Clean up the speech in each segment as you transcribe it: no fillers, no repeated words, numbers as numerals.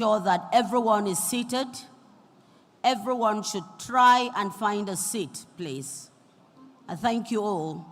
Sure that everyone is seated. Everyone should try and find a seat, please. I thank you all.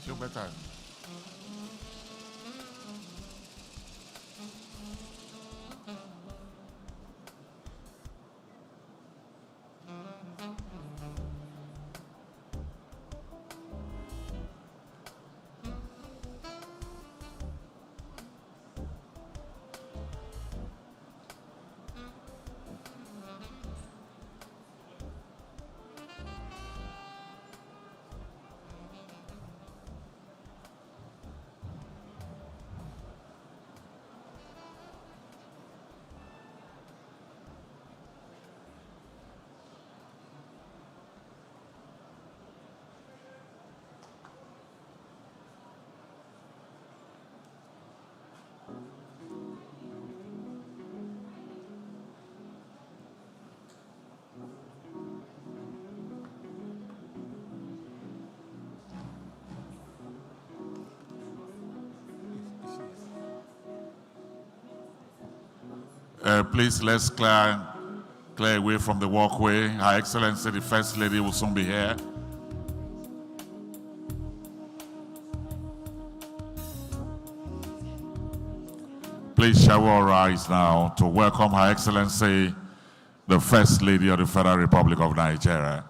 Feel better. Please, let's clear away from the walkway. Her Excellency, the First Lady, will soon be here. Please, shall we all rise now to welcome Her Excellency, the First Lady of the Federal Republic of Nigeria.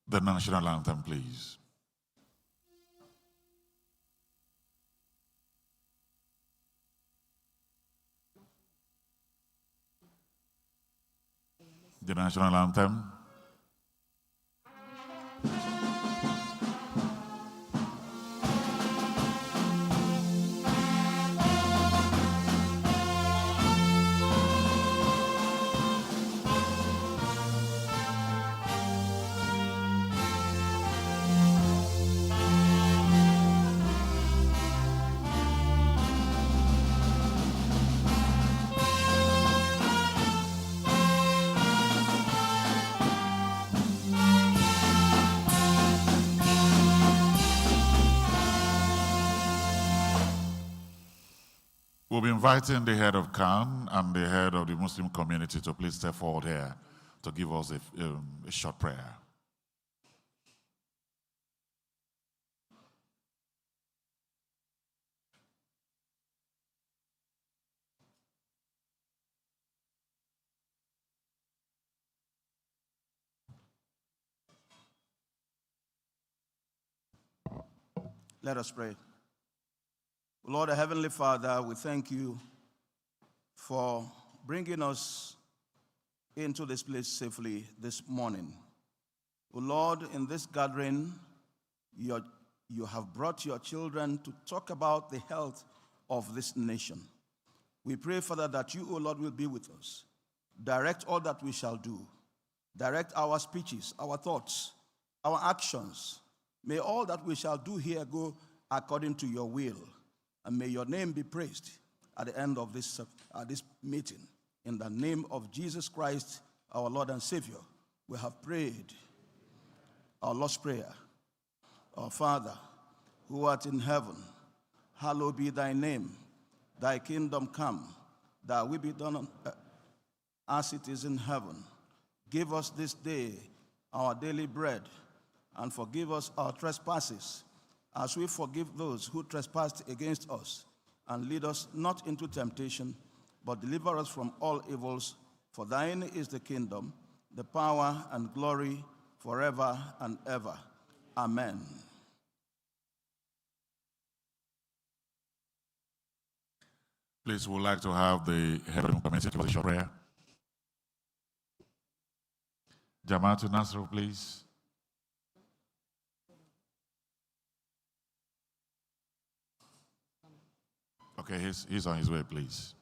The national anthem, please. The national anthem. We'll be inviting the head of Khan and the head of the Muslim community to please step forward here to give us a short prayer. Let us pray. Lord, our Heavenly Father, we thank you for bringing us into this place safely this morning. O Lord, in this gathering, you have brought your children to talk about the health of this nation. We pray, Father, that you, O Lord, will be with us. Direct all that we shall do. Direct our speeches, our thoughts, our actions. May all that we shall do here go according to your will. And may your name be praised at the end of this meeting. In the name of Jesus Christ, our Lord and Savior, we have prayed our Lord's Prayer. Our Father, who art in heaven, hallowed be thy name. Thy kingdom come, thy will be done on earth as it is in heaven. Give us this day our daily bread, and forgive us our trespasses, as we forgive those who trespass against us. And lead us not into temptation, but deliver us from all evils. For thine is the kingdom, the power, and glory forever and ever. Amen. Please, we'd like to have the head of the committee give us a short prayer. Jamaatul Nasr, please. Okay, he's on his way, please.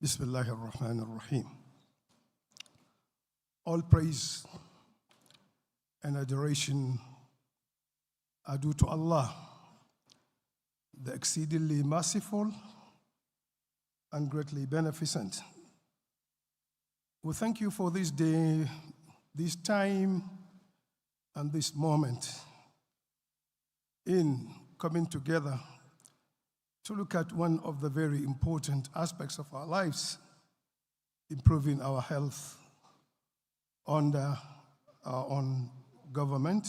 Bismillahir Rahmanir Rahim. All praise and adoration are due to Allah, the exceedingly merciful and greatly beneficent. We thank you for this day, this time, and this moment in coming together to look at one of the very important aspects of our lives, improving our health under our own government.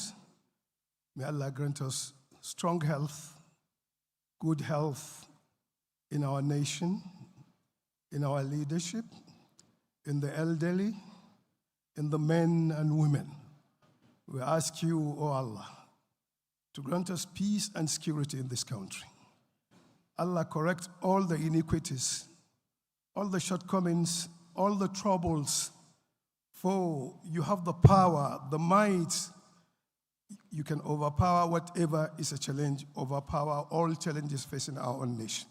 May Allah grant us strong health, good health in our nation, in our leadership, in the elderly, in the men and women. We ask you, O Allah, to grant us peace and security in this country. Allah, correct all the iniquities, all the shortcomings, all the troubles, for you have the power, the might. You can overpower whatever is a challenge, overpower all challenges facing our own nation.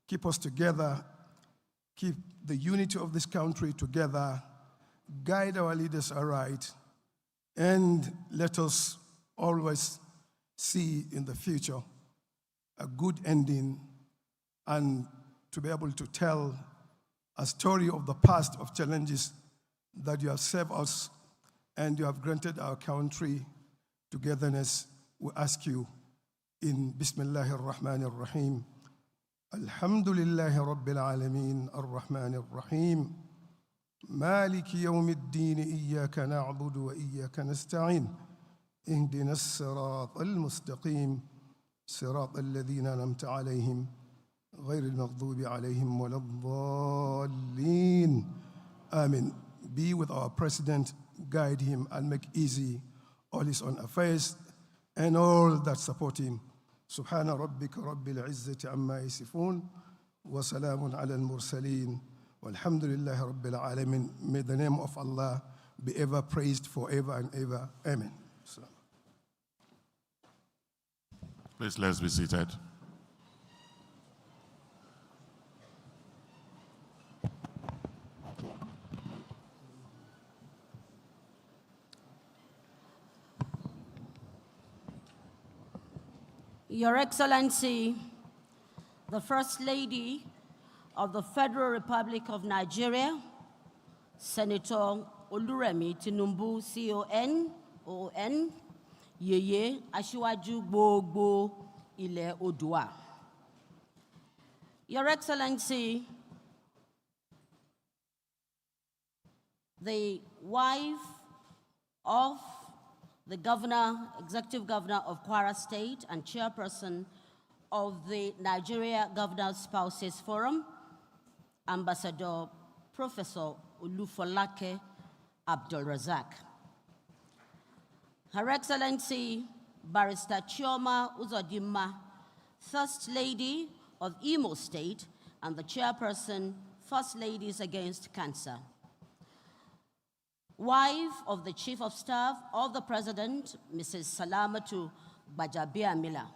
Keep us together, keep the unity of this country together, guide our leaders aright, and let us always see in the future a good ending, and to be able to tell a story of the past of challenges that you have saved us and you have granted our country togetherness. We ask you in Bismillahir Rahmanir Rahim. Alhamdulillahi Rabbil Alameen Ar-Rahmanir Rahim. Maliki Yawmiddin Iyyaka na'budu wa iyyaka nasta'in. Ihdina as-sirat al-mustaqim. صراط الذين أنعمت عليهم غير المغضوب عليهم ولا الضالين. Amen. Be with our president, guide him and make easy all his own affairs and all that support him. سبحان ربك رب العزة عما يصفون وسلام على المرسلين والحمد لله رب العالمين. May the name of Allah be ever praised forever and ever. Amen. Please, let's be seated. Your Excellency, the First Lady of the Federal Republic of Nigeria, Senator Oluremi Tinubu, CON, Yeye Aṣíwájú gbogbo ilẹ̀ Oòduà. Your Excellency, the wife of the Executive Governor of Kwara State and Chairperson of the Nigeria Governor Spouses Forum, Ambassador Professor Olufolake Abdulrazak. Her Excellency, Barrister Chioma Uzodimma, First Lady of Imo State and the Chairperson, First Ladies Against Cancer. Wife of the Chief of Staff of the President, Mrs. Salamatu Gbajabiamila.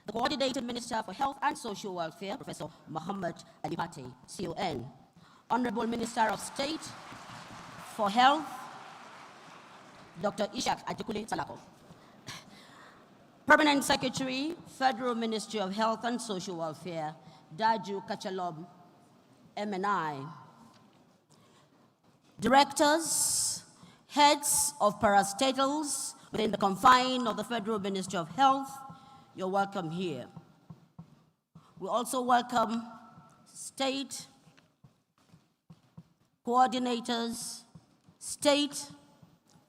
The Coordinating Minister for Health and Social Welfare, Professor Muhammad Alipate, CON. Honorable Minister of State for Health, Dr. Ishak Ajikule Salako. Permanent Secretary, Federal Ministry of Health and Social Welfare, Daju Kachalob, MNI. Directors, heads of parastatals within the confine of the Federal Ministry of Health, you're welcome here. We also welcome state coordinators, state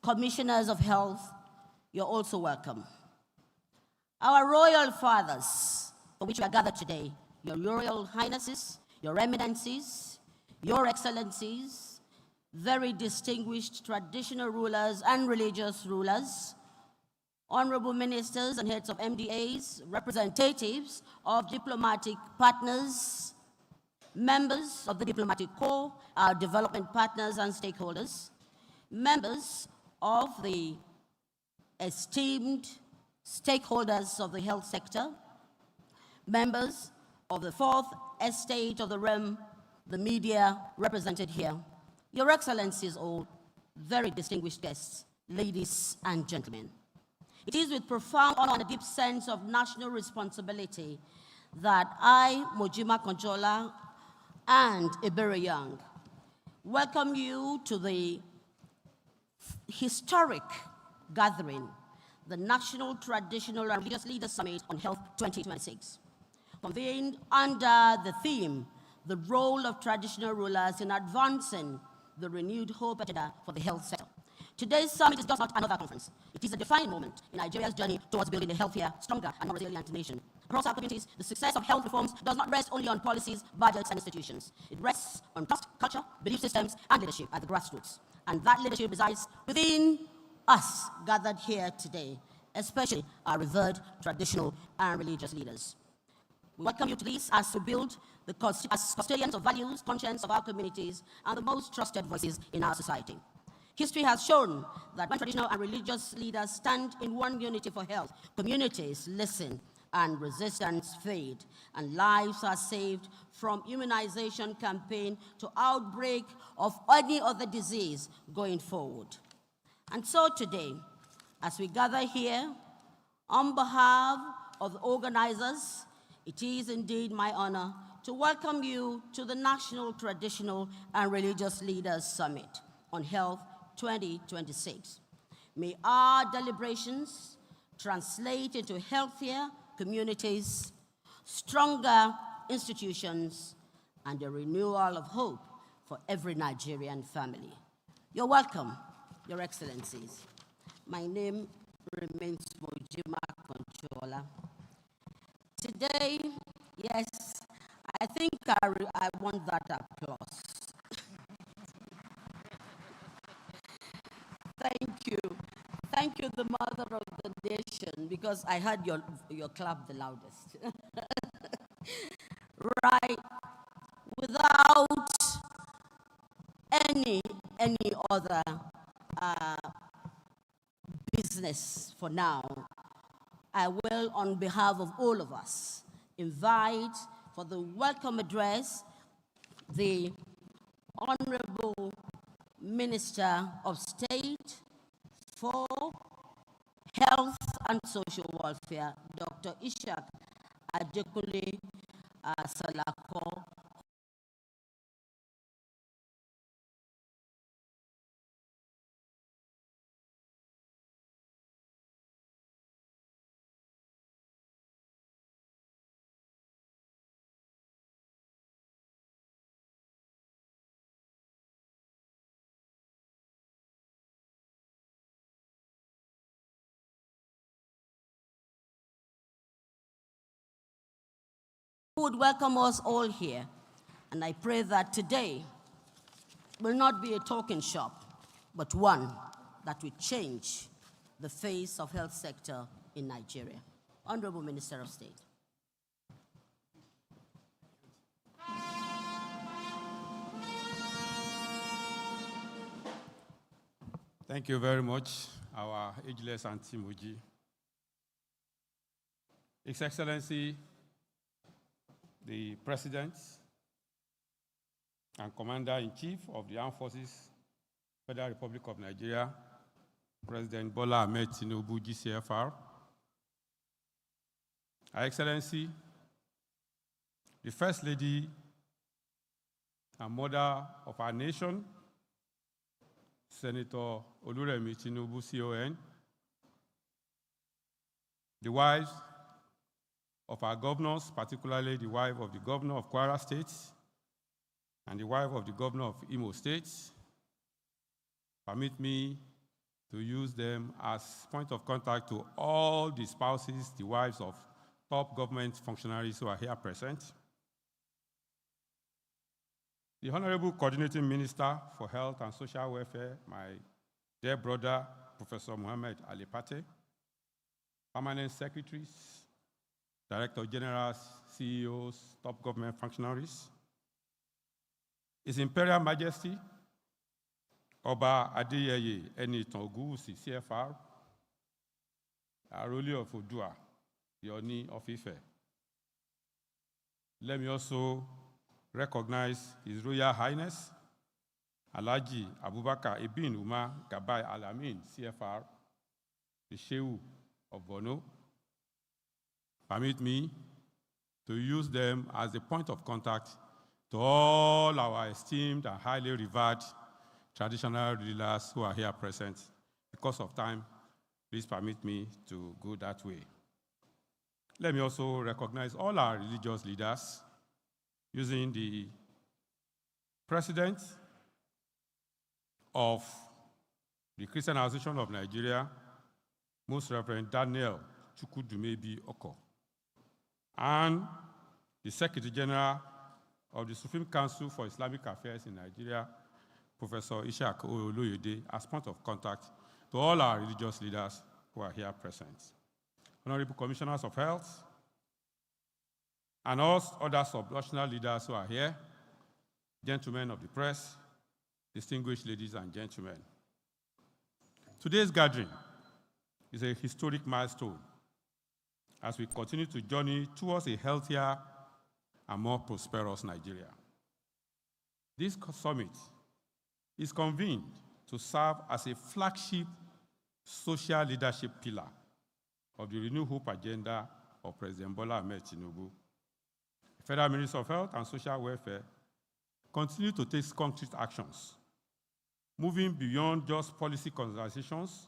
commissioners of health, you're also welcome. Our royal fathers, for which we are gathered today, your royal highnesses, your eminencies, your excellencies, very distinguished traditional rulers and religious rulers, honorable ministers and heads of MDAs, representatives of diplomatic partners, members of the diplomatic corps, our development partners and stakeholders, members of the esteemed stakeholders of the health sector, members of the fourth estate of the realm the media represented here, Your Excellencies, all very distinguished guests, ladies and gentlemen. It is with profound honor and a deep sense of national responsibility that I, Mojima Konchola, and Ebere Young welcome you to the historic gathering, the National Traditional and Religious Leaders Summit on Health 2026, convened under the theme, the role of traditional rulers in advancing the renewed hope agenda for the health sector. Today's summit is just not another conference. It is a defining moment in Nigeria's journey towards building a healthier, stronger, and more resilient nation. Across our communities, the success of health reforms does not rest only on policies, budgets, and institutions. It rests on trust, culture, belief systems, and leadership at the grassroots. And that leadership resides within us gathered here today, especially our revered traditional and religious leaders. We welcome you to this as we build as custodians of values, conscience of our communities, and the most trusted voices in our society. History has shown that when traditional and religious leaders stand in one unity for health, communities listen and resistance fade, and lives are saved from immunization campaign to outbreak of any other disease going forward. And so today, as we gather here, on behalf of the organizers, it is indeed my honor to welcome you to the National Traditional and Religious Leaders Summit on Health 2026. May our deliberations translate into healthier communities, stronger institutions, and a renewal of hope for every Nigerian family. You're welcome, Your Excellencies. My name remains Mojima Konchola. Today, yes, I think I want that applause. Thank you. Thank you, the mother of the nation, because I heard your clap the loudest. Right. Without any other business for now, I will, on behalf of all of us, invite for the welcome address the Honorable Minister of State for Health and Social Welfare, Dr. Ishak Adekunle Salako. Would welcome us all here, and I pray that today will not be a talking shop, but one that will change the face of health sector in Nigeria. Honorable Minister of State. Thank you very much, our ageless Auntie Moji. His Excellency, the President and Commander-in-Chief of the Armed Forces, Federal Republic of Nigeria, President Bola Ahmed Tinubu, GCFR. Her Excellency, the First Lady and Mother of our nation, Senator Oluremi Tinubu, CON, the wives of our governors, particularly the wife of the governor of Kwara State and the wife of the governor of Imo State. Permit me to use them as point of contact to all the spouses, the wives of top government functionaries who are here present. The Honorable Coordinating Minister for Health and Social Welfare, my dear brother, Professor Mohammed Ali Pate, Permanent Secretaries, Director Generals, CEOs, top government functionaries, His Imperial Majesty, Oba Adeyeye Enitan Ogunwusi, CFR, Aroli of Odua, the Oni of Ife. Let me also recognize His Royal Highness Alhaji Abubakar Ibn Umar Gabai Alamin, CFR, the Shehu of Borno. Permit me to use them as a point of contact to all our esteemed and highly revered traditional rulers who are here present. Because of time, please permit me to go that way. Let me also recognize all our religious leaders using the President of the Christian Association of Nigeria, Most Reverend Daniel Chukwudumebi Oko, and the Secretary General of the Supreme Council for Islamic Affairs in Nigeria, Professor Ishaq Oloyede, as point of contact to all our religious leaders who are here present. Honorable Commissioners of Health, and all other sub-national leaders who are here, gentlemen of the press, distinguished ladies and gentlemen. Today's gathering is a historic milestone as we continue to journey towards a healthier and more prosperous Nigeria. This summit is convened to serve as a flagship social leadership pillar of the Renewed Hope agenda of President Bola Ahmed Tinubu. The Federal Ministry of Health and Social Welfare continue to take concrete actions, moving beyond just policy conversations,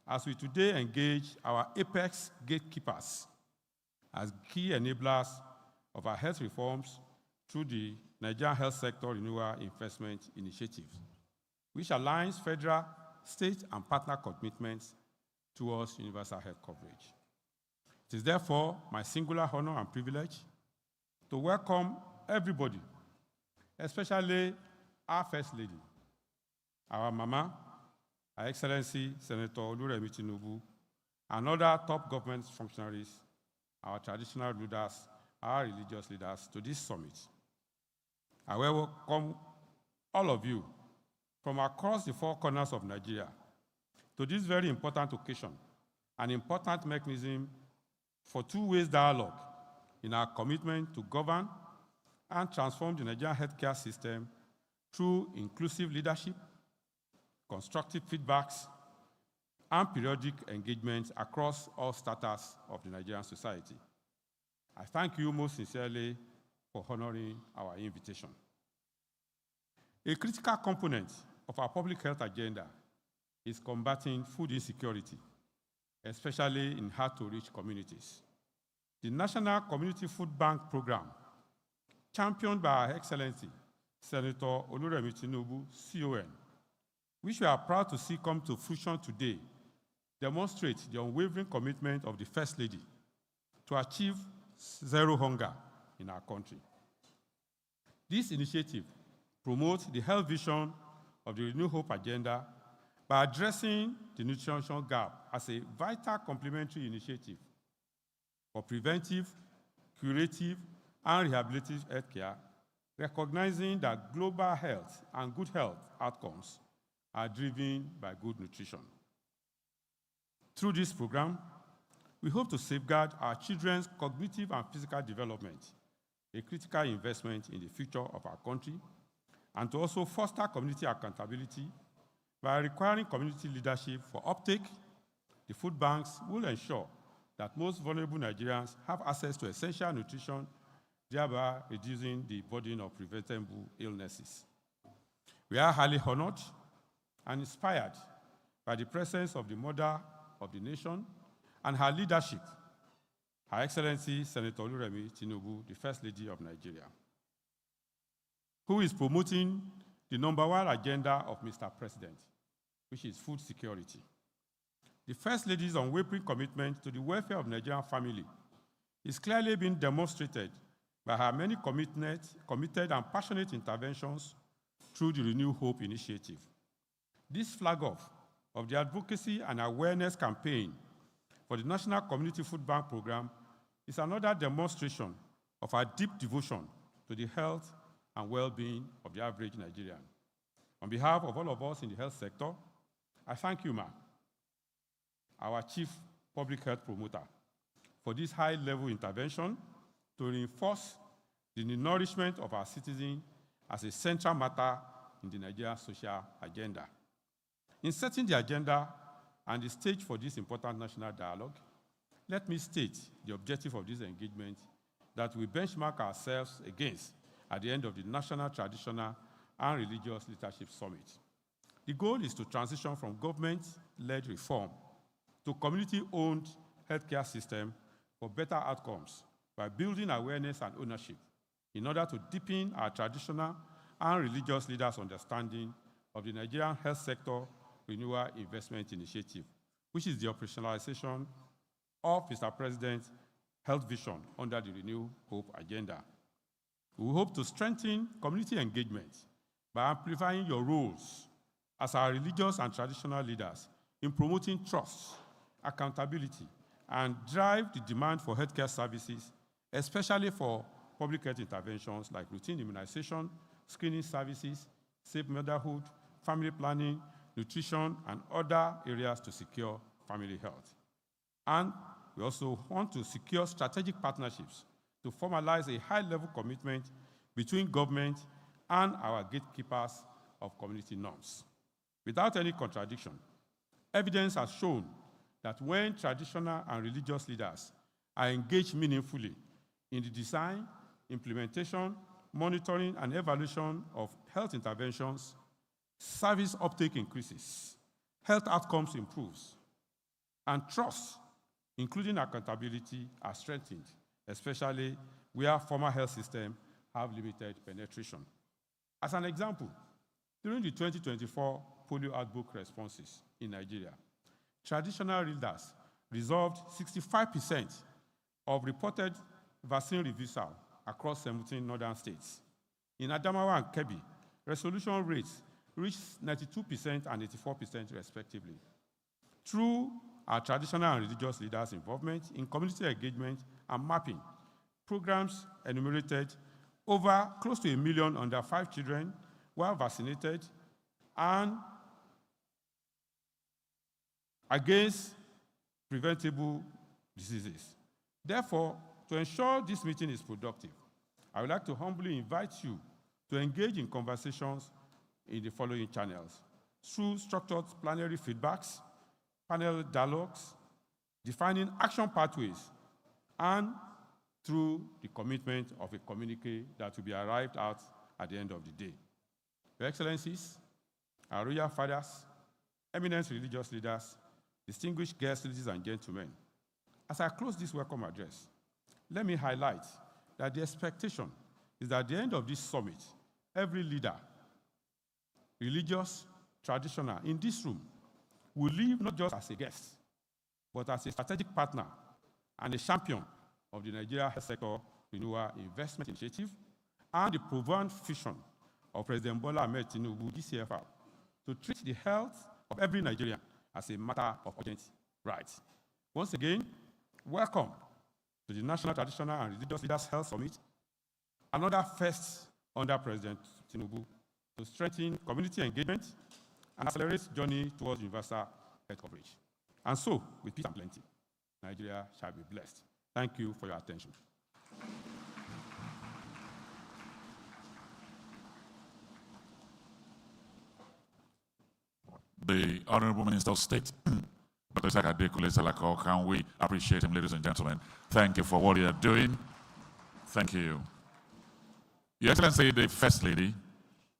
as we today engage our apex gatekeepers as key enablers of our health reforms through the Nigerian Health Sector Renewal Investment Initiative, which aligns federal, state, and partner commitments towards universal health coverage. It is therefore my singular honor and privilege to welcome everybody, especially our First Lady, our Mama, Her Excellency Senator Oluremi Tinubu, and other top government functionaries, our traditional leaders, our religious leaders, to this summit. I welcome all of you from across the four corners of Nigeria to this very important occasion, an important mechanism for two-way dialogue in our commitment to govern and transform the Nigerian healthcare system through inclusive leadership, constructive feedbacks, and periodic engagements across all status of the Nigerian society. I thank you most sincerely for honoring our invitation. A critical component of our public health agenda is combating food insecurity, especially in hard-to-reach communities. The National Community Food Bank Program, championed by Her Excellency Senator Oluremi Tinubu, CON, which we are proud to see come to fruition today, demonstrates the unwavering commitment of the First Lady to achieve zero hunger in our country. This initiative promotes the health vision of the Renewed Hope agenda by addressing the nutrition gap as a vital complementary initiative for preventive, curative, and rehabilitative healthcare, recognizing that global health and good health outcomes are driven by good nutrition. Through this program, we hope to safeguard our children's cognitive and physical development, a critical investment in the future of our country, and to also foster community accountability by requiring community leadership for uptake. The food banks will ensure that most vulnerable Nigerians have access to essential nutrition, thereby reducing the burden of preventable illnesses. We are highly honored and inspired by the presence of the Mother of the Nation and her leadership, Her Excellency Senator Oluremi Tinubu, the First Lady of Nigeria, who is promoting the #1 agenda of Mr. President, which is food security. The First Lady's unwavering commitment to the welfare of Nigerian family is clearly being demonstrated by her many committed and passionate interventions through the Renew Hope initiative. This flag off of the advocacy and awareness campaign for the National Community Food Bank Program is another demonstration of our deep devotion to the health and well-being of the average Nigerian. On behalf of all of us in the health sector, I thank you, ma'am, our Chief Public Health Promoter, for this high-level intervention to reinforce the nourishment of our citizens as a central matter in the Nigerian social agenda. In setting the agenda and the stage for this important national dialogue, let me state the objective of this engagement that we benchmark ourselves against at the end of the National Traditional and Religious Leadership Summit. The goal is to transition from government-led reform to community-owned healthcare system for better outcomes by building awareness and ownership in order to deepen our traditional and religious leaders' understanding of the Nigerian health sector renewal investment initiative, which is the operationalization of Mr. President's health vision under the Renew Hope agenda. We hope to strengthen community engagement by amplifying your roles as our religious and traditional leaders in promoting trust, accountability, and drive the demand for healthcare services, especially for public health interventions like routine immunization, screening services, safe motherhood, family planning, nutrition, and other areas to secure family health. And we also want to secure strategic partnerships to formalize a high-level commitment between government and our gatekeepers of community norms. Without any contradiction, evidence has shown that when traditional and religious leaders are engaged meaningfully in the design, implementation, monitoring, and evaluation of health interventions, service uptake increases, health outcomes improves, and trust, including accountability, are strengthened, especially where former health systems have limited penetration. As an example, during the 2024 polio outbreak responses in Nigeria, traditional leaders resolved 65% of reported vaccine refusal across 17 northern states. In Adamawa and Kebbi, resolution rates reached 92% and 84% respectively. Through our traditional and religious leaders' involvement in community engagement and mapping, programs enumerated over close to 1 million under 5 children were vaccinated and against preventable diseases. Therefore, to ensure this meeting is productive, I would like to humbly invite you to engage in conversations in the following channels: through structured plenary feedbacks, panel dialogues, defining action pathways, and through the commitment of a communique that will be arrived at the end of the day. Your Excellencies, our royal fathers, eminent religious leaders, distinguished guests, ladies and gentlemen, as I close this welcome address, let me highlight that the expectation is that at the end of this summit, every leader, religious, traditional, in this room will leave not just as a guest, but as a strategic partner and a champion of the Nigeria Health Sector Renewal Investment Initiative and the proven vision of President Bola Ahmed Tinubu, DCFR, to treat the health of every Nigerian as a matter of urgent right. Once again, welcome to the National Traditional and Religious Leaders Health Summit, another first under President Tinubu to strengthen community engagement and accelerate journey towards universal health coverage. And so, with peace and plenty, Nigeria shall be blessed. Thank you for your attention. The Honorable Minister of State, Dr. Isaac Adekule Salako, can we appreciate him, ladies and gentlemen? Thank you for what you are doing. Thank you. Your Excellency, the First Lady,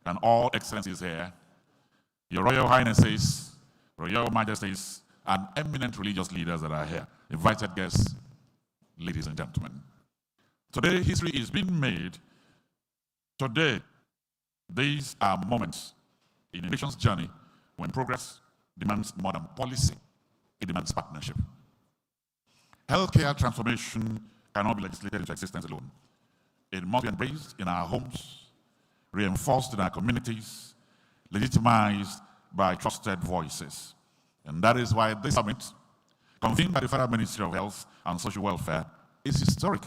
and all excellencies here, Your Royal Highnesses, Royal Majesties, and eminent religious leaders that are here, invited guests, ladies and gentlemen. Today, history is being made. Today, these are moments in a nation's journey when progress demands more than policy, it demands partnership. Healthcare transformation cannot be legislated into existence alone. It must be embraced in our homes, reinforced in our communities, legitimized by trusted voices. And that is why this summit, convened by the Federal Ministry of Health and Social Welfare, is historic.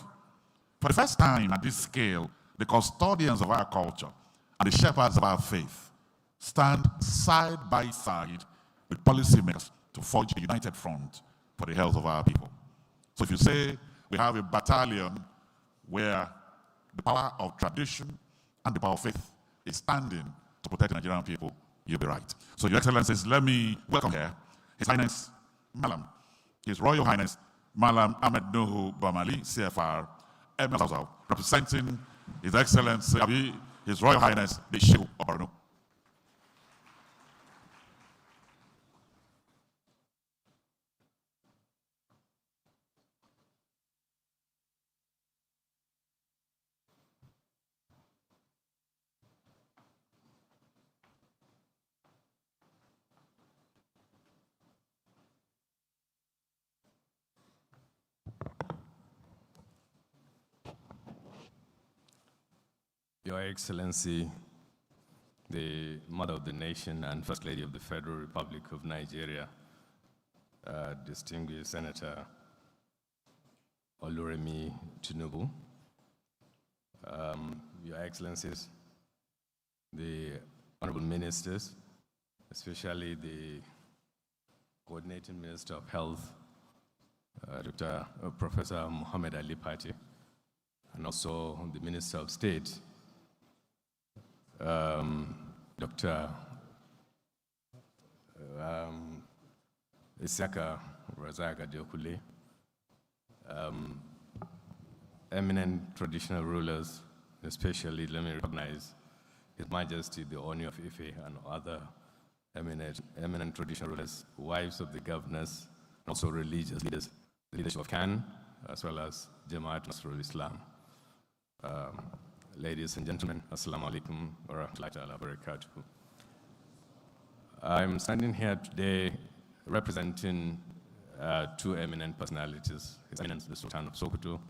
For the first time at this scale, the custodians of our culture and the shepherds of our faith stand side by side with policymakers to forge a united front for the health of our people. So if you say we have a battalion where the power of tradition and the power of faith is standing to protect the Nigerian people, you'll be right. So, Your Excellencies, let me welcome here His Highness Malam, His Royal Highness Malam Ahmed Nuhu Bamali, CFR, Emir, representing His Excellency, His Royal Highness, the Sheikh of Borno. Your Excellency, the Mother of the Nation and First Lady of the Federal Republic of Nigeria, distinguished Senator Oluremi Tinubu, Your Excellencies, the Honorable Ministers, especially the Coordinating Minister of Health, Professor Muhammad Ali Pate, and also the Minister of State, Dr. Isaka Razaka Diokule, eminent traditional rulers, especially let me recognize His Majesty the Oni of Ife and other eminent traditional rulers, wives of the governors, and also religious leaders, the leadership of Khan, as well as Jamaat Nasrul Islam. Ladies and gentlemen, Assalamu alaikum wa rahmatullahi wa barakatuh. I'm standing here today representing two eminent personalities, His Eminence the Sultan of Sokoto,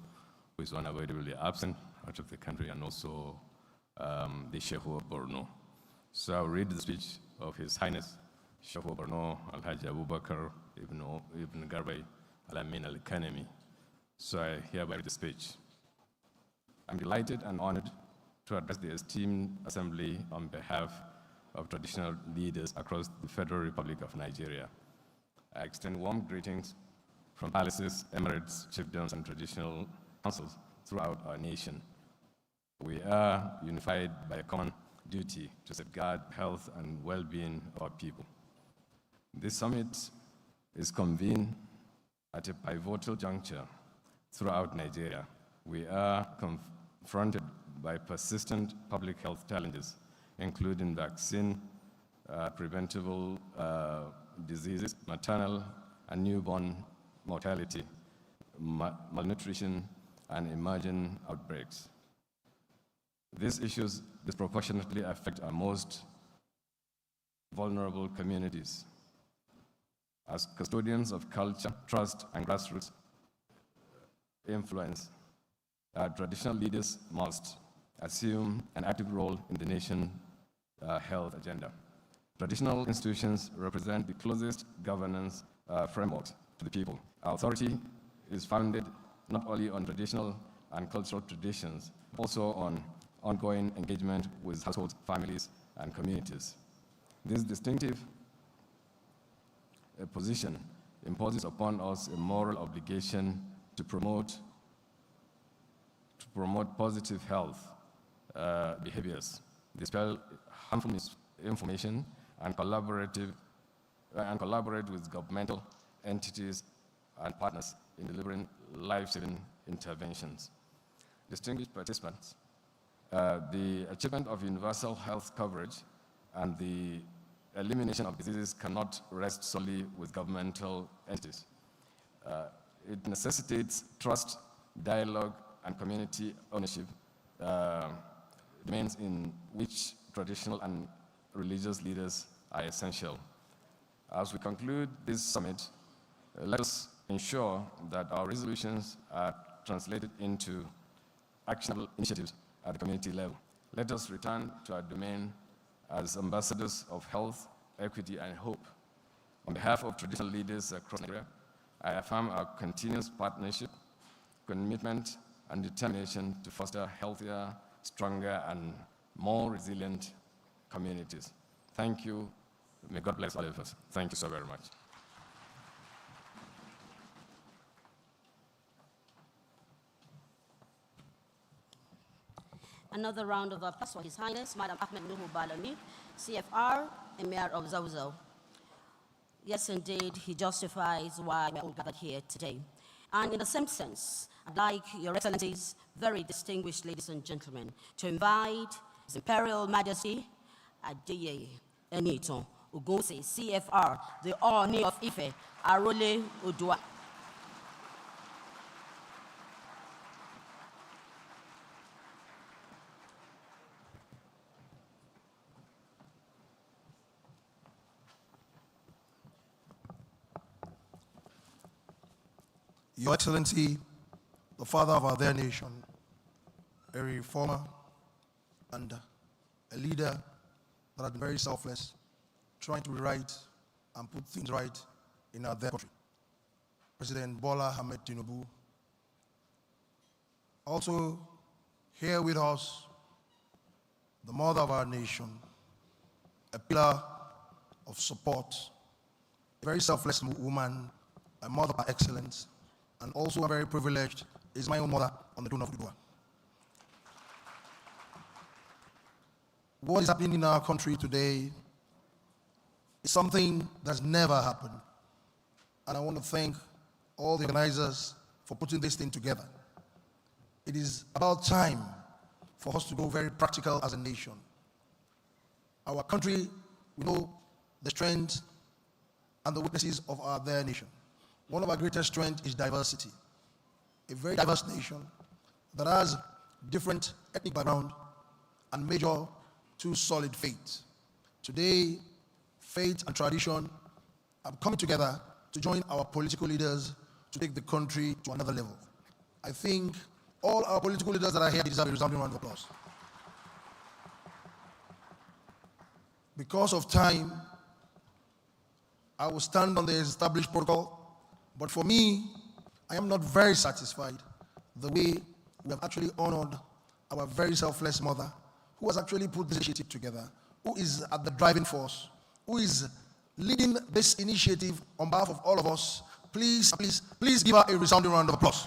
who is unavoidably absent out of the country, and also the Sheikh of Borno. So I'll read the speech of His Highness Sheikh of Borno, Al-Hajj Abubakar Ibn Garbay Al-Amin Al-Kanemi. So I hereby read the speech. I'm delighted and honored to address the esteemed assembly on behalf of traditional leaders across the Federal Republic of Nigeria. I extend warm greetings from palaces, emirates, chiefdoms, and traditional councils throughout our nation. We are unified by a common duty to safeguard health and well-being of our people. This summit is convened at a pivotal juncture throughout Nigeria. We are confronted by persistent public health challenges, including vaccine, preventable diseases, maternal and newborn mortality, malnutrition, and emerging outbreaks. These issues disproportionately affect our most vulnerable communities. As custodians of culture, trust, and grassroots influence, our traditional leaders must assume an active role in the nation's health agenda. Traditional institutions represent the closest governance frameworks to the people. Our authority is founded not only on traditional and cultural traditions, but also on ongoing engagement with households, families, and communities. This distinctive position imposes upon us a moral obligation to promote positive health behaviors, dispel harmful misinformation, and collaborate with governmental entities and partners in delivering life-saving interventions. Distinguished participants, the achievement of universal health coverage and the elimination of diseases cannot rest solely with governmental entities. It necessitates trust, dialogue, and community ownership, domains in which traditional and religious leaders are essential. As we conclude this summit, let us ensure that our resolutions are translated into actionable initiatives at the community level. Let us return to our domain as ambassadors of health, equity, and hope. On behalf of traditional leaders across Nigeria, I affirm our continuous partnership, commitment, and determination to foster healthier, stronger, and more resilient communities. Thank you. May God bless all of us. Thank you so very much. Another round of applause for His Highness, Madam Ahmed Nuhu Balani, CFR, Emir of Zawzaw. Yes, indeed, he justifies why we're all gathered here today. And in the same sense, I'd like Your Excellencies, very distinguished ladies and gentlemen, to invite His Imperial Majesty Adeye Enito Ugunsi, CFR, the Ooni of Ife, Arole Odua. Your Excellency, the father of our dear nation, a reformer and a leader that has been very selfless, trying to rewrite and put things right in our dear country. President Bola Ahmed Tinubu. Also here with us, the mother of our nation, a pillar of support, a very selfless woman, a mother by excellence, and also a very privileged is my own mother on the throne of Udua. What is happening in our country today is something that's never happened. And I want to thank all the organizers for putting this thing together. It is about time for us to go very practical as a nation. Our country, we know the strengths and the weaknesses of our dear nation. One of our greatest strengths is diversity. A very diverse nation that has different ethnic background and major two solid faiths. Today, faith and tradition are coming together to join our political leaders to take the country to another level. I think all our political leaders that are here deserve a resounding round of applause. Because of time, I will stand on the established protocol. But for me, I am not very satisfied the way we have actually honored our very selfless mother, who has actually put this initiative together, who is at the driving force, who is leading this initiative on behalf of all of us. Please, please, please give her a resounding round of applause.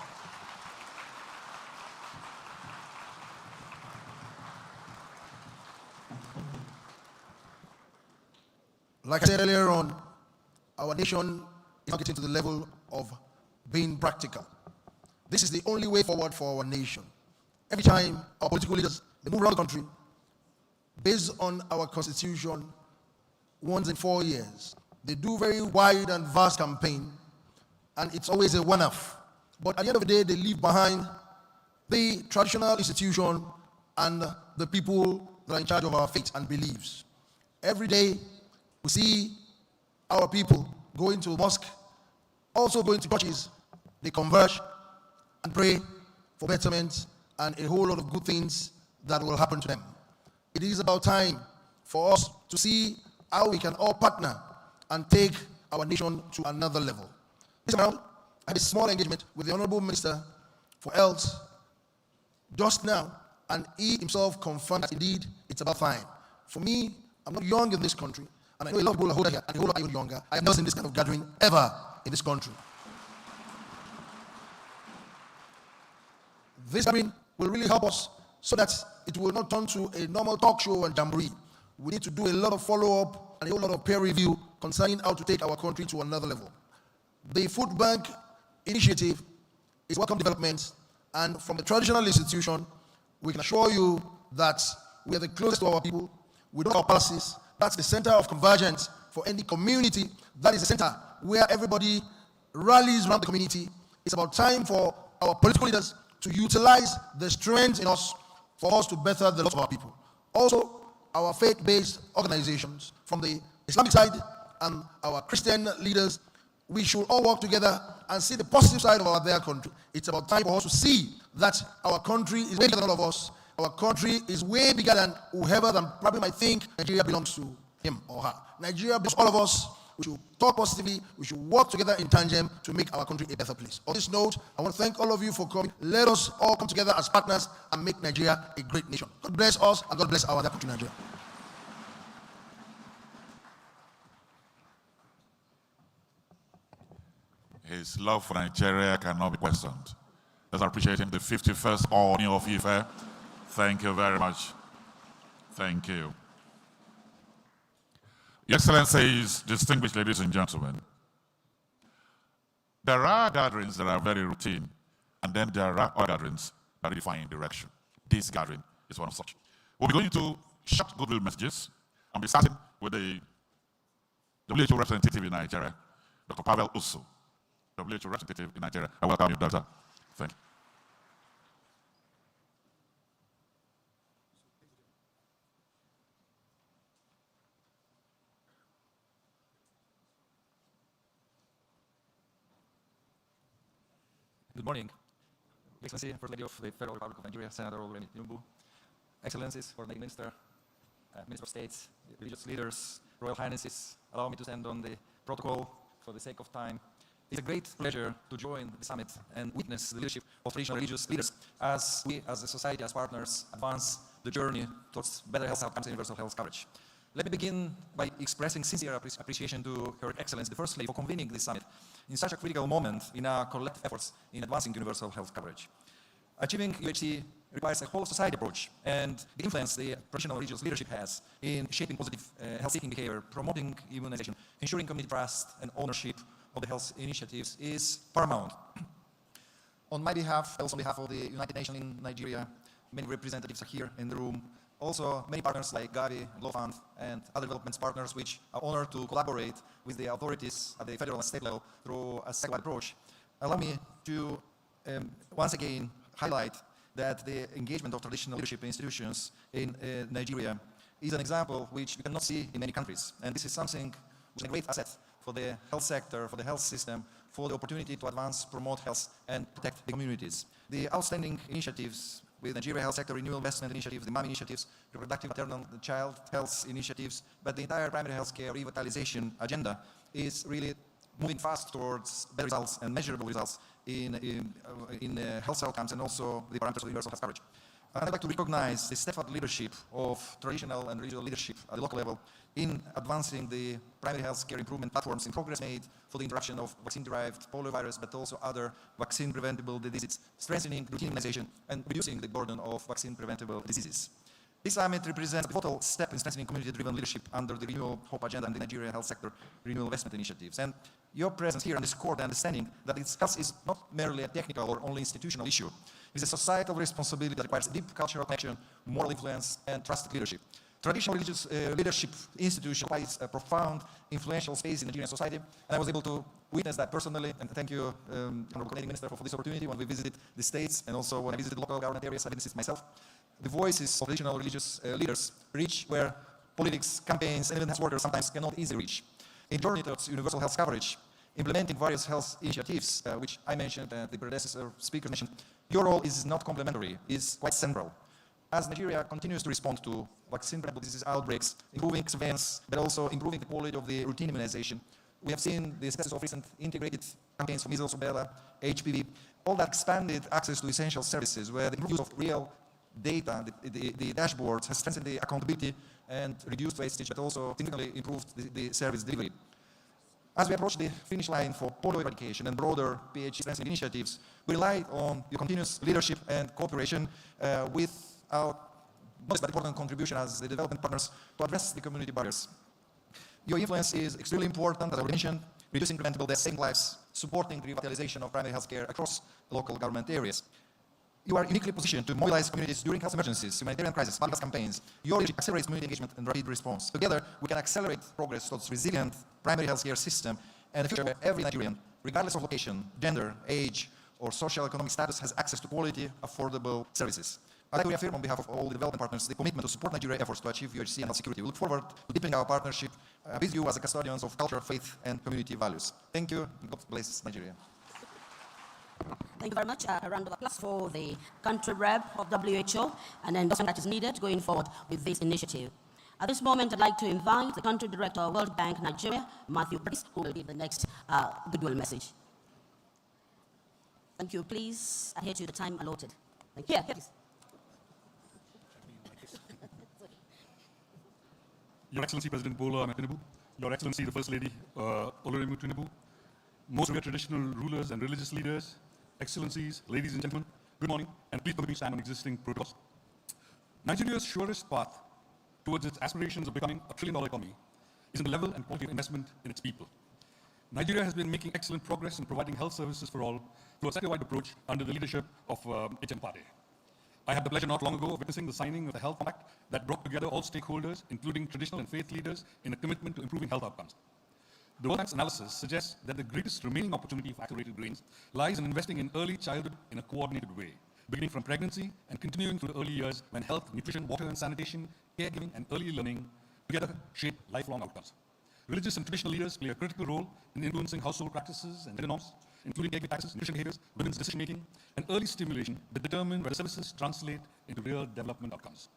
Like I said earlier on, our nation is not getting to the level of being practical. This is the only way forward for our nation. Every time our political leaders, they move around the country, based on our constitution, once in 4 years, they do very wide and vast campaign, and it's always a one-off. But at the end of the day, they leave behind the traditional institution and the people that are in charge of our faith and beliefs. Every day, we see our people going to mosque, also going to churches. They converge and pray for betterment and a whole lot of good things that will happen to them. It is about time for us to see how we can all partner and take our nation to another level. This round, I had a small engagement with the Honorable Minister for Health just now, and he himself confirmed that indeed it's about time. For me, I'm not young in this country, and I know a lot of people are older here, and a whole lot are even younger. I have never seen this kind of gathering ever in this country. This gathering will really help us so that it will not turn to a normal talk show and jamboree. We need to do a lot of follow-up and a whole lot of peer review concerning how to take our country to another level. The food bank initiative is welcome development, and from the traditional institution, we can assure you that we are the closest to our people. We don't have our palaces. That's the center of convergence for any community. That is the center where everybody rallies around the community. It's about time for our political leaders to utilize the strength in us for us to better the lives of our people. Also, our faith-based organizations from the Islamic side and our Christian leaders, we should all work together and see the positive side of our dear country. It's about time for us to see that our country is way bigger than all of us. Our country is way bigger than whoever that probably might think Nigeria belongs to him or her. Nigeria belongs to all of us. We should talk positively. We should work together in tandem to make our country a better place. On this note, I want to thank all of you for coming. Let us all come together as partners and make Nigeria a great nation. God bless us and God bless our dear country, Nigeria. His love for Nigeria cannot be questioned. Let's appreciate him, the 51st Ooni of Ife. Thank you very much. Thank you. Your Excellencies, distinguished ladies and gentlemen, there are gatherings that are very routine, and then there are other gatherings that define direction. This gathering is one of such. We'll be going to short goodwill messages, and be starting with the WHO representative in Nigeria, Dr. Pavel Usu. WHO representative in Nigeria. I welcome you, Doctor. Thank you. Good morning, Excellency, First Lady of the Federal Republic of Nigeria, Senator Oluremi Tinubu, Excellencies, Foreign Minister, Minister of States, religious leaders, Royal Highnesses, allow me to stand on the protocol for the sake of time. It's a great pleasure to join the summit and witness the leadership of traditional religious leaders as we, as a society, as partners, advance the journey towards better health outcomes and universal health coverage. Let me begin by expressing sincere appreciation to Her Excellency, the First Lady, for convening this summit in such a critical moment in our collective efforts in advancing universal health coverage. Achieving UHC requires a whole society approach, and the influence the traditional religious leadership has in shaping positive health-seeking behavior, promoting immunization, ensuring community trust and ownership of the health initiatives is paramount. On my behalf, also on behalf of the United Nations in Nigeria, many representatives are here in the room. Also, many partners like Gavi, Global Fund, and other development partners which are honored to collaborate with the authorities at the federal and state level through a sectoral approach. Allow me to once again highlight that the engagement of traditional leadership institutions in Nigeria is an example which we cannot see in many countries. And this is something which is a great asset for the health sector, for the health system, for the opportunity to advance, promote health, and protect the communities. The outstanding initiatives with Nigeria Health Sector Renewal Investment Initiatives, the MAM initiatives, reproductive maternal child health initiatives, but the entire primary health care revitalization agenda is really moving fast towards better results and measurable results in health outcomes and also the parameters of universal health coverage. I'd like to recognize the steadfast leadership of traditional and regional leadership at the local level in advancing the primary health care improvement platforms in progress made for the introduction of vaccine-derived poliovirus, but also other vaccine-preventable diseases, strengthening routine immunization and reducing the burden of vaccine-preventable diseases. This summit represents a pivotal step in strengthening community-driven leadership under the Renewal Hope Agenda and the Nigeria Health Sector Renewal Investment Initiatives. And your presence here underscored the understanding that health is not merely a technical or only institutional issue. It's a societal responsibility that requires deep cultural connection, moral influence, and trusted leadership. Traditional religious leadership institution occupies a profound, influential space in Nigerian society, and I was able to witness that personally, and thank you, Honorable Canadian Minister, for this opportunity when we visited the States, and also when I visited local government areas, I witnessed it myself. The voices of traditional religious leaders reach where politics, campaigns, and even health workers sometimes cannot easily reach. In journey towards universal health coverage, implementing various health initiatives, which I mentioned and the predecessor speakers mentioned, your role is not complementary, is quite central. As Nigeria continues to respond to vaccine-preventable disease outbreaks, improving surveillance, but also improving the quality of the routine immunization, we have seen the success of recent integrated campaigns for measles, rubella, HPV, all that expanded access to essential services, where the use of real data, the dashboards, has strengthened the accountability and reduced wastage, but also significantly improved the service delivery. As we approach the finish line for polio eradication and broader PH strengthening initiatives, we rely on your continuous leadership and cooperation with our most but important contribution as the development partners to address the community barriers. Your influence is extremely important, as I mentioned, reducing preventable deaths, saving lives, supporting the revitalization of primary health care across local government areas. You are uniquely positioned to mobilize communities during health emergencies, humanitarian crises, public health campaigns. Your leadership accelerates community engagement and rapid response. Together, we can accelerate progress towards resilient primary health care system and a future where every Nigerian, regardless of location, gender, age, or social economic status, has access to quality, affordable services. I'd like to reaffirm on behalf of all the development partners the commitment to support Nigeria's efforts to achieve UHC and health security. We look forward to deepening our partnership with you as the custodians of culture, faith, and community values. Thank you, and God bless Nigeria. Thank you very much. A round of applause for the country rep of WHO and endorsement that is needed going forward with this initiative. At this moment, I'd like to invite the country director of World Bank Nigeria, Matthew Price, who will give the next goodwill message. Thank you. Please adhere to the time allotted. Thank you. Here, please. Your Excellency President Bola Tinubu, Your Excellency the First Lady Oluremi Tinubu, most of your traditional rulers and religious leaders, Excellencies, ladies and gentlemen, good morning, and please permit me to stand on existing protocols. Nigeria's surest path towards its aspirations of becoming a trillion-dollar economy is in the level and quality of investment in its people. Nigeria has been making excellent progress in providing health services for all through a sector-wide approach under the leadership of HM Pate. I had the pleasure not long ago of witnessing the signing of the Health Compact that brought together all stakeholders, including traditional and faith leaders, in a commitment to improving health outcomes. The World Bank's analysis suggests that the greatest remaining opportunity for accelerated gains lies in investing in early childhood in a coordinated way, beginning from pregnancy and continuing through the early years when health, nutrition, water and sanitation, caregiving, and early learning together shape lifelong outcomes. Religious and traditional leaders play a critical role in influencing household practices and gender norms, including caregiving practices, nutrition behaviors, women's decision-making, and early stimulation that determine whether services translate into real development outcomes.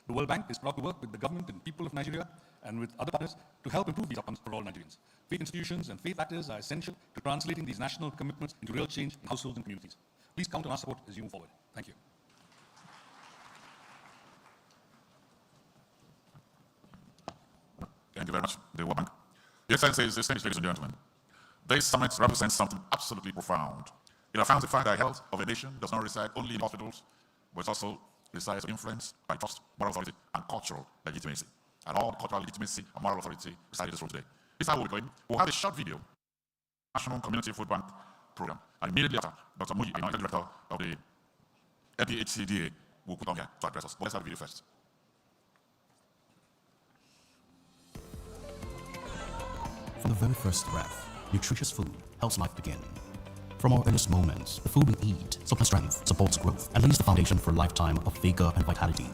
The World Bank is proud to work with the government and people of Nigeria and with other partners to help improve these outcomes for all Nigerians. Faith institutions and faith actors are essential to translating these national commitments into real change in households and communities. Please count on our support as you move forward. Thank you. Thank you very much, the World Bank. Your Excellencies, distinguished ladies and gentlemen, this summit represents something absolutely profound. It affirms the fact that health of a nation does not reside only in hospitals, but also resides influence by trust, moral authority, and cultural legitimacy. And all the cultural legitimacy and moral authority reside in this room today. This is how we'll be going. We'll have a short video, National Community Food Bank Program, and immediately after, Dr. Muyi, the director of the NPHCDA, will put on here to address us. But let's have the video first. From the very first breath, nutritious food helps life begin. From our earliest moments, the food we eat supplies strength, supports growth, and lays the foundation for a lifetime of vigor and vitality.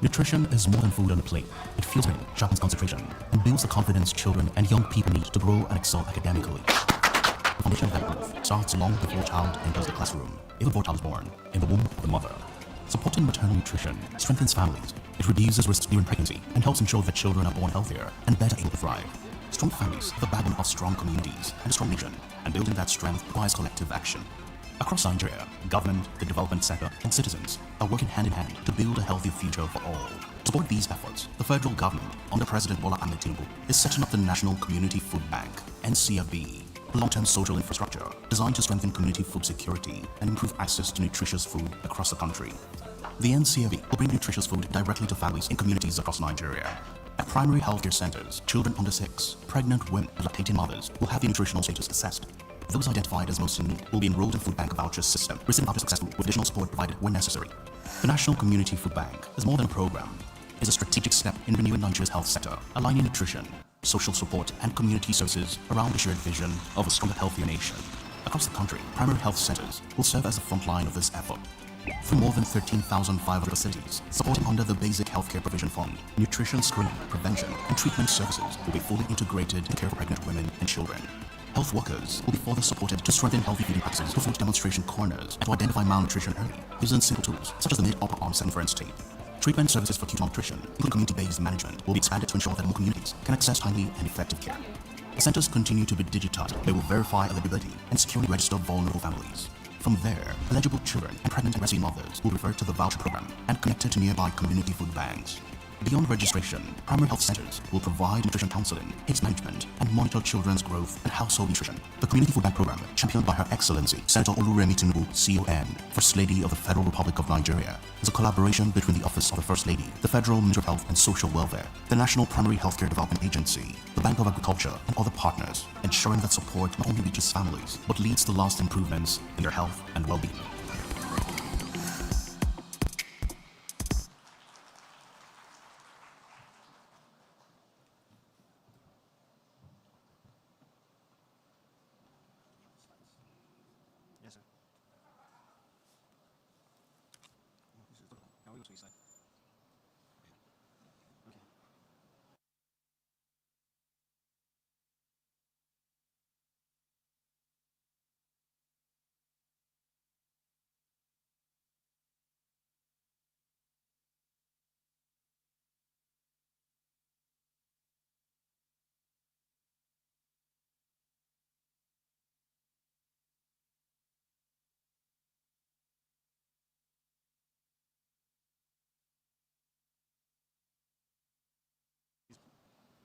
Nutrition is more than food on a plate. It fuels brain, sharpens concentration, and builds the confidence children and young people need to grow and excel academically. The foundation of that growth starts long before a child enters the classroom, even before a child is born, in the womb of the mother. Supporting maternal nutrition strengthens families. It reduces risks during pregnancy and helps ensure that children are born healthier and better able to thrive. Strong families are the backbone of strong communities and a strong nation, and building that strength requires collective action. Across Nigeria, government, the development sector, and citizens are working hand in hand to build a healthy future for all. To support these efforts, the federal government, under President Bola Ahmed Tinubu, is setting up the National Community Food Bank, NCFB, a long-term social infrastructure designed to strengthen community food security and improve access to nutritious food across the country. The NCFB will bring nutritious food directly to families in communities across Nigeria. At primary healthcare centers, children under 6, pregnant women, and lactating mothers will have their nutritional status assessed. Those identified as most in need will be enrolled in Food Bank voucher system, receive vouchers successfully with additional support provided when necessary. The National Community Food Bank is more than a program. It is a strategic step in renewing Nigeria's health sector, aligning nutrition, social support, and community services around the shared vision of a stronger, healthier nation. Across the country, primary health centers will serve as the front line of this effort. Through more than 13,500 facilities, supporting under the Basic Healthcare Provision Fund, nutrition screening, prevention, and treatment services will be fully integrated in care for pregnant women and children. Health workers will be further supported to strengthen healthy feeding practices through food demonstration corners and to identify malnutrition early, using simple tools such as the mid-upper arm circumference tape. Treatment services for acute malnutrition, including community-based management, will be expanded to ensure that more communities can access timely and effective care. As centers continue to be digitized, they will verify eligibility and securely register vulnerable families. From there, eligible children and pregnant and breastfeeding mothers will refer to the voucher program and connected to nearby community food banks. Beyond registration, primary health centers will provide nutrition counseling, case management, and monitor children's growth and household nutrition. The Community Food Bank Program, championed by Her Excellency Senator Oluremi Tinubu, CON, First Lady of the Federal Republic of Nigeria, is a collaboration between the Office of the First Lady, the Federal Ministry of Health and Social Welfare, the National Primary Healthcare Development Agency, the Bank of Agriculture, and other partners, ensuring that support not only reaches families, but leads to lasting improvements in their health and well-being. Yes, sir. Now we go to his side.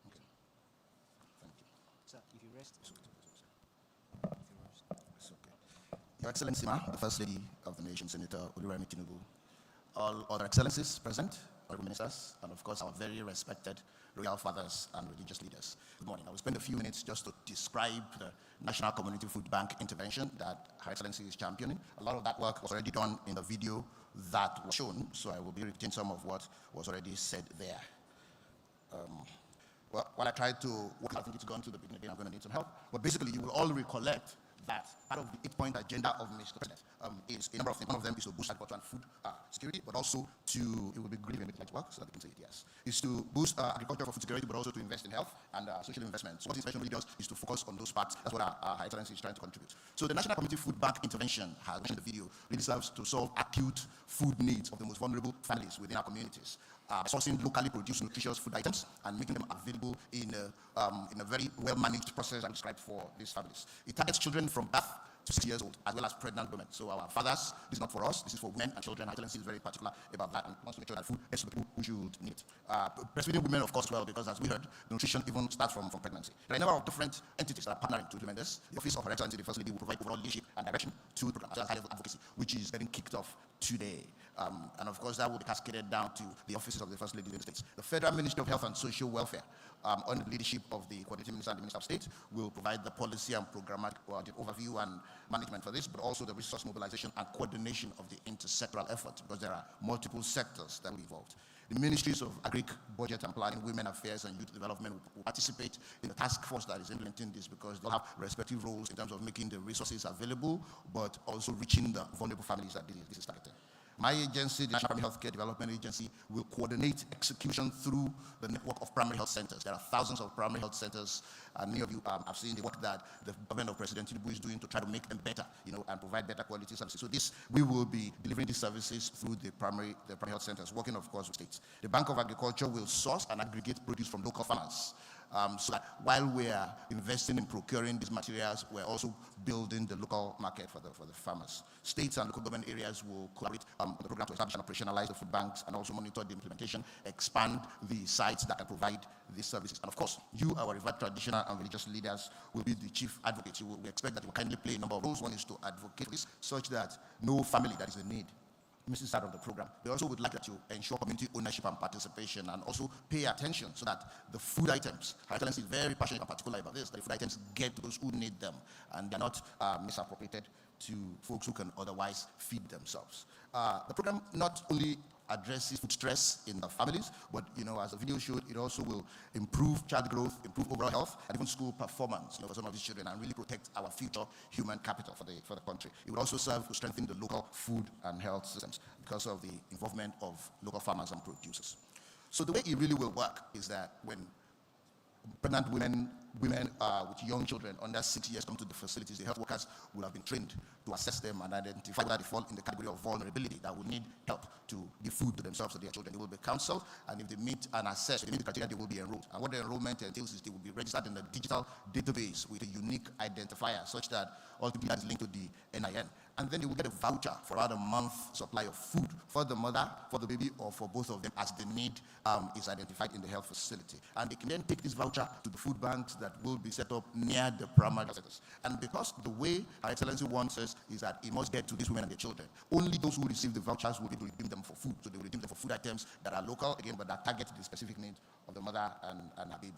Okay. Sir, if you rest. It's okay. Your Excellency, Ma, the First Lady of the Nation, Senator Oluremi Tinubu, all other excellencies present, honorable ministers, and of course our very respected royal fathers and religious leaders. Good morning. I will spend a few minutes just to describe the National Community Food Bank intervention that Her Excellency is championing. A lot of that work was already done in the video that was shown, so I will be repeating some of what was already said there. Well, while I tried to work, I think it's gone to the beginning again, I'm going to need some help. But basically, you will all recollect that part of the 8-point agenda of Mr. President is a number of things. One of them is to boost agriculture and food security, but also to, it will be great if it makes work, so that they can say it, yes, is to boost agriculture for food security, but also to invest in health and social investments. So what this intervention really does is to focus on those parts. That's what our High Excellency is trying to contribute. So the National Community Food Bank intervention, has mentioned in the video, really serves to solve acute food needs of the most vulnerable families within our communities. Sourcing locally produced nutritious food items and making them available in a very well-managed process and described for these families. It targets children from birth to 6 years old, as well as pregnant women. So our fathers, this is not for us, this is for women and children. Our Excellency is very particular about that and wants to make sure that food is to the people who should need it. Breastfeeding women, of course, well, because as we heard, nutrition even starts from pregnancy. There are a number of different entities that are partnering to implement this. The Office of Her Excellency, the First Lady, will provide overall leadership and direction to the program, as well as high-level advocacy, which is getting kicked off today. And of course, that will be cascaded down to the offices of the First Lady of the States. The Federal Ministry of Health and Social Welfare, under the leadership of the Coordinating Minister and the Minister of State, will provide the policy and programmatic overview and management for this, but also the resource mobilization and coordination of the intersectoral effort, because there are multiple sectors that will be involved. The Ministries of Agric, Budget and Planning, Women Affairs and Youth Development will participate in the task force that is implementing this, because they'll have respective roles in terms of making the resources available, but also reaching the vulnerable families that this is targeting. My agency, the National Primary Healthcare Development Agency, will coordinate execution through the network of primary health centers. There are thousands of primary health centers, and many of you have seen the work that the government of President Tinubu is doing to try to make them better, and provide better quality services. So we will be delivering these services through the primary health centers, working, of course, with states. The Bank of Agriculture will source and aggregate produce from local farmers. So that while we are investing in procuring these materials, we're also building the local market for the farmers. States and local government areas will collaborate on the program to establish and operationalize the food banks and also monitor the implementation, expand the sites that can provide these services. And of course, you, our revered traditional and religious leaders, will be the chief advocates. We expect that you will kindly play a number of roles. One is to advocate for this, such that no family that is in need misses out of the program. We also would like that you ensure community ownership and participation, and also pay attention so that the food items, Her Excellency is very passionate and particular about this, that the food items get to those who need them and they're not misappropriated to folks who can otherwise feed themselves. The program not only addresses food stress in the families, but as the video showed, it also will improve child growth, improve overall health, and even school performance for some of these children, and really protect our future human capital for the country. It will also serve to strengthen the local food and health systems because of the involvement of local farmers and producers. So the way it really will work is that when pregnant women with young children under 6 years come to the facilities, the health workers will have been trained to assess them and identify whether they fall in the category of vulnerability that will need help to give food to themselves or their children. They will be counseled, and if they meet and assess, if they meet the criteria, they will be enrolled. And what the enrollment entails is they will be registered in a digital database with a unique identifier, such that ultimately that is linked to the NIN. And then they will get a voucher for about a month's supply of food for the mother, for the baby, or for both of them, as the need is identified in the health facility. And they can then take this voucher to the food banks that will be set up near the primary health centers. And because the way Her Excellency wants us is that it must get to these women and their children, only those who receive the vouchers will be able to redeem them for food. So they will redeem them for food items that are local, again, but that target the specific needs of the mother and her baby.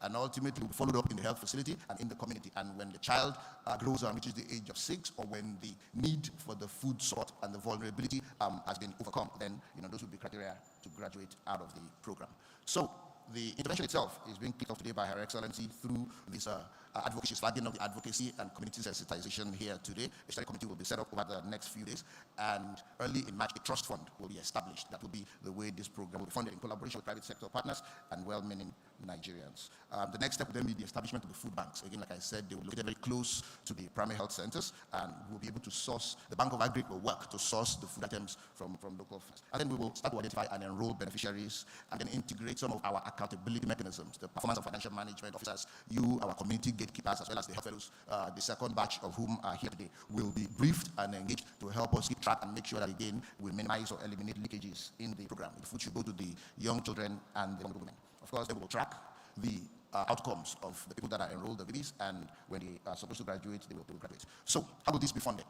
And ultimately, will be followed up in the health facility and in the community. And when the child grows and reaches the age of 6, or when the need for the food sort and the vulnerability has been overcome, then those will be criteria to graduate out of the program. So the intervention itself is being kicked off today by Her Excellency through this advocacy, flagging of the advocacy and community sensitization here today. A study committee will be set up over the next few days, and early in March, a trust fund will be established. That will be the way this program will be funded, in collaboration with private sector partners and well-meaning Nigerians. The next step will then be the establishment of the food banks. Again, like I said, they will look very close to the primary health centers, and we'll be able to source, the Bank of Agric will work to source the food items from local farms. And then we will start to identify and enroll beneficiaries, and then integrate some of our accountability mechanisms, the performance of financial management officers, you, our community gatekeepers, as well as the health fellows, the second batch of whom are here today, will be briefed and engaged to help us keep track and make sure that, again, we minimize or eliminate leakages in the program. The food should go to the young children and the young women. Of course, they will track the outcomes of the people that are enrolled, the babies, and when they are supposed to graduate, they will graduate. So how will this be funded?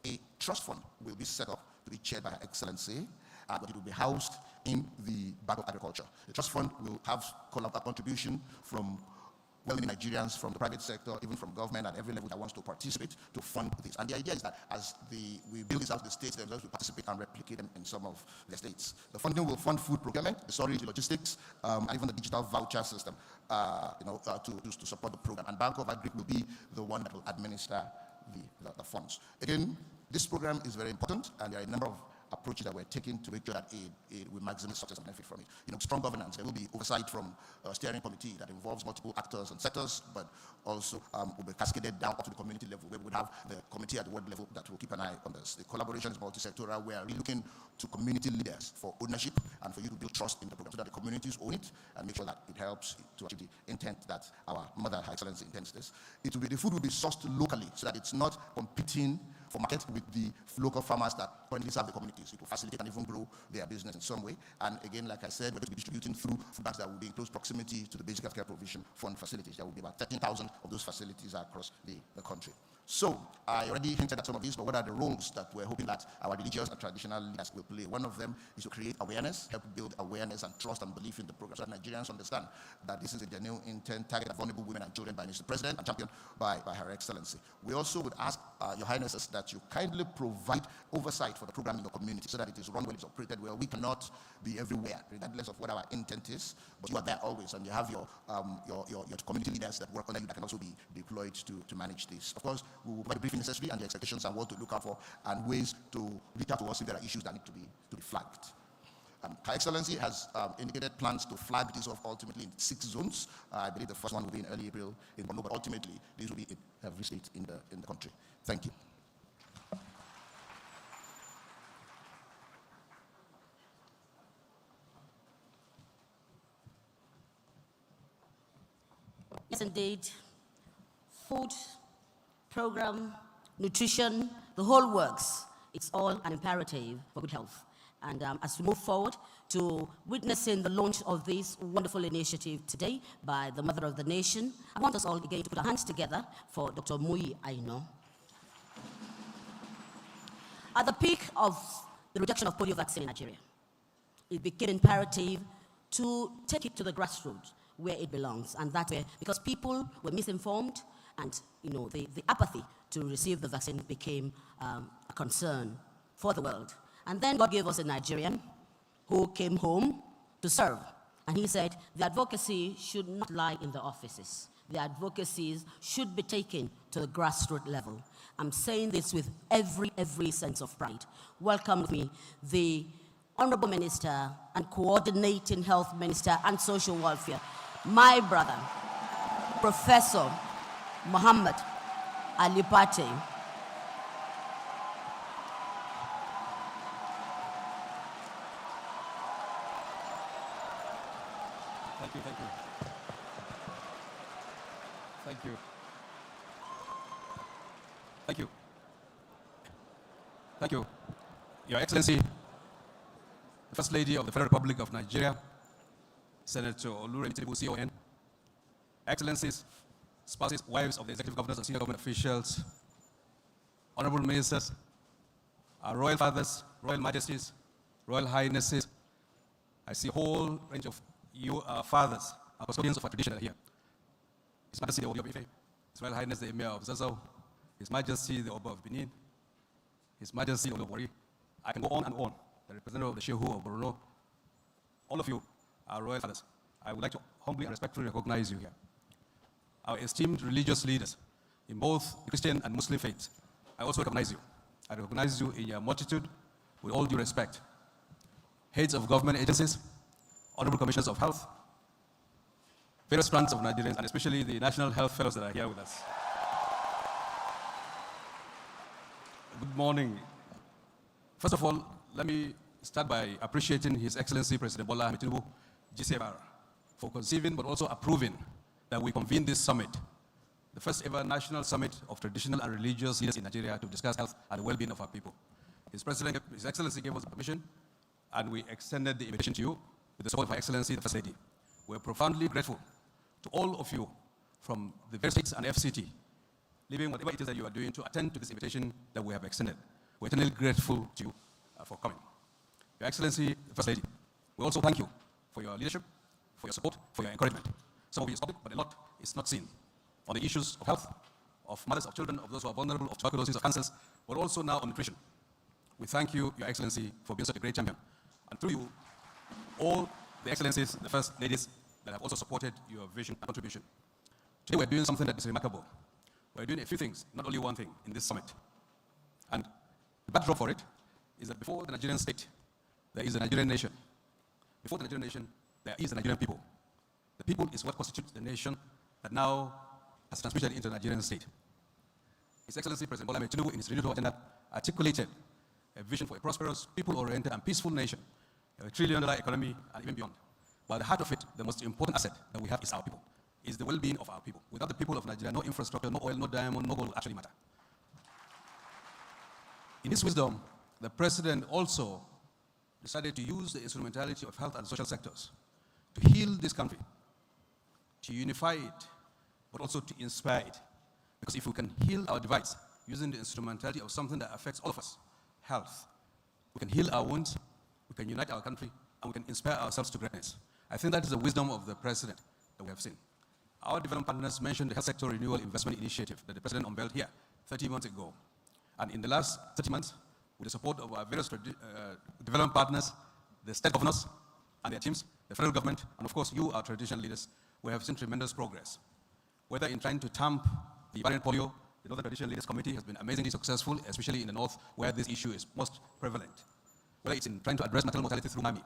A trust fund will be set up to be chaired by Her Excellency, but it will be housed in the Bank of Agriculture. The trust fund will have a contribution from well-meaning Nigerians, from the private sector, even from government at every level that wants to participate to fund this. And the idea is that as we build this out, the states themselves will participate and replicate them in some of the states. The funding will fund food procurement, the storage, logistics, and even the digital voucher system, to support the program. And Bank of Agri will be the one that will administer the funds. Again, this program is very important, and there are a number of approaches that we're taking to make sure that it will maximize success and benefit from it. Strong governance. There will be oversight from a steering committee that involves multiple actors and sectors, but also will be cascaded down up to the community level, where we would have the committee at the ward level that will keep an eye on this. The collaboration is multi-sectoral. We are really looking to community leaders for ownership and for you to build trust in the program so that the communities own it and make sure that it helps to achieve the intent that our Mother, Her Excellency, intends this. The food will be sourced locally so that it's not competing for market with the local farmers that currently serve the communities. It will facilitate and even grow their business in some way. And again, like I said, we're going to be distributing through food banks that will be in close proximity to the basic healthcare provision fund facilities. There will be about 13,000 of those facilities across the country. So I already hinted at some of these, but what are the roles that we're hoping that our religious and traditional leaders will play? One of them is to create awareness, help build awareness and trust and belief in the program so that Nigerians understand that this is a genuine intent targeted at vulnerable women and children by Mr. President and championed by Her Excellency. We also would ask Your Highnesses that you kindly provide oversight for the program in your community so that it is run well, it's operated well. We cannot be everywhere, regardless of what our intent is, but you are there always, and you have your community leaders that work under you that can also be deployed to manage this. Of course, we will provide the briefing necessary and the expectations and what to look out for and ways to reach out to us if there are issues that need to be flagged. Her Excellency has indicated plans to flag this off ultimately in 6 zones. I believe the first one will be in early April in Borno, but ultimately this will be in every state in the country. Thank you. Yes, indeed. Food, program, nutrition, the whole works. It's all an imperative for good health. And as we move forward to witnessing the launch of this wonderful initiative today by the Mother of the Nation, I want us all again to put our hands together for Dr. Muyi Aino. At the peak of the reduction of polio vaccine in Nigeria, it became imperative to take it to the grassroots where it belongs, and that's where, because people were misinformed, and the apathy to receive the vaccine became a concern for the world. And then God gave us a Nigerian who came home to serve, and he said the advocacy should not lie in the offices. The advocacies should be taken to the grassroots level. I'm saying this with every sense of pride. Welcome with me, the Honorable Minister and Coordinating Health Minister and Social Welfare, my brother, Professor Muhammad Ali Pate. Thank you. Thank you. Thank you. Thank you. Your Excellency, the First Lady of the Federal Republic of Nigeria, Senator Oluremi Tinubu, CON, Excellencies, spouses, wives of the executive governors and senior government officials, honorable ministers, our royal fathers, royal majesties, royal highnesses. I see a whole range of you, our fathers, our custodians of our tradition are here. His Majesty the Obi of Ife, His Royal Highness the Emir of Zazzau, His Majesty the Oba of Benin, His Majesty the Oba of Wari. I can go on and on. The representative of the Shehu of Borno, all of you, our royal fathers, I would like to humbly and respectfully recognize you here. Our esteemed religious leaders in both Christian and Muslim faiths, I also recognize you. I recognize you in your multitude with all due respect. Heads of government agencies, honorable commissioners of health, various strands of Nigerians, and especially the National Health Fellows that are here with us. Good morning. First of all, let me start by appreciating His Excellency President Bola Ahmed Tinubu, GCFR, for conceiving but also approving that we convene this summit, the first ever national summit of traditional and religious leaders in Nigeria to discuss health and the well-being of our people. His Excellency gave us permission, and we extended the invitation to you with the support of Her Excellency, the First Lady. We're profoundly grateful to all of you from the various states and FCT, leaving whatever it is that you are doing to attend to this invitation that we have extended. We're eternally grateful to you for coming. Your Excellency, the First Lady, We also thank you for your leadership, for your support, for your encouragement. Some of you is public, but a lot is not seen. On the issues of health, of mothers, of children, of those who are vulnerable, of tuberculosis, of cancers, but also now on nutrition. We thank you, Your Excellency, for being such a great champion. And through you, all the excellencies, the first ladies that have also supported your vision and contribution. Today we're doing something that is remarkable. We're doing a few things, not only one thing, in this summit. And the backdrop for it is that before the Nigerian state, there is a Nigerian nation. Before the Nigerian nation, there is a Nigerian people. The people is what constitutes the nation that now has transmitted into the Nigerian state. His Excellency President Bola Ahmed Tinubu, in his renewed agenda, articulated a vision for a prosperous, people-oriented, and peaceful nation, a $1 trillion economy, and even beyond. But at the heart of it, the most important asset that we have is our people, is the well-being of our people. Without the people of Nigeria, no infrastructure, no oil, no diamond, no gold will actually matter. In his wisdom, the President also decided to use the instrumentality of health and social sectors to heal this country, to unify it, but also to inspire it. Because if we can heal our divides using the instrumentality of something that affects all of us, health, we can heal our wounds, we can unite our country, and we can inspire ourselves to greatness. I think that is the wisdom of the President that we have seen. Our development partners mentioned the Health Sector Renewal Investment Initiative that the President unveiled here 30 months ago. And in the last 30 months, with the support of our various development partners, the state governors and their teams, the federal government, and of course you, our traditional leaders, we have seen tremendous progress. Whether in trying to tamp the variant polio, the Northern Traditional Leaders Committee has been amazingly successful, especially in the north where this issue is most prevalent. Whether it's in trying to address maternal mortality through MAMI,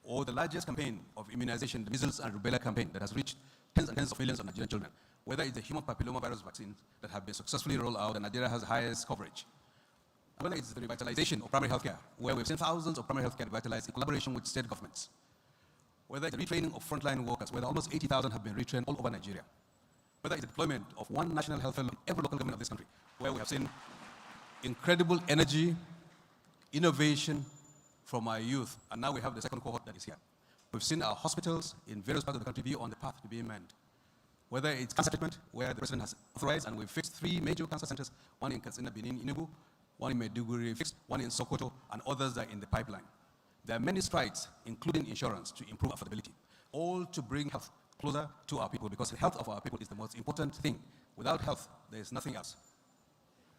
or the largest campaign of immunization, the measles and rubella campaign that has reached tens and tens of millions of Nigerian children, whether it's the human papillomavirus vaccines that have been successfully rolled out and Nigeria has the highest coverage, whether it's the revitalization of primary healthcare, where we've seen thousands of primary healthcare revitalized in collaboration with state governments, whether it's the retraining of frontline workers, where almost 80,000 have been retrained all over Nigeria, whether it's the deployment of one national health fellow in every local government of this country, where we have seen incredible energy, innovation from our youth, and now we have the second cohort that is here. We've seen our hospitals in various parts of the country be on the path to being manned. Whether it's cancer treatment, where the President has authorized, and we've fixed 3 major cancer centers, one in Katsina, Benin, Enugu, one in Maiduguri fixed, one in Sokoto, and others are in the pipeline. There are many strides, including insurance, to improve affordability, all to bring health closer to our people, because the health of our people is the most important thing. Without health, there is nothing else.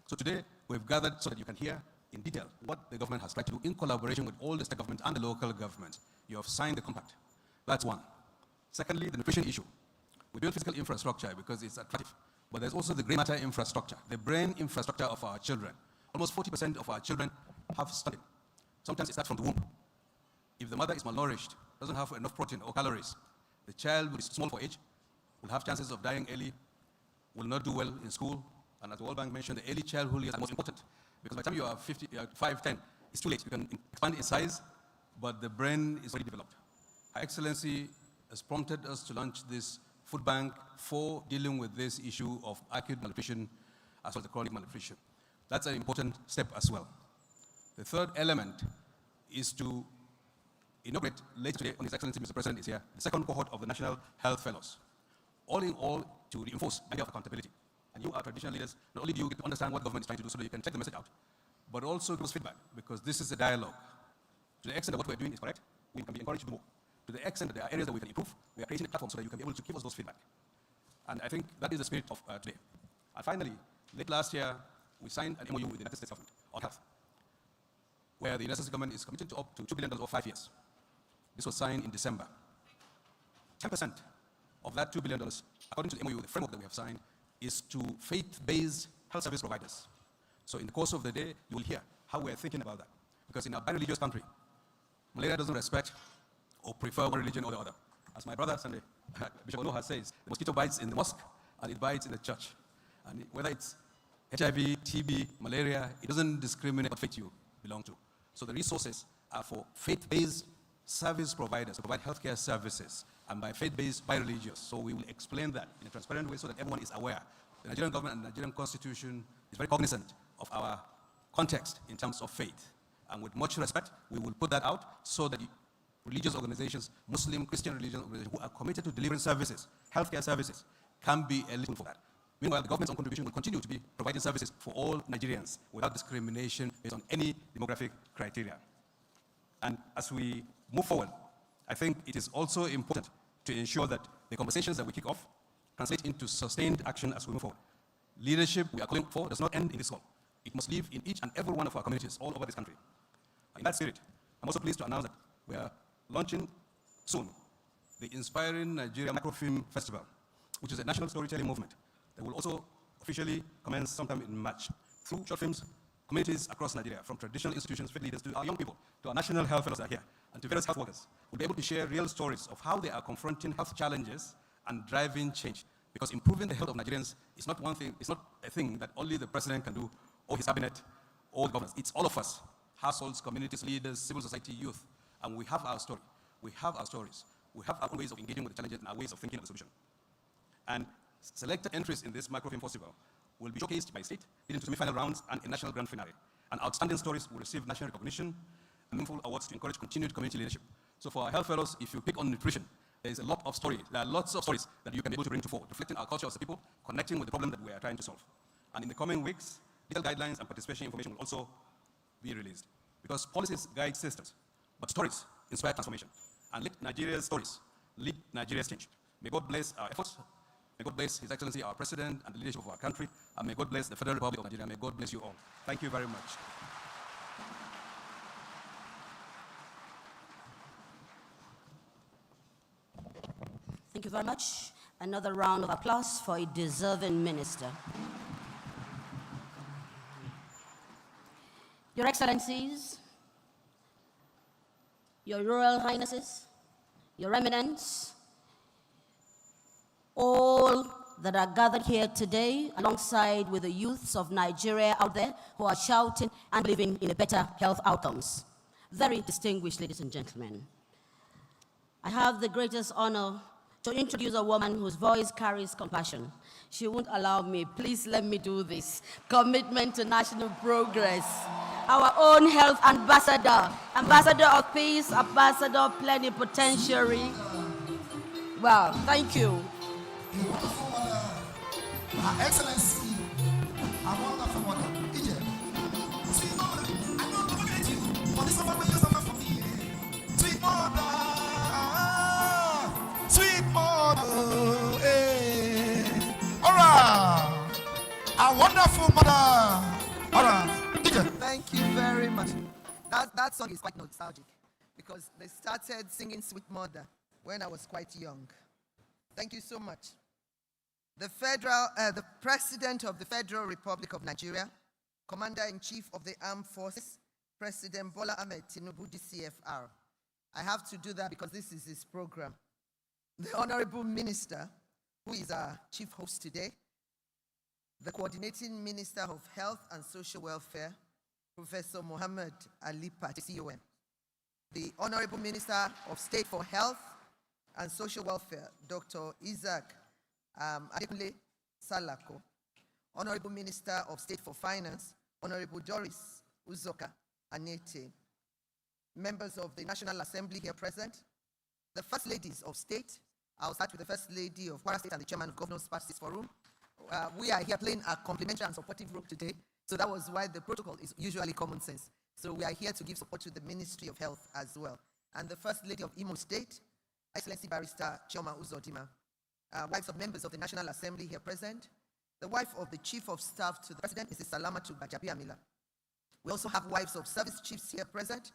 So today, we've gathered so that you can hear in detail what the government has tried to do in collaboration with all the state governments and the local governments. You have signed the compact. That's one. Secondly, the nutrition issue. We build physical infrastructure because it's attractive, but there's also the gray matter infrastructure, the brain infrastructure of our children. Almost 40% of our children have stunting. Sometimes it starts from the womb. If the mother is malnourished, doesn't have enough protein or calories, the child will be small for age, will have chances of dying early, will not do well in school, and as the World Bank mentioned, the early childhood years are most important, because by the time you are 5, 10, it's too late. You can expand in size, but the brain is already developed. Her Excellency has prompted us to launch this food bank for dealing with this issue of acute malnutrition as well as the chronic malnutrition. That's an important step as well. The third element is to inaugurate later today, when His Excellency Mr. President is here, the second cohort of the National Health Fellows. All in all, to reinforce the idea of accountability. And you, our traditional leaders, not only do you get to understand what government is trying to do so that you can check the message out, but also give us feedback, because this is a dialogue. To the extent that what we're doing is correct, we can be encouraged to do more. To the extent that there are areas that we can improve, we are creating a platform so that you can be able to give us those feedback. And I think that is the spirit of today. And finally, late last year, we signed an MOU with the United States government on health, where the United States government is committed to up to $2 billion over 5 years. This was signed in December. 10% of that $2 billion, according to the MOU, the framework that we have signed, is to faith-based health service providers. So in the course of the day, you will hear how we're thinking about that. Because in our bi-religious country, malaria doesn't respect or prefer one religion or the other. As my brother Sunday, Bishop Oloha says, the mosquito bites in the mosque and it bites in the church. And whether it's HIV, TB, malaria, it doesn't discriminate what faith you belong to. So the resources are for faith-based service providers to provide healthcare services, and by faith-based, bi-religious. So we will explain that in a transparent way so that everyone is aware. The Nigerian government and the Nigerian constitution is very cognizant of our context in terms of faith. And with much respect, we will put that out so that religious organizations, Muslim, Christian religious organizations who are committed to delivering services, healthcare services, can be eligible for that. Meanwhile, the government's own contribution will continue to be providing services for all Nigerians without discrimination based on any demographic criteria. And as we move forward, I think it is also important to ensure that the conversations that we kick off translate into sustained action as we move forward. Leadership we are calling for does not end in this hall. It must live in each and every one of our communities all over this country. In that spirit, I'm also pleased to announce that we are launching soon the Inspiring Nigeria Microfilm Festival, which is a national storytelling movement that will also officially commence sometime in March. Through short films, communities across Nigeria, from traditional institutions, faith leaders, to our young people, to our national health fellows that are here, and to various health workers, will be able to share real stories of how they are confronting health challenges and driving change. Because improving the health of Nigerians is not one thing, it's not a thing that only the president can do, or his cabinet, or the governors. It's all of us, households, communities, leaders, civil society, youth, and we have our story. We have our stories. We have our own ways of engaging with the challenges and our ways of thinking of the solution. And selected entries in this microfilm festival will be showcased by state, leading to semi-final rounds and a national grand finale. And outstanding stories will receive national recognition and meaningful awards to encourage continued community leadership. So for our health fellows, if you pick on nutrition, there is a lot of story. There are lots of stories that you can be able to bring to forward, reflecting our culture as a people, connecting with the problem that we are trying to solve. And in the coming weeks, legal guidelines and participation information will also be released. Because policies guide systems, but stories inspire transformation. And let Nigeria's stories lead Nigeria's change. May God bless our efforts. May God bless His Excellency, our President, and the leadership of our country. And may God bless the Federal Republic of Nigeria. May God bless you all. Thank you very much. Thank you very much. Another round of applause for a deserving minister. Your Excellencies, Your Royal Highnesses, Your Eminence, all that are gathered here today alongside with the youths of Nigeria out there who are shouting and believing in a better health outcomes. Very distinguished ladies and gentlemen. I have the greatest honor to introduce a woman whose voice carries compassion. She won't allow me. Please let me do this. Commitment to national progress. Our own health ambassador, ambassador of peace, ambassador plenipotentiary. Well, thank you. Her Excellency, our wonderful mother, Egypt. Sweet mother, I don't forget you for this summer when you suffer for me. Sweet mother, sweet mother, all right, our wonderful mother. All right, Egypt. Thank you very much. That song is quite nostalgic because they started singing Sweet Mother when I was quite young. Thank you so much. The President of the Federal Republic of Nigeria, Commander-in-Chief of the Armed Forces, President Bola Ahmed Tinubu, DCFR. I have to do that because this is his program. The Honorable Minister, who is our chief host today, the Coordinating Minister of Health and Social Welfare, Professor Mohammed Ali Pate, CON. The Honorable Minister of State for Health and Social Welfare, Dr. Isaac Adekunle Salako. Honorable Minister of State for Finance, Honorable Doris Uzoka Anete. Members of the National Assembly here present, the First Ladies of State. I'll start with the First Lady of Kwara State and the Chairman of Governors Parties Forum. We are here playing a complementary and supportive role today, so that was why the protocol is usually common sense. So we are here to give support to the Ministry of Health as well. And the First Lady of Imo State, Excellency Barrister Chioma Uzodimma. Wives of members of the National Assembly here present. The wife of the Chief of Staff to the President, Mrs. Salamatu Gbajabiamila. We also have wives of service chiefs here present,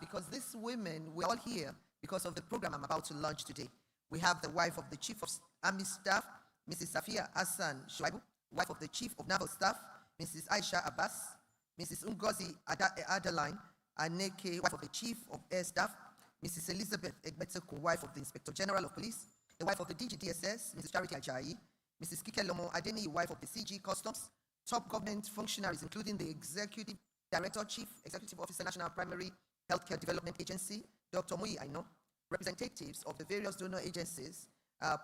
because these women, we're all here because of the program I'm about to launch today. We have the wife of the Chief of Army Staff, Mrs. Safia Hassan Shuaibu, wife of the Chief of Naval Staff, Mrs. Aisha Abbas, Mrs. Ngozi Adeline Aneke, wife of the Chief of Air Staff, Mrs. Elizabeth Egbeteku, wife of the Inspector General of Police, the wife of the DGDSS, Mrs. Charity Ajayi, Mrs. Kike Lomo Adeni, wife of the CG Customs, top government functionaries, including the Executive Director, Chief Executive Officer, National Primary Healthcare Development Agency, Dr. Muyi Aino, representatives of the various donor agencies,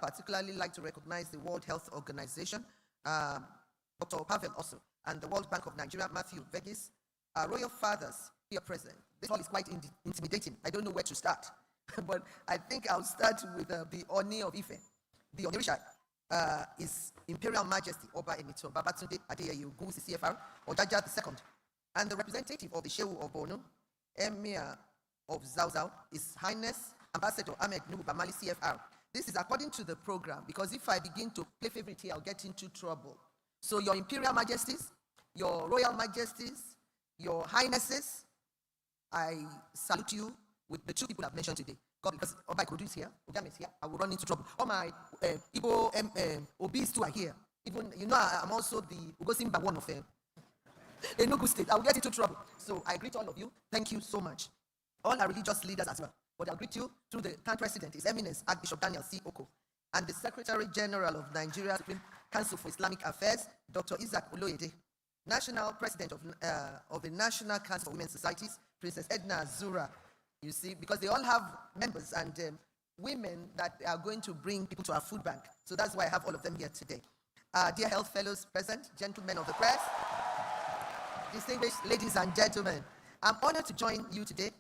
particularly like to recognize the World Health Organization, Dr. Pavel also, and the World Bank of Nigeria, Matthew Vegis, royal fathers here present. This all is quite intimidating. I don't know where to start, but I think I'll start with the Oni of Ife. The Onirishai is Imperial Majesty Oba Emito Babatunde Adeyeye Ogunwusi CFR, Ojaja II, and the representative of the Shehu of Borno, Emir of Zauzau, His Highness Ambassador Ahmed Nuhu Bamali, CFR. This is according to the program, because if I begin to play favorite here, I'll get into trouble. So your Imperial Majesties, your Royal Majesties, your Highnesses, I salute you with the two people I've mentioned today. God, because Oba Ikodu is here, Ojam is here, I will run into trouble. All my Igbo Obis too are here. Even, you know, I'm also the Ugosimba one of them. Enugu State, I will get into trouble. So I greet all of you. Thank you so much. All our religious leaders as well. But I'll greet you through the current president, His Eminence Archbishop Daniel C. Oko, and the Secretary General of Nigeria Supreme Council for Islamic Affairs, Dr. Isaac Oloyede, National President of the National Council for Women's Societies, Princess Edna Azura. You see, because they all have members and women that are going to bring people to our food bank. So that's why I have all of them here today. Dear health fellows present, gentlemen of the press, distinguished ladies and gentlemen, I'm honored to join you today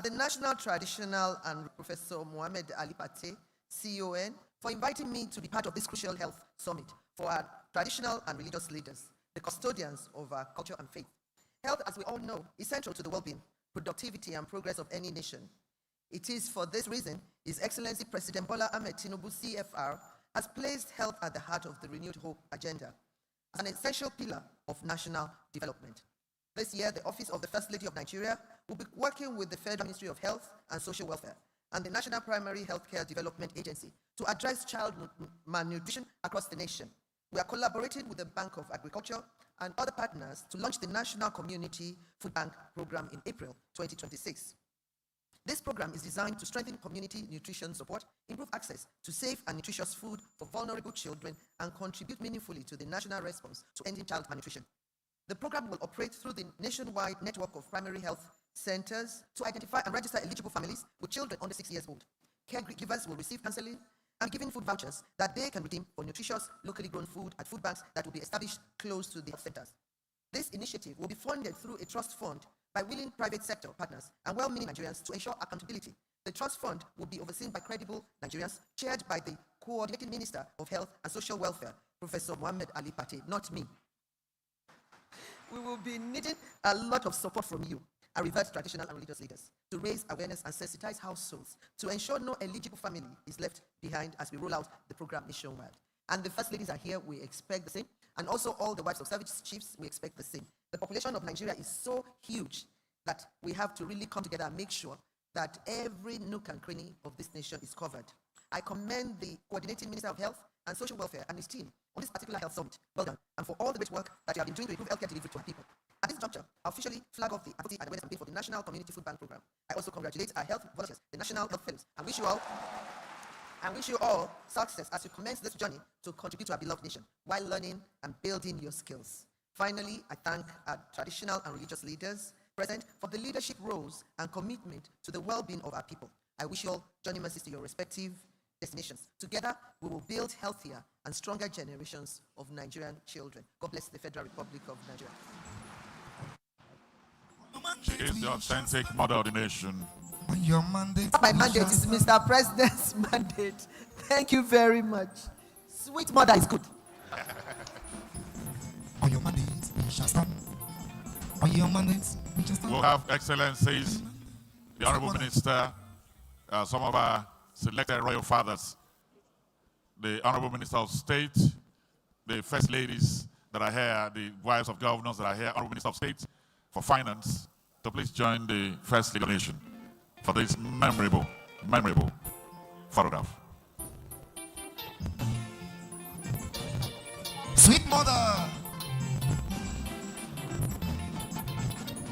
the National Traditional and Professor Mohammed Ali Pate, CON, for inviting me to be part of this crucial health summit for our traditional and religious leaders, the custodians of our culture and faith. Health, as we all know, is central to the well-being, productivity, and progress of any nation. It is for this reason His Excellency President Bola Ahmed Tinubu, CFR, has placed health at the heart of the Renewed Hope agenda as an essential pillar of national development. This year, the Office of the First Lady of Nigeria will be working with the Federal Ministry of Health and Social Welfare and the National Primary Healthcare Development Agency to address child malnutrition across the nation. We are collaborating with the Bank of Agriculture and other partners to launch the National Community Food Bank Program in April 2026. This program is designed to strengthen community nutrition support, improve access to safe and nutritious food for vulnerable children, and contribute meaningfully to the national response to ending child malnutrition. The program will operate through the nationwide network of primary health centers to identify and register eligible families with children under 6 years old. Caregivers will receive counseling and be given food vouchers that they can redeem for nutritious, locally grown food at food banks that will be established close to the health centers. This initiative will be funded through a trust fund by willing private sector partners and well-meaning Nigerians to ensure accountability. The trust fund will be overseen by credible Nigerians, chaired by the Coordinating Minister of Health and Social Welfare, Professor Mohammed Ali Pate, not me. We will be needing a lot of support from you, our revered traditional and religious leaders, to raise awareness and sensitize households to ensure no eligible family is left behind as we roll out the program nationwide. And the first ladies are here, we expect the same. And also all the wives of service chiefs, we expect the same. The population of Nigeria is so huge that we have to really come together and make sure that every nook and cranny of this nation is covered. I commend the Coordinating Minister of Health and Social Welfare and his team on this particular health summit. Well done. And for all the great work that you have been doing to improve healthcare delivery to our people. At this juncture, I officially flag off the advocacy and awareness campaign for the National Community Food Bank Program. I also congratulate our health volunteers, the National Health Fellows, and wish you all success as you commence this journey to contribute to our beloved nation while learning and building your skills. Finally, I thank our traditional and religious leaders present for the leadership roles and commitment to the well-being of our people. I wish you all journey mercies to your respective destinations. Together, we will build healthier and stronger generations of Nigerian children. God bless the Federal Republic of Nigeria. She is the authentic mother of the nation. Your mandate. My mandate is Mr. President's mandate. Thank you very much. Sweet mother is good. On your mandate, we shall stand. On your mandate, we shall stand. We'll have excellencies, the Honorable Minister, some of our selected royal fathers, the Honorable Minister of State, the First Ladies that are here, the wives of governors that are here, Honorable Minister of State for Finance, so please join the First Lady of the Nation for this memorable photograph. Sweet mother.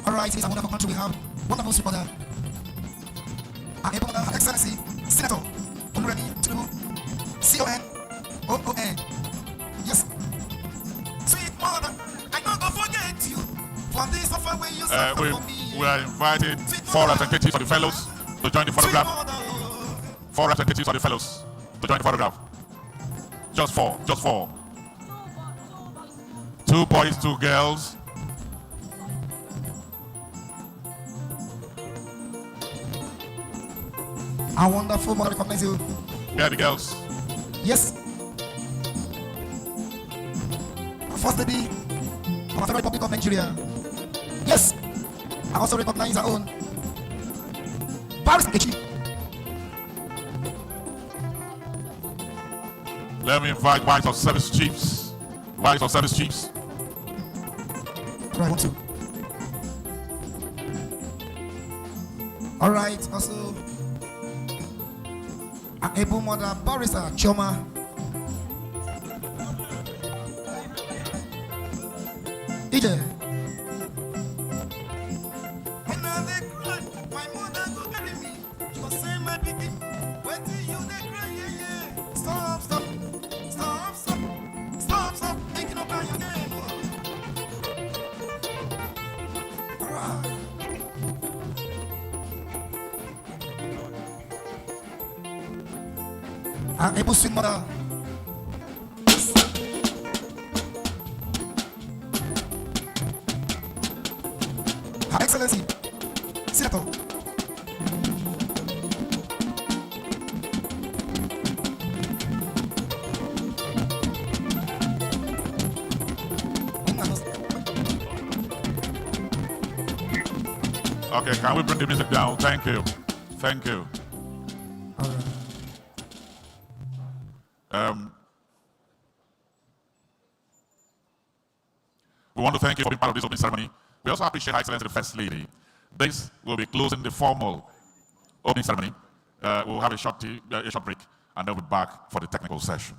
All right, it's a wonderful country we have. Wonderful sweet mother. Our able mother, Her Excellency, Senator Honorable Tinubu, CON. Yes. Sweet mother, I don't go forget you. For this offer where you suffer for me. We are inviting 4 representatives of the fellows to join the photograph. 4 representatives of the fellows to join the photograph. Just 4. 2 boys, 2 girls. A wonderful mother recognize you. Here are the girls. Yes. First Lady of the Federal Republic of Nigeria. Yes. I also recognize our own Paris Nkechi. Let me invite White of Service Chiefs. White of Service Chiefs. Right, 1, 2. All right, also, our able mother, Barrister Choma. EJ. When I dey cry, my mother go carry me. She go say, my baby, wetin you dey cry, yeah, yeah. Stop, stop, stop, stop, stop, stop, make you no cry again. All right. Our able sweet mother. Her Excellency, Senator. Okay, can we bring the music down? Thank you. Thank you. We want to thank you for being part of this opening ceremony. We also appreciate Her Excellency the First Lady. This will be closing the formal opening ceremony. We'll have a short break, and then we'll be back for the technical session.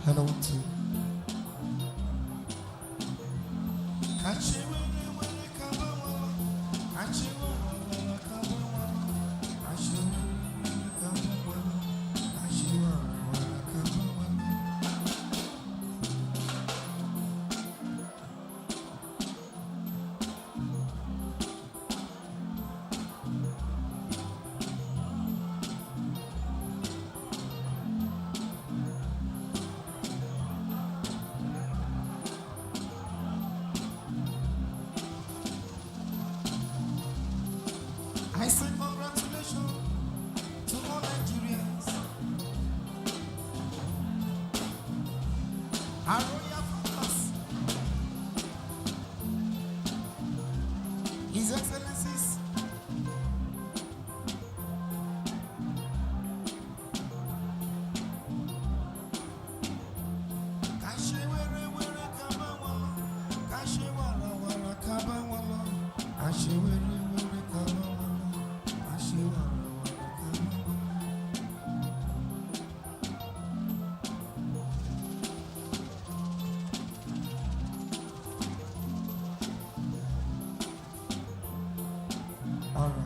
And I want to. I say congratulations to all Nigerians. Our royal fathers, His Excellencies, Kashe were were kabawala, Kashe wara wara kabawala, Kashe were were kabawala, Kashe wara wara kabawala. All right.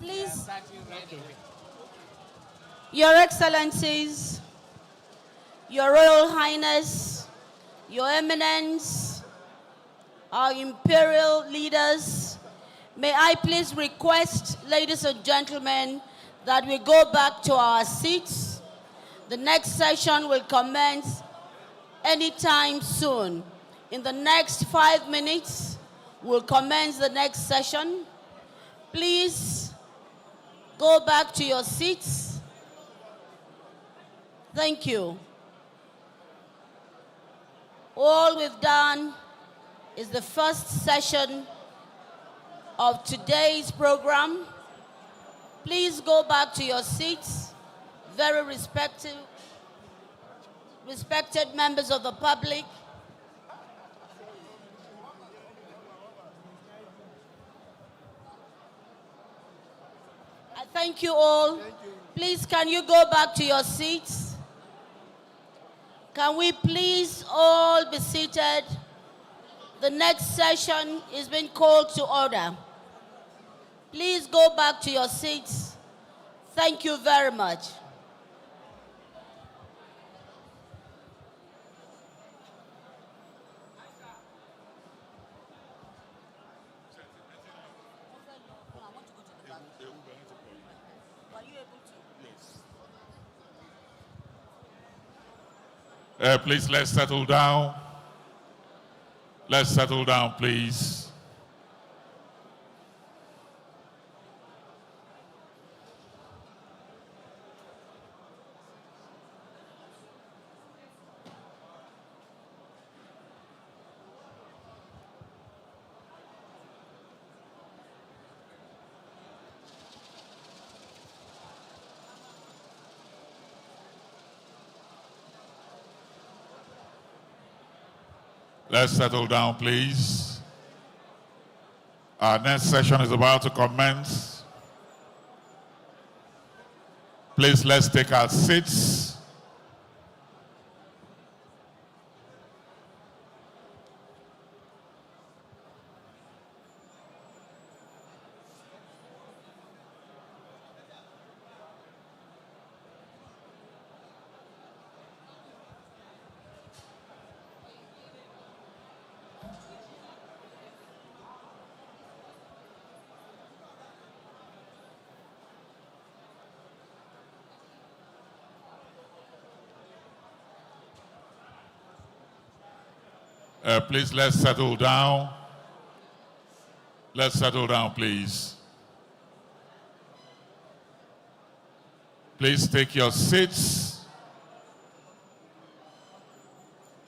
Please, Your Excellencies, Your Royal Highness, Your Eminence, our imperial leaders, may I please request, ladies and gentlemen, that we go back to our seats. The next session will commence anytime soon. In the next 5 minutes, we'll commence the next session. Please go back to your seats. Thank you. All we've done is the first session of today's program. Please go back to your seats. Very respected members of the public. I thank you all. Please, can you go back to your seats? Can we please all be seated? The next session is being called to order. Please go back to your seats. Thank you very much. Please, let's settle down. Let's settle down, please. Let's settle down, please. Our next session is about to commence. Please, let's take our seats. Please, let's settle down. Let's settle down, please. Please take your seats.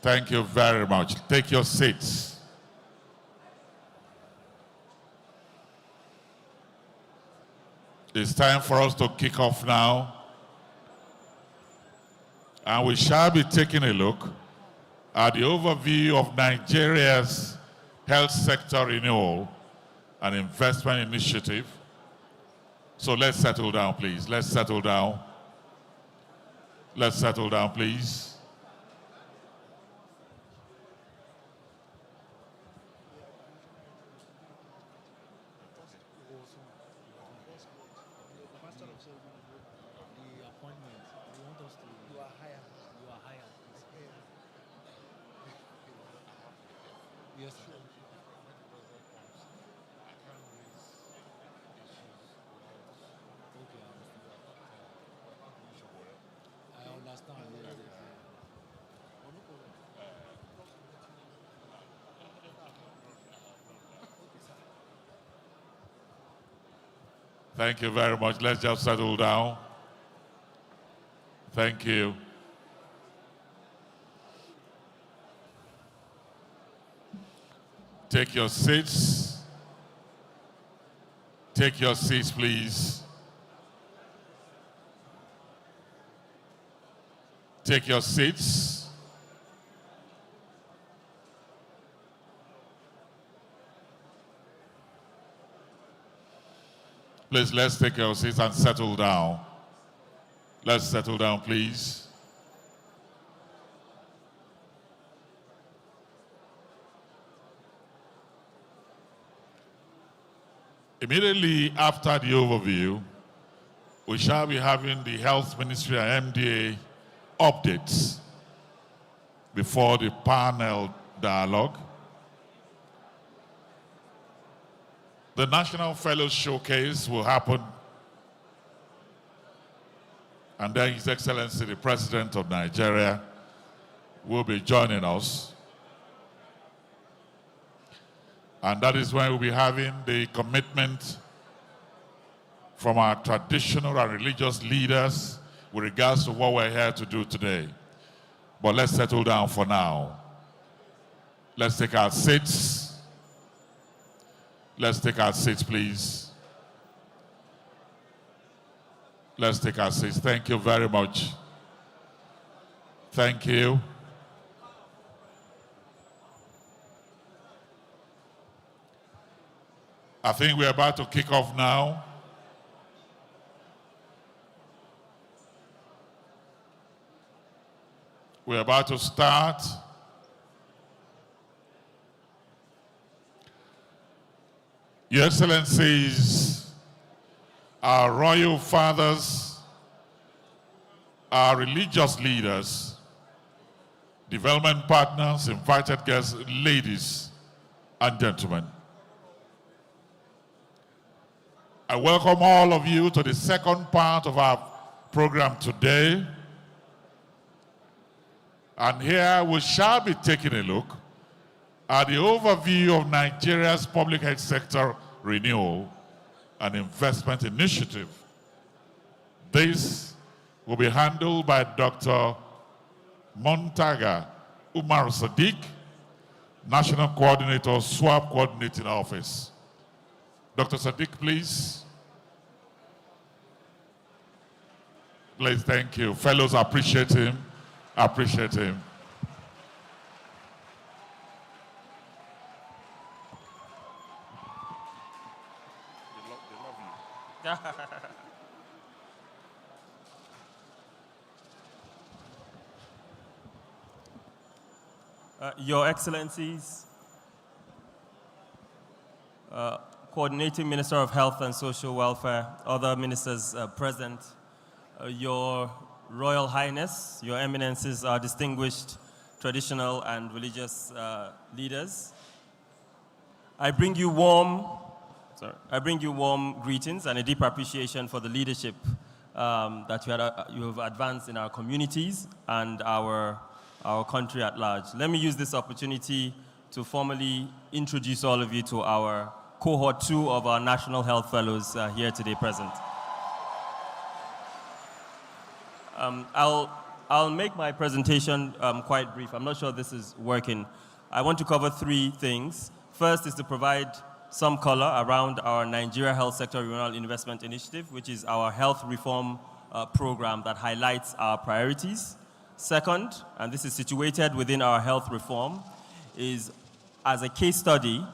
Thank you very much. Take your seats. It's time for us to kick off now. And we shall be taking a look at the overview of Nigeria's health sector renewal and investment initiative. So let's settle down, please. Let's settle down. Let's settle down, please. Thank you very much. Let's just settle down. Thank you. Take your seats. Take your seats, please. Take your seats. Please, let's take our seats and settle down. Let's settle down, please. Immediately after the overview, we shall be having the Health Ministry and MDA updates before the panel dialogue. The National Fellows Showcase will happen, and then His Excellency, the President of Nigeria, will be joining us. And that is when we'll be having the commitment from our traditional and religious leaders with regards to what we're here to do today. But let's settle down for now. Let's take our seats. Let's take our seats, please. Let's take our seats. Thank you very much. Thank you. I think we're about to kick off now. We're about to start. Your Excellencies, our royal fathers, our religious leaders, development partners, invited guests, ladies and gentlemen. I welcome all of you to the second part of our program today. And here we shall be taking a look at the overview of Nigeria's public health sector renewal and investment initiative. This will be handled by Dr. Montaga Umar Sadiq, National Coordinator, SWAP Coordinating Office. Dr. Sadiq, please. Please, thank you. Fellows, appreciate him. Appreciate him. They love you. Your Excellencies, Coordinating Minister of Health and Social Welfare, other ministers present, Your Royal Highness, Your Eminences, our distinguished traditional and religious leaders, I bring you warm greetings and a deep appreciation for the leadership that you have advanced in our communities and our country at large. Let me use this opportunity to formally introduce all of you to our cohort 2 of our National Health Fellows here today present. I'll make my presentation quite brief. I'm not sure this is working. I want to cover 3 things. First is to provide some color around our Nigeria Health Sector Renewal Investment Initiative, which is our health reform program that highlights our priorities. Second, and this is situated within our health reform, is as a case study,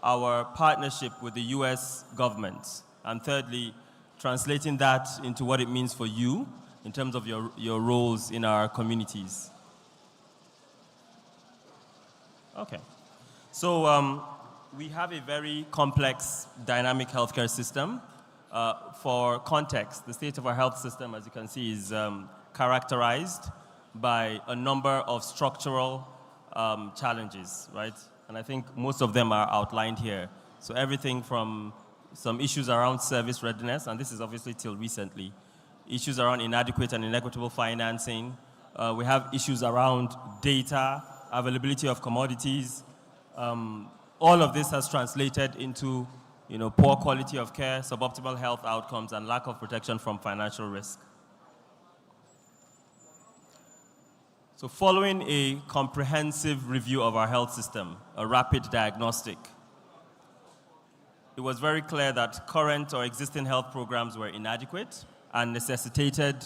our partnership with the US government. And thirdly, translating that into what it means for you in terms of your roles in our communities. Okay. So we have a very complex, dynamic healthcare system. For context, the state of our health system, as you can see, is characterized by a number of structural challenges, right? And I think most of them are outlined here. So everything from some issues around service readiness, and this is obviously till recently, issues around inadequate and inequitable financing. We have issues around data, availability of commodities. All of this has translated into poor quality of care, suboptimal health outcomes, and lack of protection from financial risk. So following a comprehensive review of our health system, a rapid diagnostic, it was very clear that current or existing health programs were inadequate and necessitated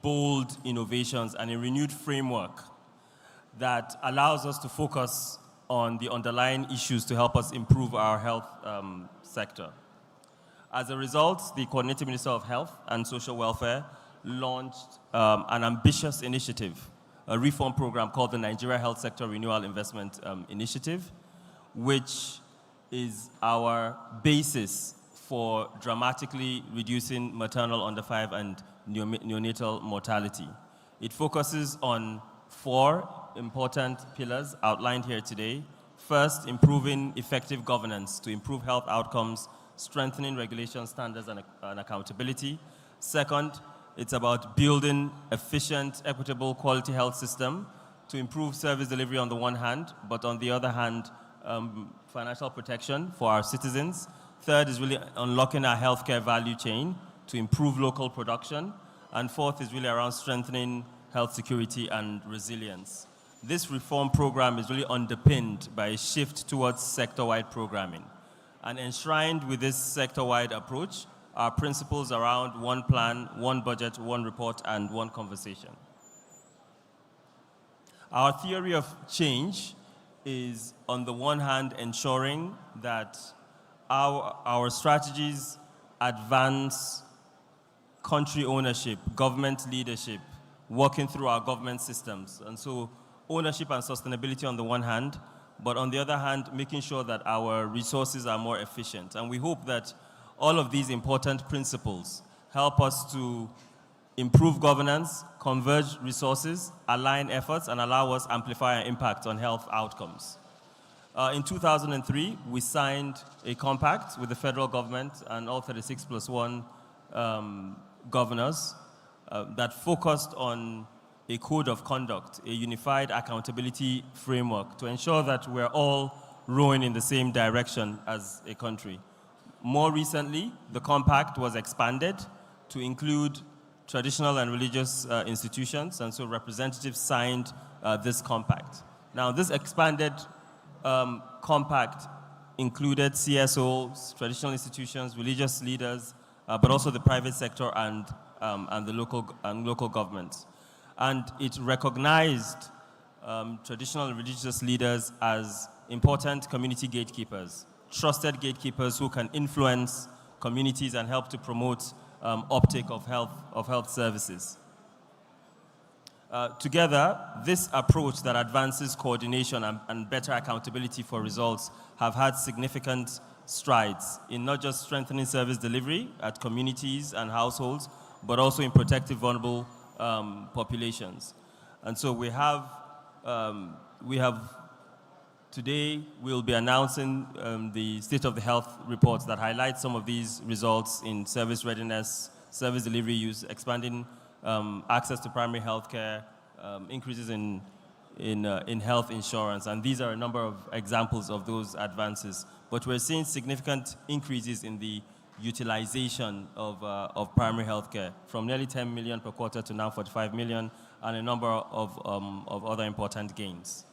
bold innovations and a renewed framework that allows us to focus on the underlying issues to help us improve our health sector. As a result, the Coordinating Minister of Health and Social Welfare launched an ambitious initiative, a reform program called the Nigeria Health Sector Renewal Investment Initiative, which is our basis for dramatically reducing maternal under 5 and neonatal mortality. It focuses on 4 important pillars outlined here today. First, improving effective governance to improve health outcomes, strengthening regulation standards and accountability. Second, it's about building efficient, equitable, quality health system to improve service delivery on the one hand, but on the other hand, financial protection for our citizens. Third is really unlocking our healthcare value chain to improve local production. And fourth is really around strengthening health security and resilience. This reform program is really underpinned by a shift towards sector-wide programming. And enshrined with this sector-wide approach are principles around one plan, one budget, one report, and one conversation. Our theory of change is, on the one hand, ensuring that our strategies advance country ownership, government leadership, working through our government systems. And so ownership and sustainability on the one hand, but on the other hand, making sure that our resources are more efficient. And we hope that all of these important principles help us to improve governance, converge resources, align efforts, and allow us amplify our impact on health outcomes. In 2003, we signed a compact with the federal government and all 36 plus 1 governors that focused on a code of conduct, a unified accountability framework to ensure that we're all rowing in the same direction as a country. More recently, the compact was expanded to include traditional and religious institutions, and so representatives signed this compact. Now, this expanded compact included CSOs, traditional institutions, religious leaders, but also the private sector and the local governments. And it recognized traditional and religious leaders as important community gatekeepers, trusted gatekeepers who can influence communities and help to promote uptake of health services. Together, this approach that advances coordination and better accountability for results have had significant strides in not just strengthening service delivery at communities and households, but also in protecting vulnerable populations. And so we have today, we'll be announcing the State of the Health reports that highlight some of these results in service readiness, service delivery use, expanding access to primary health care, increases in health insurance. And these are a number of examples of those advances. But we're seeing significant increases in the utilization of primary health care, from nearly 10 million per quarter to now 45 million, and a number of other important gains.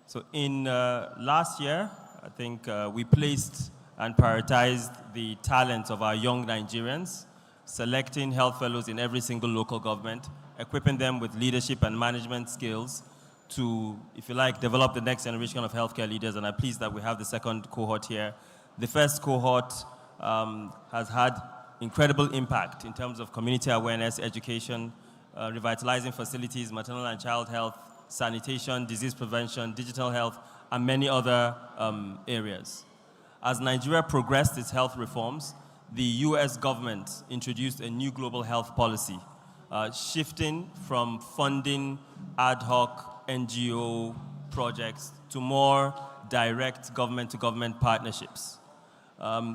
So in last year, I think we placed and prioritized the talent of our young Nigerians, selecting health fellows in every single local government, equipping them with leadership and management skills to, if you like, develop the next generation of healthcare leaders. And I'm pleased that we have the second cohort here. The first cohort has had incredible impact in terms of community awareness, education, revitalizing facilities, maternal and child health, sanitation, disease prevention, digital health, and many other areas. As Nigeria progressed its health reforms, the US government introduced a new global health policy, shifting from funding ad hoc NGO projects to more direct government-to-government partnerships.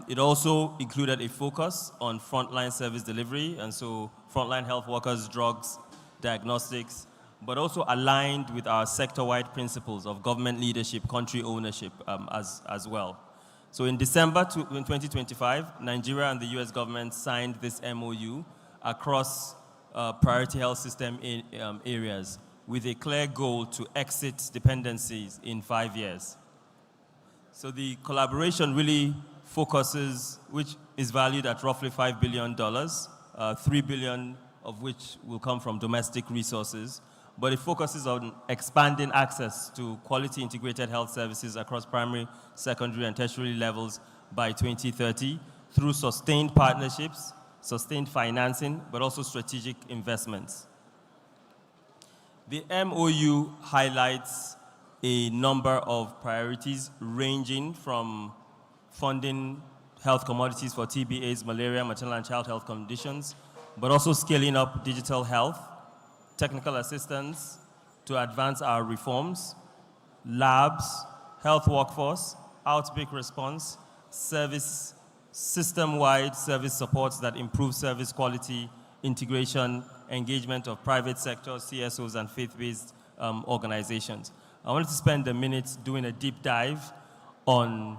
It also included a focus on frontline service delivery, and so frontline health workers, drugs, diagnostics, but also aligned with our sector-wide principles of government leadership, country ownership as well. So in December 2025, Nigeria and the US government signed this MOU across priority health system areas with a clear goal to exit dependencies in 5 years. So the collaboration really focuses, which is valued at roughly $5 billion, $3 billion of which will come from domestic resources, but it focuses on expanding access to quality integrated health services across primary, secondary, and tertiary levels by 2030 through sustained partnerships, sustained financing, but also strategic investments. The MOU highlights a number of priorities ranging from funding health commodities for TB, AIDS, malaria, maternal and child health conditions, but also scaling up digital health, technical assistance to advance our reforms, labs, health workforce, outbreak response, service, system-wide service supports that improve service quality, integration, engagement of private sector, CSOs, and faith-based organizations. I wanted to spend a minute doing a deep dive on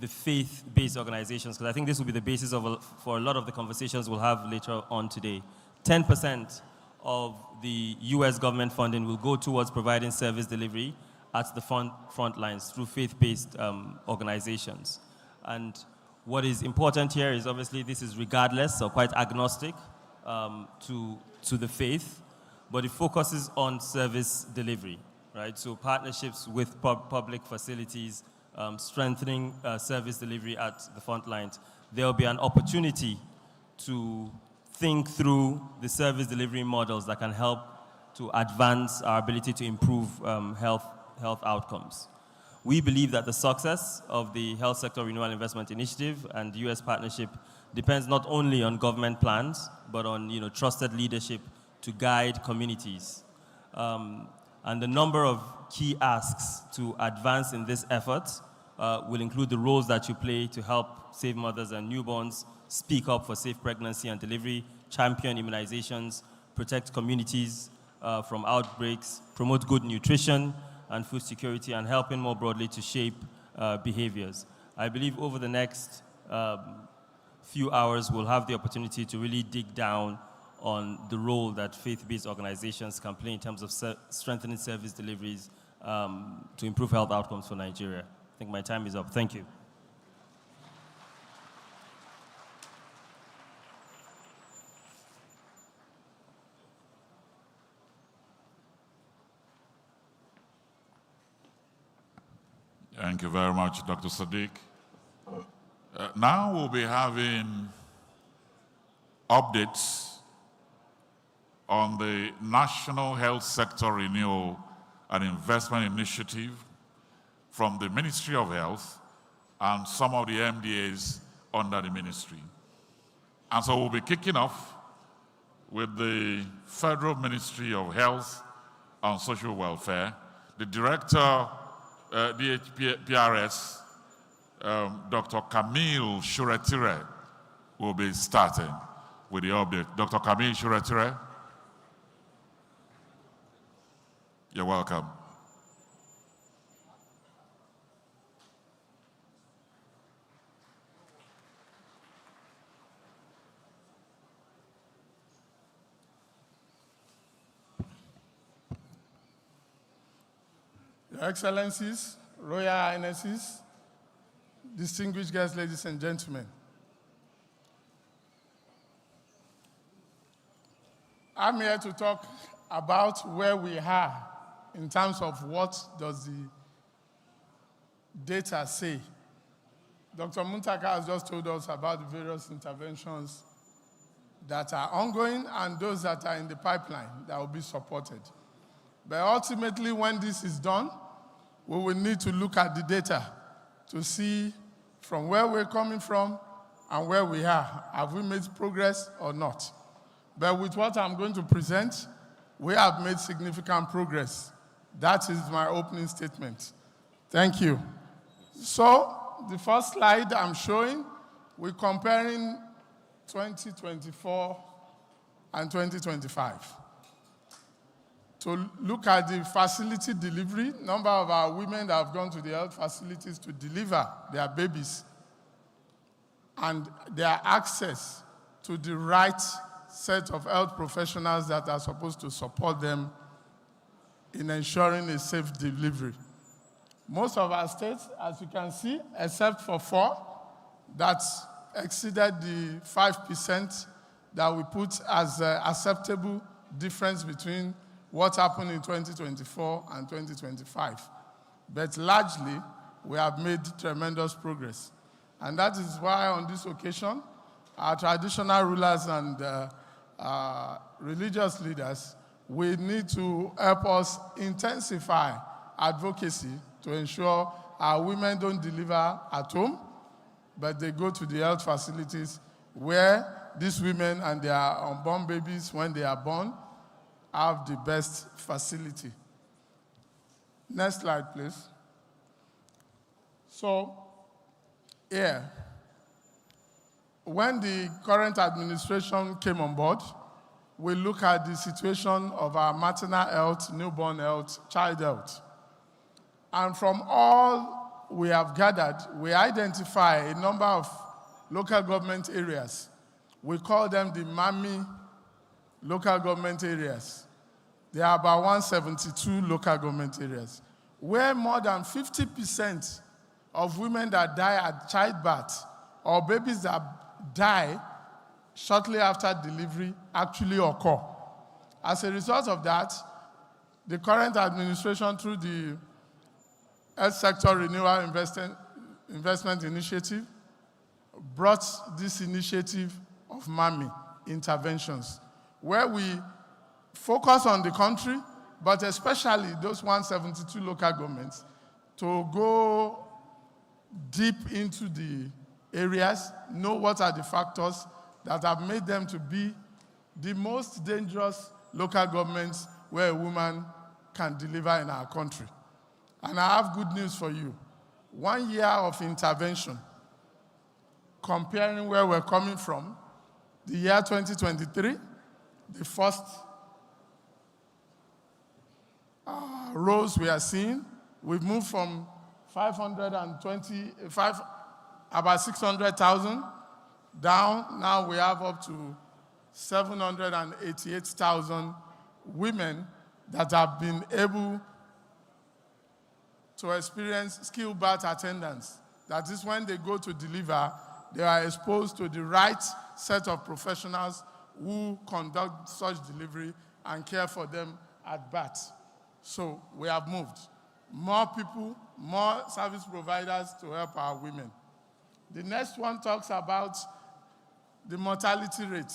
the faith-based organizations, because I think this will be the basis for a lot of the conversations we'll have later on today. 10% of the US government funding will go towards providing service delivery at the front lines through faith-based organizations. And what is important here is obviously this is regardless or quite agnostic to the faith, but it focuses on service delivery, right? So partnerships with public facilities, strengthening service delivery at the front lines. There will be an opportunity to think through the service delivery models that can help to advance our ability to improve health outcomes. We believe that the success of the Health Sector Renewal Investment Initiative and US partnership depends not only on government plans, but on trusted leadership to guide communities. And the number of key asks to advance in this effort will include the roles that you play to help save mothers and newborns, speak up for safe pregnancy and delivery, champion immunizations, protect communities from outbreaks, promote good nutrition and food security, and helping more broadly to shape behaviors. I believe over the next few hours, we'll have the opportunity to really dig down on the role that faith-based organizations can play in terms of strengthening service deliveries to improve health outcomes for Nigeria. I think my time is up. Thank you. Thank you very much, Dr. Sadiq. Now we'll be having updates on the National Health Sector Renewal and Investment Initiative from the Ministry of Health and some of the MDAs under the ministry. And so we'll be kicking off with the Federal Ministry of Health and Social Welfare. The Director, DHPRS, Dr. Camille Shuretire, will be starting with the update. Dr. Camille Shuretire, you're welcome. Your Excellencies, Royal Highnesses, distinguished guests, ladies and gentlemen. I'm here to talk about where we are in terms of what does the data say. Dr. Muntaka has just told us about the various interventions that are ongoing and those that are in the pipeline that will be supported. But ultimately, when this is done, we will need to look at the data to see from where we're coming from and where we are. Have we made progress or not? But with what I'm going to present, we have made significant progress. That is my opening statement. Thank you. So the first slide I'm showing, we're comparing 2024 and 2025. To look at the facility delivery, number of our women that have gone to the health facilities to deliver their babies, and their access to the right set of health professionals that are supposed to support them in ensuring a safe delivery. Most of our states, as you can see, except for 4, that exceeded the 5% that we put as an acceptable difference between what happened in 2024 and 2025. But largely, we have made tremendous progress. And that is why on this occasion, our traditional rulers and religious leaders, we need to help us intensify advocacy to ensure our women don't deliver at home, but they go to the health facilities where these women and their unborn babies, when they are born, have the best facility. Next slide, please. So, here, when the current administration came on board, we look at the situation of our maternal health, newborn health, child health. And from all we have gathered, we identify a number of local government areas. We call them the MAMI local government areas. There are about 172 local government areas, where more than 50% of women that die at childbirth or babies that die shortly after delivery actually occur. As a result of that, the current administration, through the Health Sector Renewal Investment Initiative, brought this initiative of MAMI interventions, where we focus on the country, but especially those 172 local governments, to go deep into the areas, know what are the factors that have made them to be the most dangerous local governments where a woman can deliver in our country. And I have good news for you. 1 year of intervention, comparing where we're coming from, the year 2023, the first rows we are seeing, we've moved from 525, about 600,000 down. Now we have up to 788,000 women that have been able to experience skilled birth attendance. That is, when they go to deliver, they are exposed to the right set of professionals who conduct such delivery and care for them at birth. So we have moved. More people, more service providers to help our women. The next one talks about the mortality rate.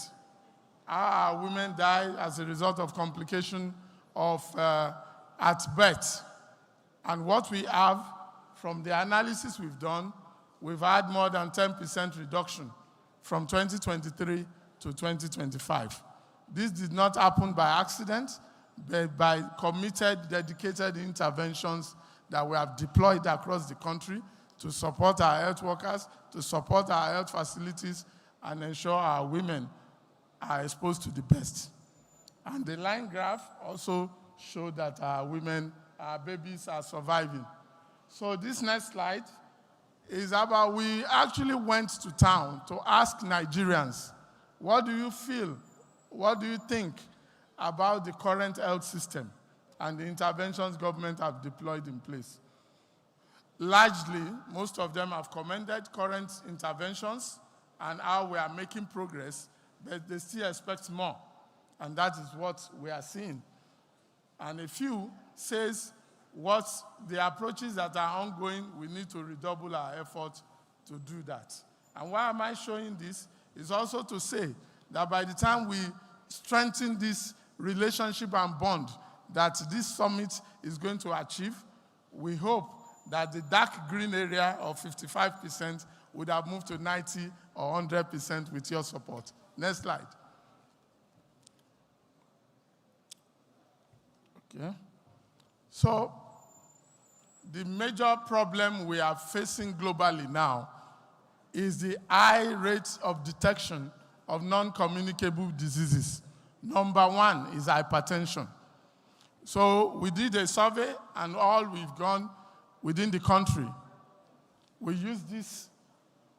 How our women die as a result of complication of at birth. And what we have, from the analysis we've done, we've had more than 10% reduction from 2023 to 2025. This did not happen by accident, but by committed, dedicated interventions that we have deployed across the country to support our health workers, to support our health facilities, and ensure our women are exposed to the best. And the line graph also showed that our women, our babies are surviving. So this next slide is about, we actually went to town to ask Nigerians, what do you feel, what do you think about the current health system and the interventions government have deployed in place? Largely, most of them have commended current interventions and how we are making progress, but they still expect more. And that is what we are seeing. And a few says what the approaches that are ongoing, we need to redouble our effort to do that. And why am I showing this? Is also to say that by the time we strengthen this relationship and bond that this summit is going to achieve, we hope that the dark green area of 55% would have moved to 90 or 100% with your support. Next slide. Okay. So, the major problem we are facing globally now is the high rate of detection of non-communicable diseases. Number one is hypertension. So we did a survey, and all we've gone within the country, we use this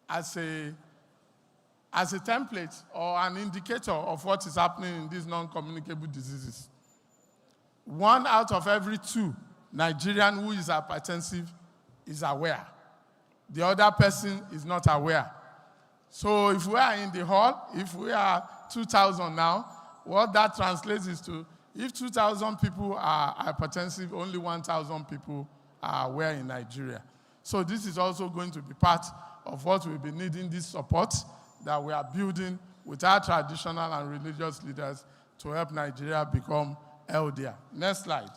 as a template or an indicator of what is happening in these non-communicable diseases. 1 out of every 2 Nigerian who is hypertensive is aware. The other person is not aware. So if we are in the hall, if we are 2,000 now, what that translates is to, if 2,000 people are hypertensive, only 1,000 people are aware in Nigeria. So this is also going to be part of what we'll be needing, this support that we are building with our traditional and religious leaders to help Nigeria become healthier. Next slide.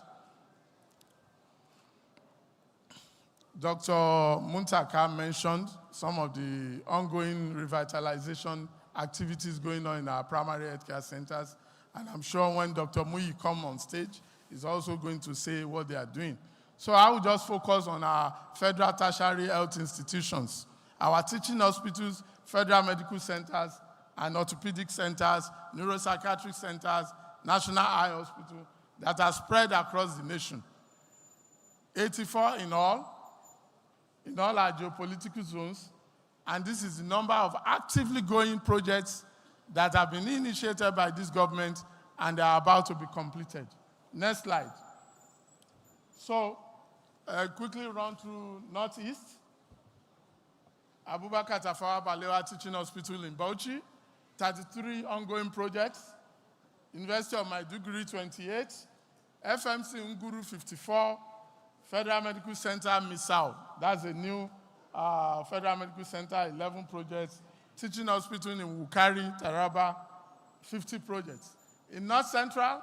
Dr. Muntaka mentioned some of the ongoing revitalization activities going on in our primary healthcare centers. And I'm sure when Dr. Muyi comes on stage, he's also going to say what they are doing. So I will just focus on our federal tertiary health institutions, our teaching hospitals, federal medical centers, and orthopedic centers, neuropsychiatric centers, National Eye Hospital that are spread across the nation. 84 in all our geopolitical zones, and this is the number of actively going projects that have been initiated by this government and are about to be completed. Next slide. So, quickly run through Northeast. Abubakar Tafawa Balewa Teaching Hospital in Bauchi, 33 ongoing projects. University of Maiduguri, 28. FMC Nguru, 54. Federal Medical Center, Misau. That's a new Federal Medical Center, 11 projects. Teaching Hospital in Wukari, Taraba, 50 projects. In North Central,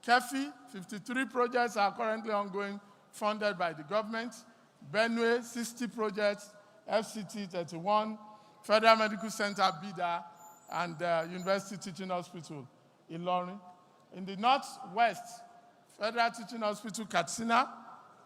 Kefi, 53 projects are currently ongoing, funded by the government. Benue, 60 projects. FCT, 31. Federal Medical Center, Bida, and University Teaching Hospital, Ilorin. In the Northwest, Federal Teaching Hospital, Katsina,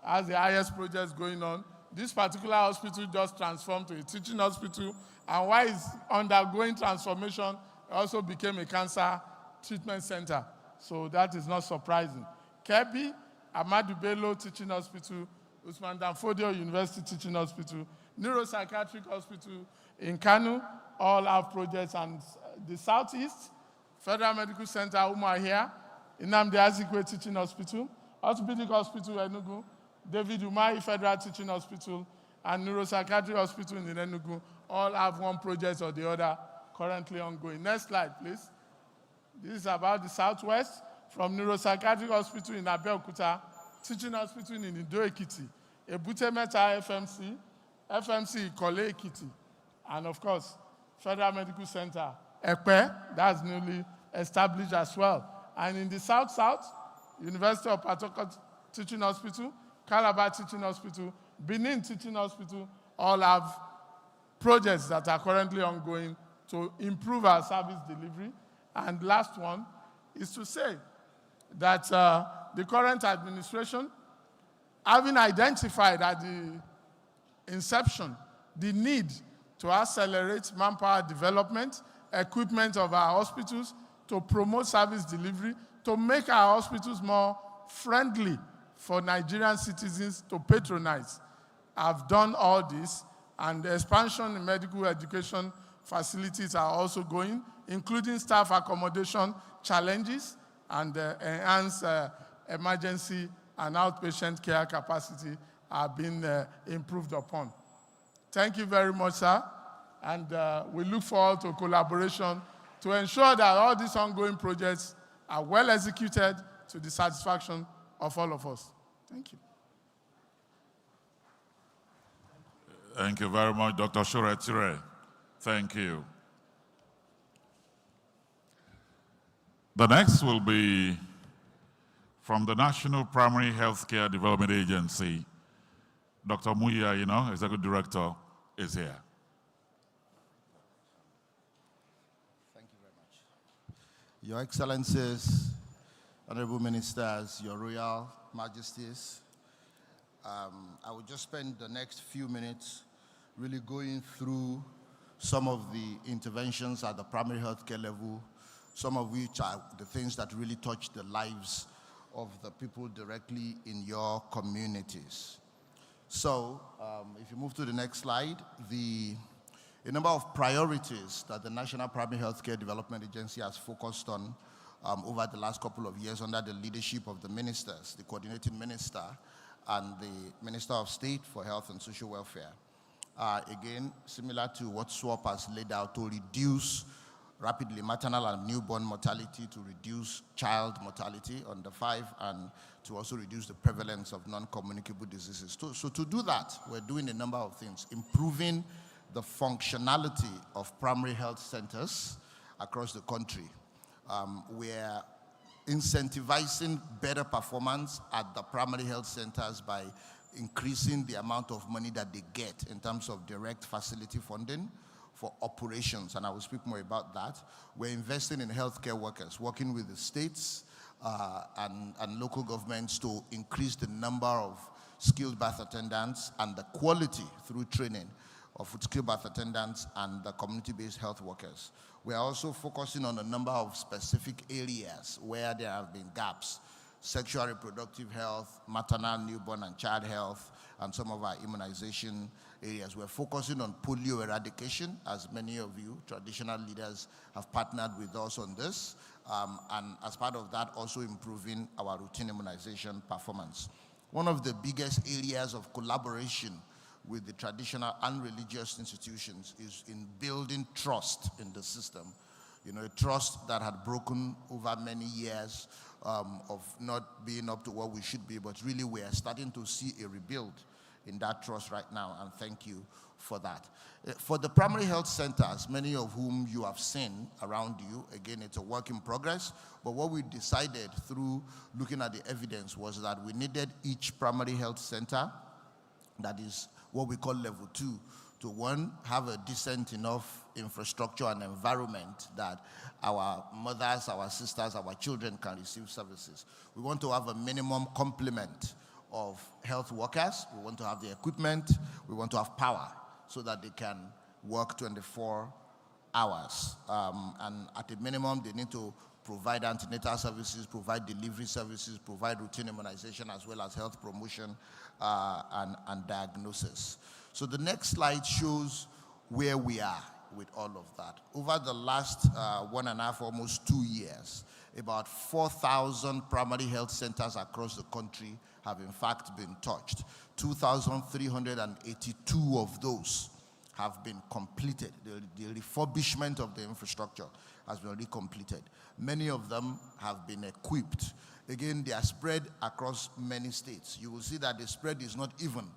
has the highest projects going on. This particular hospital just transformed to a teaching hospital, and while it's undergoing transformation, it also became a cancer treatment center. So that is not surprising. Kebbi, Ahmadu Bello Teaching Hospital, Usman Danfodio University Teaching Hospital, Neuropsychiatric Hospital in Kanu, all have projects. And the Southeast, Federal Medical Center, Umuahia, Nnamdi Azikiwe Teaching Hospital, Orthopedic Hospital, Enugu, David Umahi Federal Teaching Hospital, and Neuropsychiatric Hospital in Enugu, all have one project or the other currently ongoing. Next slide, please. This is about the Southwest, from Neuropsychiatric Hospital in Abeokuta, Teaching Hospital in Ido-Ekiti, Ebute Meta FMC, FMC Ikole Ekiti, and of course, Federal Medical Center, Ekpe, that's newly established as well. And in the South-South, University of Port Harcourt Teaching Hospital, Calabar Teaching Hospital, Benin Teaching Hospital, all have projects that are currently ongoing to improve our service delivery. And last one is to say that the current administration, having identified at the inception the need to accelerate manpower development, equipment of our hospitals, to promote service delivery, to make our hospitals more friendly for Nigerian citizens to patronize. I've done all this, and the expansion in medical education facilities are also going, including staff accommodation challenges and enhanced emergency and outpatient care capacity are being improved upon. Thank you very much, sir, and we look forward to collaboration to ensure that all these ongoing projects are well executed to the satisfaction of all of us. Thank you. Thank you very much, Dr. Shoretire. Thank you. The next will be from the National Primary Healthcare Development Agency. Dr. Muya, Executive Director, is here. Thank you very much. Your Excellencies, Honorable Ministers, Your Royal Majesties, I will just spend the next few minutes really going through some of the interventions at the primary healthcare level, some of which are the things that really touch the lives of the people directly in your communities. So, if you move to the next slide, a number of priorities that the National Primary Healthcare Development Agency has focused on over the last couple of years under the leadership of the ministers, the coordinating minister, and the Minister of State for Health and Social Welfare. Again, similar to what SWOP has laid out, to reduce rapidly maternal and newborn mortality, to reduce child mortality under 5, and to also reduce the prevalence of non-communicable diseases. So to do that, we're doing a number of things, improving the functionality of primary health centers across the country. We're incentivizing better performance at the primary health centers by increasing the amount of money that they get in terms of direct facility funding for operations, and I will speak more about that. We're investing in healthcare workers, working with the states and local governments to increase the number of skilled birth attendants and the quality through training of skilled birth attendants and the community-based health workers. We are also focusing on a number of specific areas where there have been gaps: sexual reproductive health, maternal, newborn, and child health, and some of our immunization areas. We're focusing on polio eradication, as many of you, traditional leaders, have partnered with us on this, and as part of that, also improving our routine immunization performance. One of the biggest areas of collaboration with the traditional and religious institutions is in building trust in the system. You know, a trust that had broken over many years of not being up to what we should be, but really we are starting to see a rebuild in that trust right now, and thank you for that. For the primary health centers, many of whom you have seen around you, again, it's a work in progress, but what we decided through looking at the evidence was that we needed each primary health center, that is what we call level 2, to one, have a decent enough infrastructure and environment that our mothers, our sisters, our children can receive services. We want to have a minimum complement of health workers. We want to have the equipment. We want to have power so that they can work 24 hours. And at a minimum, they need to provide antenatal services, provide delivery services, provide routine immunization, as well as health promotion and diagnosis. So the next slide shows where we are with all of that. Over the last 1.5, almost 2 years, about 4,000 primary health centers across the country have in fact been touched. 2,382 of those have been completed. The refurbishment of the infrastructure has been already completed. Many of them have been equipped. Again, they are spread across many states. You will see that the spread is not even.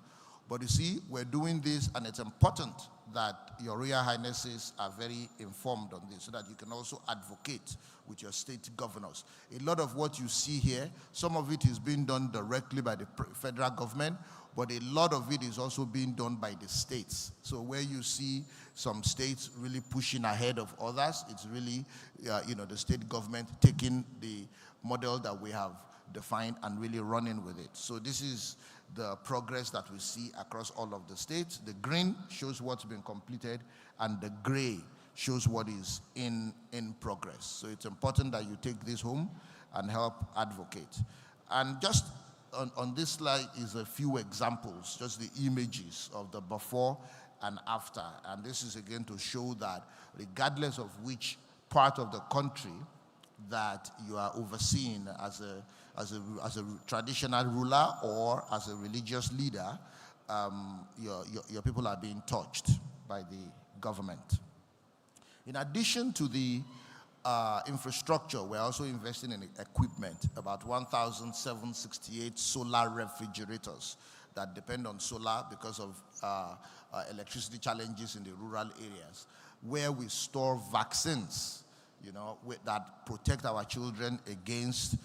But you see, we're doing this, and it's important that your Royal Highnesses are very informed on this so that you can also advocate with your state governors. A lot of what you see here, some of it is being done directly by the federal government, but a lot of it is also being done by the states. So where you see some states really pushing ahead of others, it's really the state government taking the model that we have defined and really running with it. So this is the progress that we see across all of the states. The green shows what's been completed, and the gray shows what is in progress. So it's important that you take this home and help advocate. And just on this slide is a few examples, just the images of the before and after. And this is again to show that regardless of which part of the country that you are overseeing as a traditional ruler or as a religious leader, your people are being touched by the government. In addition to the infrastructure, we're also investing in equipment, about 1,768 solar refrigerators that depend on solar because of electricity challenges in the rural areas, where we store vaccines, that protect our children against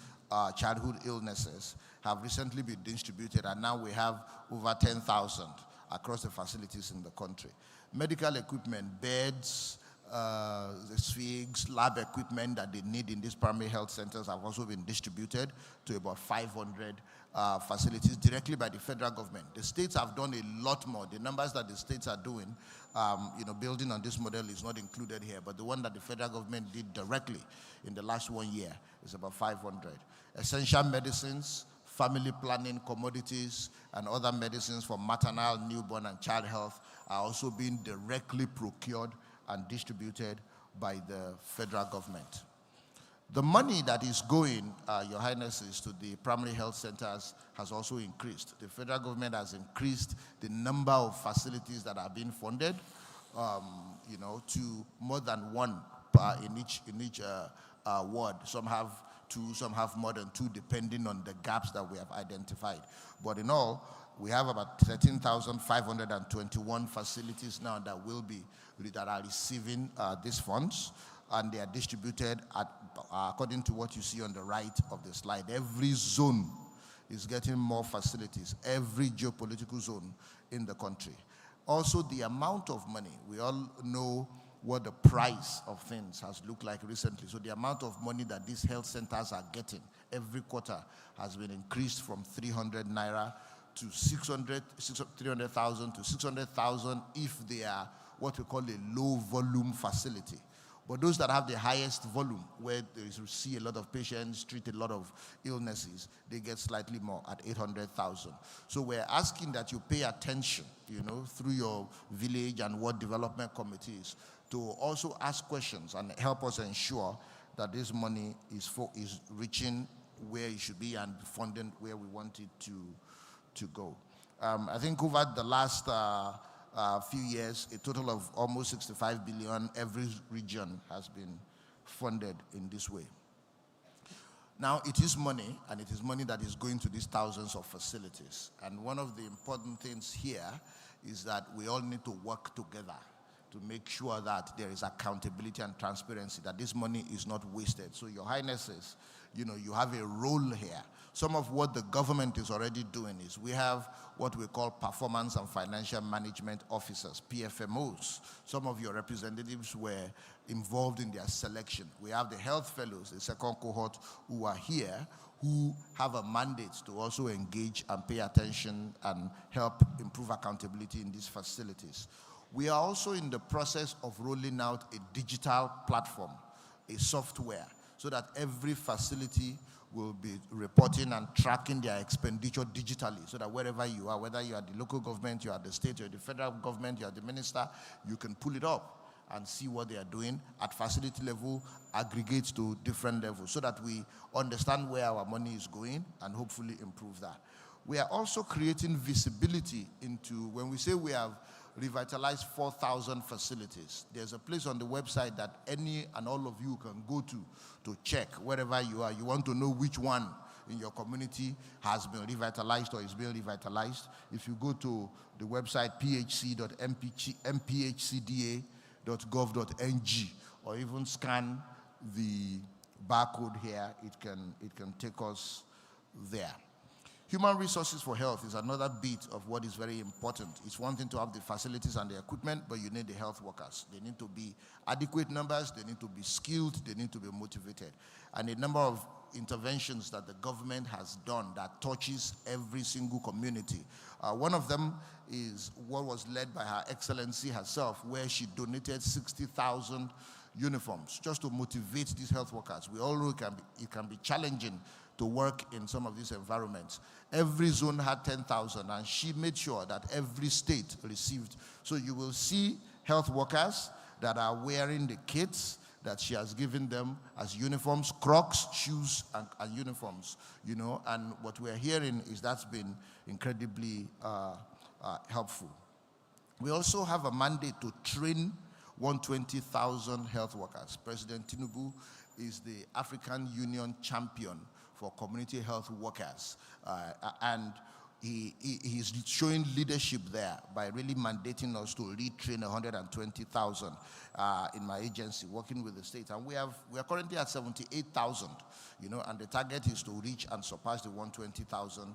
childhood illnesses, have recently been distributed, and now we have over 10,000 across the facilities in the country. Medical equipment, beds, the SFIGs, lab equipment that they need in these primary health centers have also been distributed to about 500 facilities directly by the federal government. The states have done a lot more. The numbers that the states are doing, building on this model is not included here, but the one that the federal government did directly in the last 1 year is about 500. Essential medicines, family planning, commodities, and other medicines for maternal, newborn, and child health are also being directly procured and distributed by the federal government. The money that is going, Your Highnesses, to the primary health centers has also increased. The federal government has increased the number of facilities that are being funded, to more than one in each ward. Some have 2, some have more than 2, depending on the gaps that we have identified. But in all, we have about 13,521 facilities now that are receiving these funds, and they are distributed according to what you see on the right of the slide. Every zone is getting more facilities, every geopolitical zone in the country. Also, the amount of money, we all know what the price of things has looked like recently. So the amount of money that these health centers are getting every quarter has been increased from 300 naira to 300,000 to 600,000 if they are what we call a low volume facility. But those that have the highest volume, where they see a lot of patients, treat a lot of illnesses, they get slightly more at 800,000. So we're asking that you pay attention, through your village and ward development committees to also ask questions and help us ensure that this money is reaching where it should be and funding where we want it to go. I think over the last few years, a total of almost 65 billion, every region has been funded in this way. Now, it is money, and it is money that is going to these thousands of facilities. And one of the important things here is that we all need to work together to make sure that there is accountability and transparency, that this money is not wasted. So, Your Highnesses, you have a role here. Some of what the government is already doing is we have what we call performance and financial management officers, PFMOs. Some of your representatives were involved in their selection. We have the health fellows, the second cohort, who are here, who have a mandate to also engage and pay attention and help improve accountability in these facilities. We are also in the process of rolling out a digital platform, a software, so that every facility will be reporting and tracking their expenditure digitally, so that wherever you are, whether you are the local government, you are the state, you are the federal government, you are the minister, you can pull it up and see what they are doing at facility level, aggregate to different levels, so that we understand where our money is going and hopefully improve that. We are also creating visibility into, when we say we have revitalized 4,000 facilities, there's a place on the website that any and all of you can go to check wherever you are. You want to know which one in your community has been revitalized or is being revitalized. If you go to the website phc.mphcda.gov.ng or even scan the barcode here, it can take us there. Human resources for health is another bit of what is very important. It's one thing to have the facilities and the equipment, but you need the health workers. They need to be adequate numbers, they need to be skilled, they need to be motivated. And a number of interventions that the government has done that touches every single community. One of them is what was led by Her Excellency herself, where she donated 60,000 uniforms just to motivate these health workers. We all know it can be challenging to work in some of these environments. Every zone had 10,000, and she made sure that every state received. So you will see health workers that are wearing the kits that she has given them as uniforms, Crocs, shoes, and uniforms, and what we're hearing is that's been incredibly helpful. We also have a mandate to train 120,000 health workers. President Tinubu is the African Union champion for community health workers, and he's showing leadership there by really mandating us to retrain 120,000 in my agency, working with the state. And we are currently at 78,000, and the target is to reach and surpass the 120,000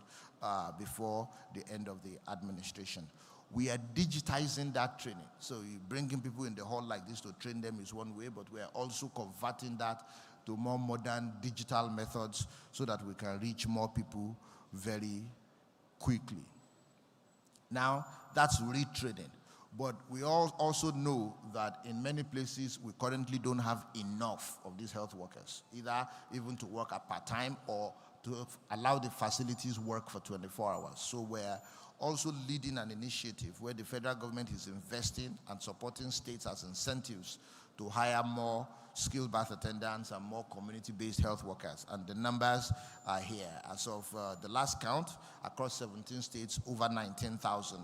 before the end of the administration. We are digitizing that training. So bringing people in the hall like this to train them is one way, but we are also converting that to more modern digital methods so that we can reach more people very quickly. Now, that's retraining. But we all also know that in many places, we currently don't have enough of these health workers, either even to work at part-time or to allow the facilities work for 24 hours. So we're also leading an initiative where the federal government is investing and supporting states as incentives to hire more skilled birth attendants and more community-based health workers. And the numbers are here. As of the last count, across 17 states, over 19,000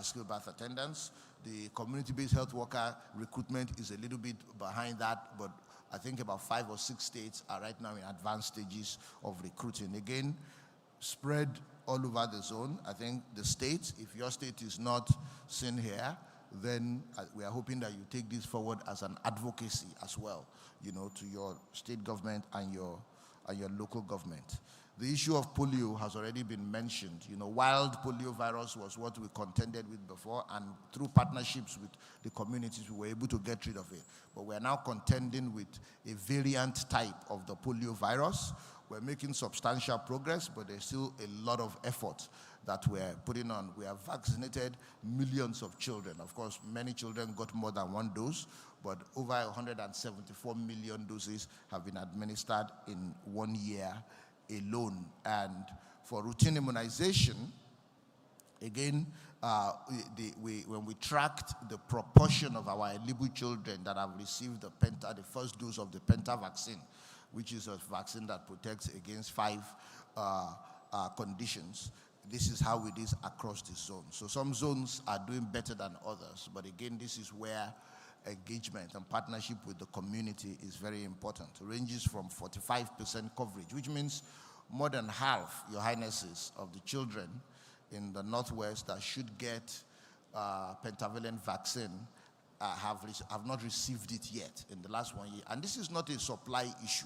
skilled birth attendants. The community-based health worker recruitment is a little bit behind that, but I think about 5 or 6 states are right now in advanced stages of recruiting. Again, spread all over the zone. I think the states, if your state is not seen here, then we are hoping that you take this forward as an advocacy as well, to your state government and your local government. The issue of polio has already been mentioned. Wild polio virus was what we contended with before, and through partnerships with the communities, we were able to get rid of it. But we are now contending with a variant type of the polio virus. We're making substantial progress, but there's still a lot of effort that we're putting on. We have vaccinated millions of children. Of course, many children got more than one dose, but over 174 million doses have been administered in 1 year alone. And for routine immunization, again, when we tracked the proportion of our eligible children that have received the first dose of the Penta vaccine, which is a vaccine that protects against 5 conditions, this is how it is across the zone. So some zones are doing better than others, but again, this is where engagement and partnership with the community is very important. It ranges from 45% coverage, which means more than half, Your Highnesses, of the children in the Northwest that should get pentavalent vaccine have not received it yet in the last 1 year. And this is not a supply issue.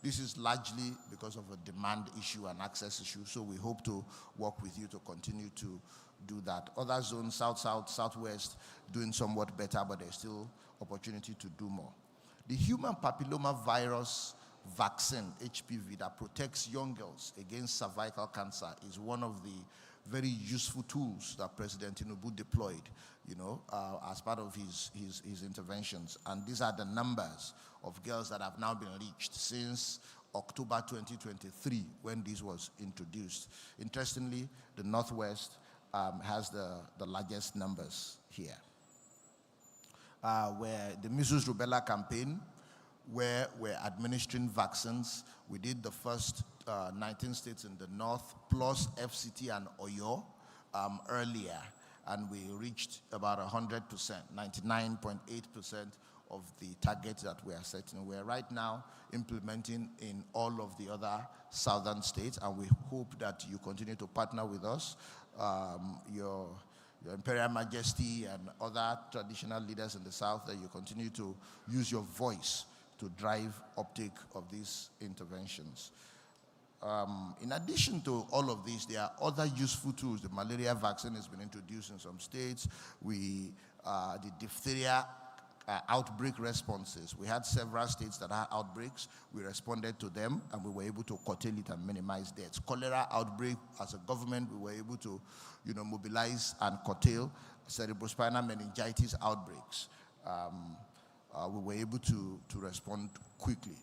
This is largely because of a demand issue and access issue. So we hope to work with you to continue to do that. Other zones, South, Southwest, doing somewhat better, but there's still opportunity to do more. The human papilloma virus vaccine, HPV, that protects young girls against cervical cancer is one of the very useful tools that President Tinubu deployed, as part of his interventions. And these are the numbers of girls that have now been reached since October 2023, when this was introduced. Interestingly, the Northwest has the largest numbers here. Where the measles rubella campaign, where we're administering vaccines, we did the first 19 states in the north, plus FCT and Oyo earlier, and we reached about 100%, 99.8% of the targets that we are setting. We're right now implementing in all of the other southern states, and we hope that you continue to partner with us, your Imperial Majesty and other traditional leaders in the south, that you continue to use your voice to drive uptake of these interventions. In addition to all of these, there are other useful tools. The malaria vaccine has been introduced in some states. The diphtheria outbreak responses. We had several states that had outbreaks. We responded to them, and we were able to curtail it and minimize deaths. Cholera outbreak, as a government, we were able to mobilize and curtail. Cerebrospinal meningitis outbreaks. We were able to respond quickly.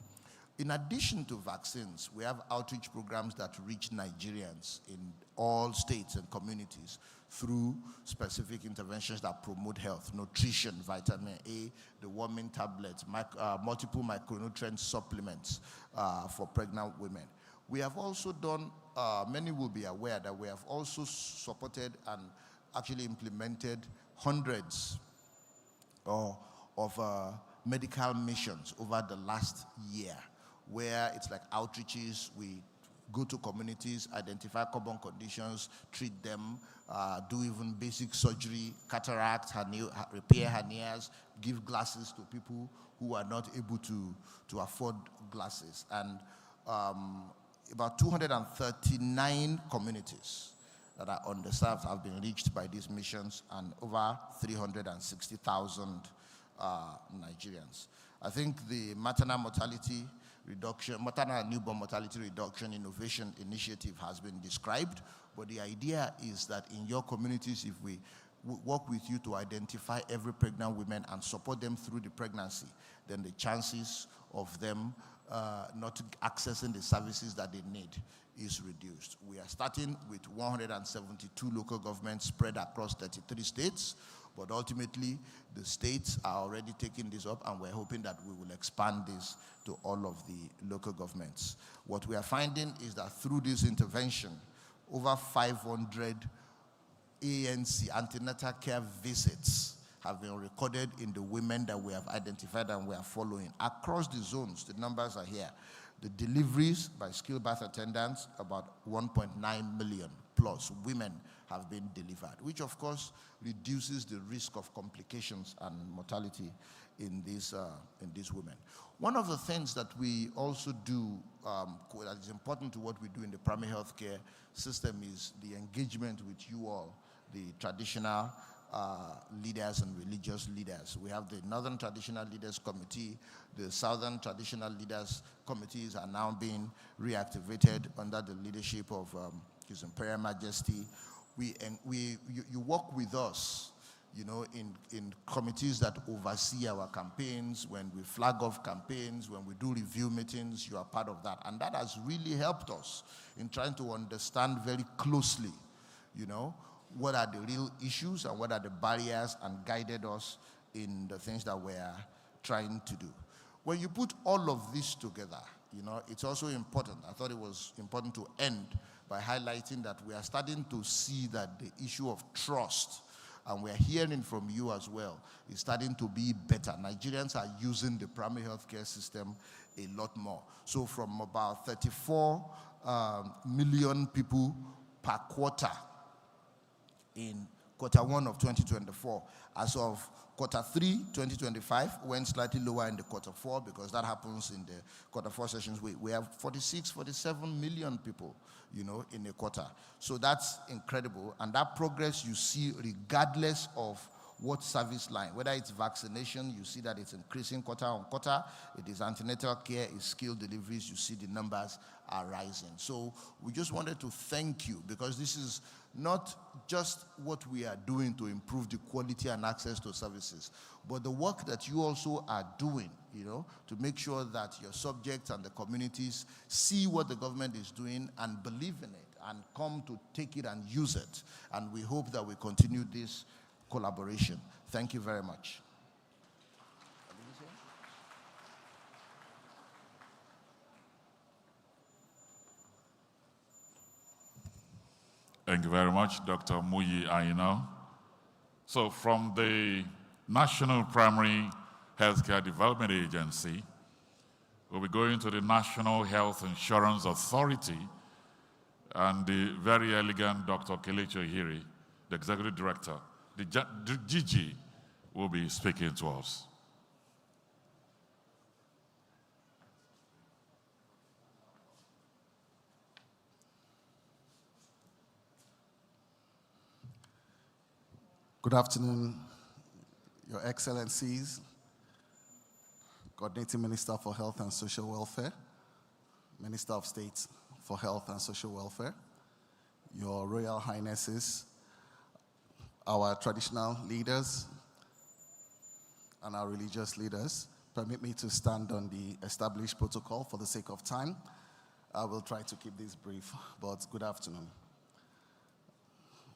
In addition to vaccines, we have outreach programs that reach Nigerians in all states and communities through specific interventions that promote health, nutrition, vitamin A, the warming tablets, multiple micronutrient supplements for pregnant women. We have also done, many will be aware that we have also supported and actually implemented hundreds of medical missions over the last year, where it's like outreaches. We go to communities, identify common conditions, treat them, do even basic surgery, cataract, repair hernias, give glasses to people who are not able to afford glasses. And about 239 communities that are underserved have been reached by these missions, and over 360,000 Nigerians. I think the maternal mortality reduction, maternal and newborn mortality reduction innovation initiative has been described, but the idea is that in your communities, if we work with you to identify every pregnant woman and support them through the pregnancy, then the chances of them not accessing the services that they need is reduced. We are starting with 172 local governments spread across 33 states, but ultimately the states are already taking this up, and we're hoping that we will expand this to all of the local governments. What we are finding is that through this intervention, over 500 ANC, antenatal care visits, have been recorded in the women that we have identified and we are following. Across the zones, the numbers are here. The deliveries by skilled birth attendants, about 1.9 million plus women have been delivered, which of course reduces the risk of complications and mortality in these women. One of the things that we also do that is important to what we do in the primary healthcare system is the engagement with you all, the traditional leaders and religious leaders. We have the Northern Traditional Leaders Committee. The Southern Traditional Leaders Committees are now being reactivated under the leadership of His Imperial Majesty. you work with us, you know, in committees that oversee our campaigns. When we flag off campaigns, when we do review meetings, you are part of that. And that has really helped us in trying to understand very closely, you know, what are the real issues and what are the barriers, and guided us in the things that we're trying to do. When you put all of this together, you know, it's also important. I thought it was important to end by highlighting that we are starting to see that the issue of trust, and we're hearing from you as well, is starting to be better. Nigerians are using the primary healthcare system a lot more. So from about 34 million people per quarter in Q1 of 2024, as of Q3 2025, went slightly lower in the Q4 because that happens in the Q4 sessions. We have 46, 47 million people, you know, in a quarter. So that's incredible. And that progress you see regardless of what service line, whether it's vaccination, you see that it's increasing quarter on quarter. It is antenatal care, it's skilled deliveries, you see the numbers are rising. So we just wanted to thank you, because this is not just what we are doing to improve the quality and access to services, but the work that you also are doing, you know, to make sure that your subjects and the communities see what the government is doing and believe in it and come to take it and use it. And we hope that we continue this collaboration. Thank you very much. Thank you very much, Dr. Muyi Aina. So from the National Primary Healthcare Development Agency, we'll be going to the National Health Insurance Authority, and the very elegant Dr. Kelechi Ohiri, the Executive Director, the GG, will be speaking to us. Good afternoon, Your Excellencies, Coordinating Minister for Health and Social Welfare, Minister of State for Health and Social Welfare, Your Royal Highnesses, our traditional leaders, and our religious leaders. Permit me to stand on the established protocol for the sake of time. I will try to keep this brief, but good afternoon.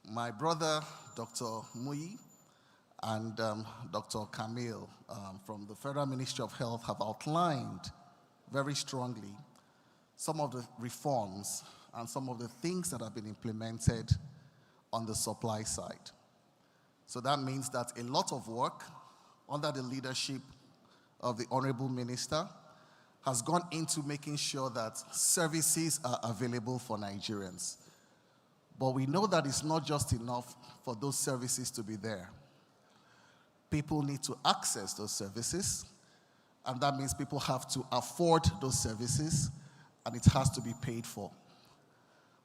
My brother, Dr. Muyi, and Dr. Camille from the Federal Ministry of Health have outlined very strongly some of the reforms and some of the things that have been implemented on the supply side. So that means that a lot of work under the leadership of the Honorable Minister has gone into making sure that services are available for Nigerians. But we know that it's not just enough for those services to be there. People need to access those services, and that means people have to afford those services, and it has to be paid for.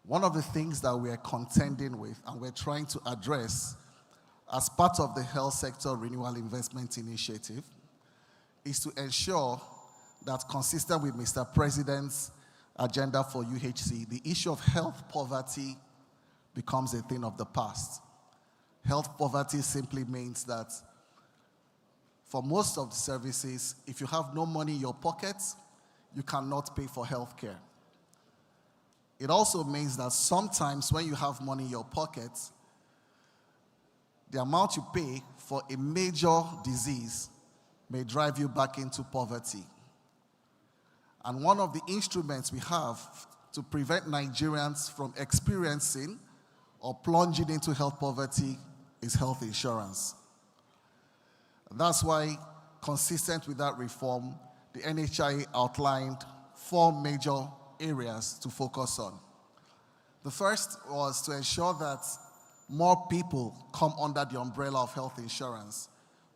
One of the things that we are contending with and we're trying to address as part of the Health Sector Renewal Investment Initiative is to ensure that, consistent with Mr. President's agenda for UHC, the issue of health poverty becomes a thing of the past. Health poverty simply means that for most of the services, if you have no money in your pockets, you cannot pay for health care. It also means that sometimes when you have money in your pockets, the amount you pay for a major disease may drive you back into poverty. And one of the instruments we have to prevent Nigerians from experiencing or plunging into health poverty is health insurance. That's why, consistent with that reform, the NHIA outlined 4 major areas to focus on. The first was to ensure that more people come under the umbrella of health insurance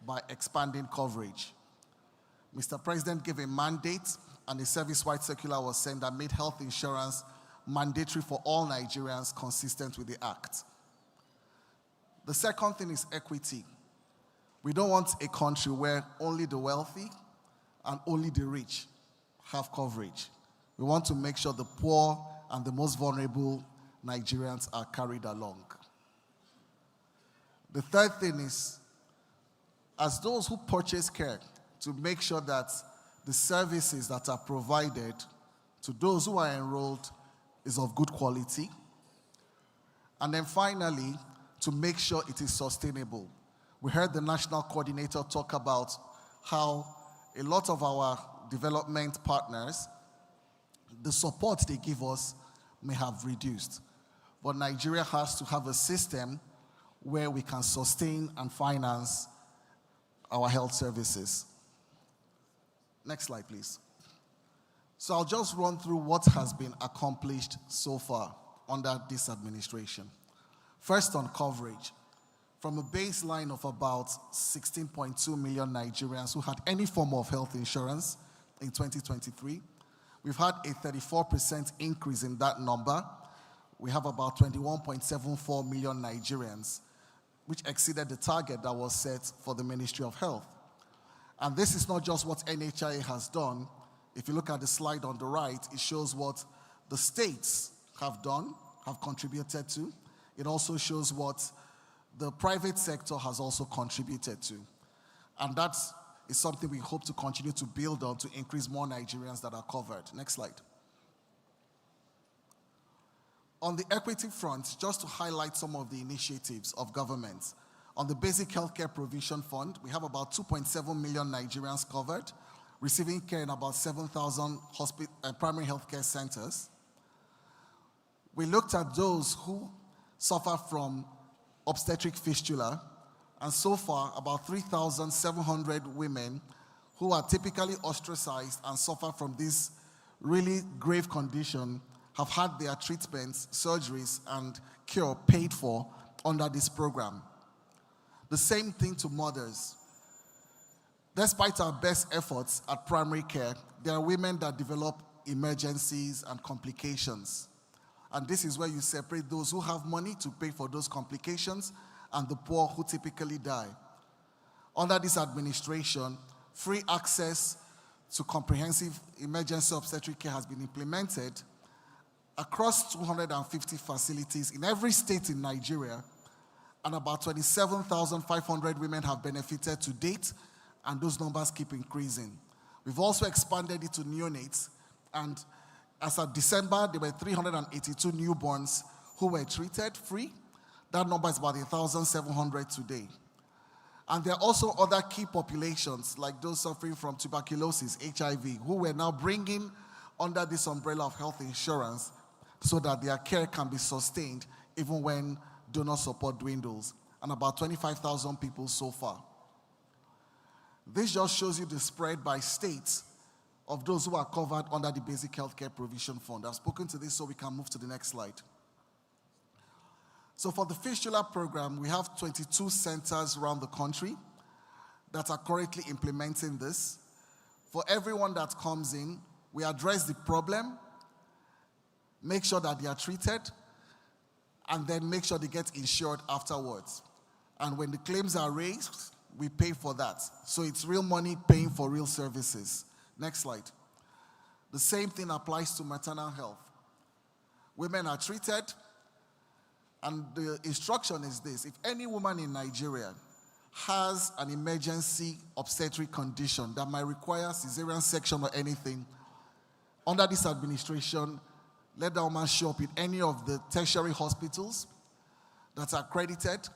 by expanding coverage. Mr. President gave a mandate, and a service-wide circular was sent that made health insurance mandatory for all Nigerians, consistent with the Act. The second thing is equity. We don't want a country where only the wealthy and only the rich have coverage. We want to make sure the poor and the most vulnerable Nigerians are carried along. The third thing is, as those who purchase care, to make sure that the services that are provided to those who are enrolled is of good quality. And then finally, to make sure it is sustainable. We heard the national coordinator talk about how a lot of our development partners, the support they give us may have reduced. But Nigeria has to have a system where we can sustain and finance our health services. Next slide, please. So I'll just run through what has been accomplished so far under this administration. First, on coverage. From a baseline of about 16.2 million Nigerians who had any form of health insurance in 2023, we've had a 34% increase in that number. We have about 21.74 million Nigerians, which exceeded the target that was set for the Ministry of Health. And this is not just what NHIA has done. If you look at the slide on the right, it shows what the states have done, have contributed to. It also shows what the private sector has also contributed to. And that is something we hope to continue to build on to increase more Nigerians that are covered. Next slide. On the equity front, just to highlight some of the initiatives of government, on the Basic Healthcare Provision Fund, we have about 2.7 million Nigerians covered, receiving care in about 7,000 primary healthcare centers. We looked at those who suffer from obstetric fistula, and so far about 3,700 women who are typically ostracized and suffer from this really grave condition have had their treatments, surgeries, and cure paid for under this program. The same thing to mothers. Despite our best efforts at primary care, there are women that develop emergencies and complications. And this is where you separate those who have money to pay for those complications and the poor who typically die. Under this administration, free access to comprehensive emergency obstetric care has been implemented across 250 facilities in every state in Nigeria, and about 27,500 women have benefited to date, and those numbers keep increasing. We've also expanded it to neonates, and as of December, there were 382 newborns who were treated free. That number is about 1,700 today. And there are also other key populations, like those suffering from tuberculosis, HIV, who we're now bringing under this umbrella of health insurance so that their care can be sustained even when donor support dwindles, and about 25,000 people so far. This just shows you the spread by states of those who are covered under the Basic Healthcare Provision Fund. I've spoken to this, so we can move to the next slide. So for the fistula program, we have 22 centers around the country that are currently implementing this. For everyone that comes in, we address the problem, make sure that they are treated, and then make sure they get insured afterwards. And when the claims are raised, we pay for that. So it's real money paying for real services. Next slide. The same thing applies to maternal health. Women are treated, and the instruction is this: if any woman in Nigeria has an emergency obstetric condition that might require cesarean section or anything, under this administration, let that woman show up in any of the tertiary hospitals that are accredited.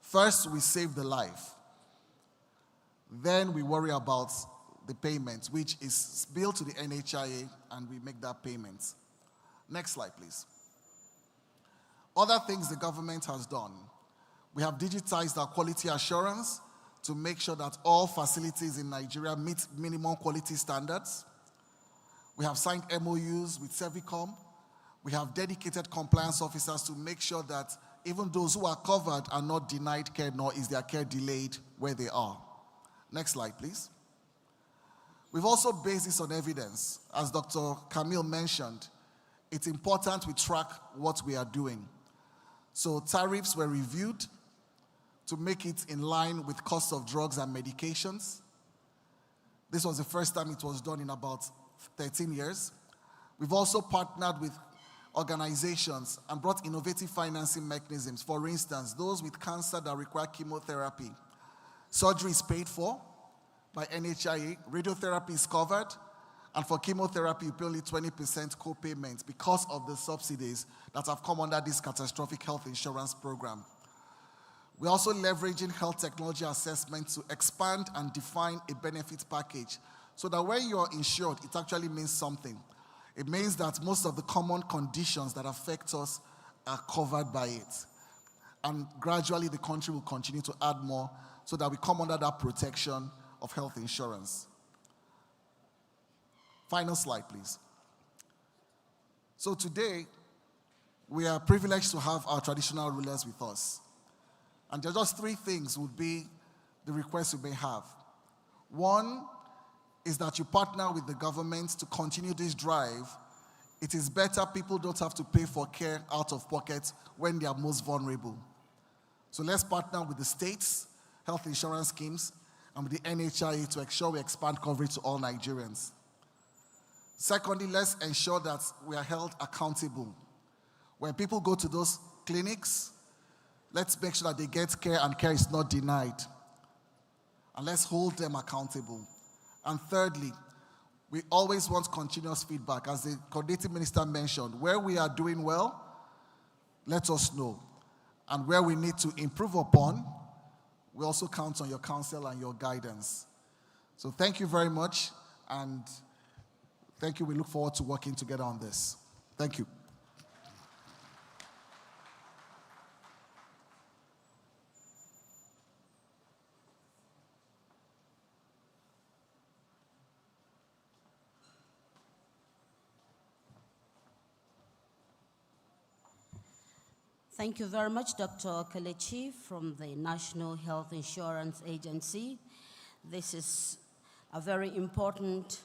First, we save the life. Then we worry about the payment, which is billed to the NHIA, and we make that payment. Next slide, please. Other things the government has done. We have digitized our quality assurance to make sure that all facilities in Nigeria meet minimum quality standards. We have signed MOUs with Servicom. We have dedicated compliance officers to make sure that even those who are covered are not denied care, nor is their care delayed where they are. Next slide, please. We've also based this on evidence. As Dr. Camille mentioned, it's important we track what we are doing. So tariffs were reviewed to make it in line with costs of drugs and medications. This was the first time it was done in about 13 years. We've also partnered with organizations and brought innovative financing mechanisms. For instance, those with cancer that require chemotherapy. Surgery is paid for by NHIA, radiotherapy is covered, and for chemotherapy, you pay only 20% co-payment because of the subsidies that have come under this catastrophic health insurance program. We're also leveraging health technology assessment to expand and define a benefit package so that when you're insured, it actually means something. It means that most of the common conditions that affect us are covered by it. And gradually, the country will continue to add more so that we come under that protection of health insurance. Final slide, please. So today, we are privileged to have our traditional rulers with us. And there are just three things would be the requests we may have. One is that you partner with the government to continue this drive. It is better people don't have to pay for care out of pocket when they are most vulnerable. So let's partner with the states, health insurance schemes, and with the NHIA to ensure we expand coverage to all Nigerians. Secondly, let's ensure that we are held accountable. When people go to those clinics, let's make sure that they get care and care is not denied. And let's hold them accountable. And thirdly, we always want continuous feedback. As the coordinating minister mentioned, where we are doing well, let us know. And where we need to improve upon, we also count on your counsel and your guidance. So thank you very much, and thank you. We look forward to working together on this. Thank you. Thank you very much, Dr. Kelechi from the National Health Insurance Agency. This is a very important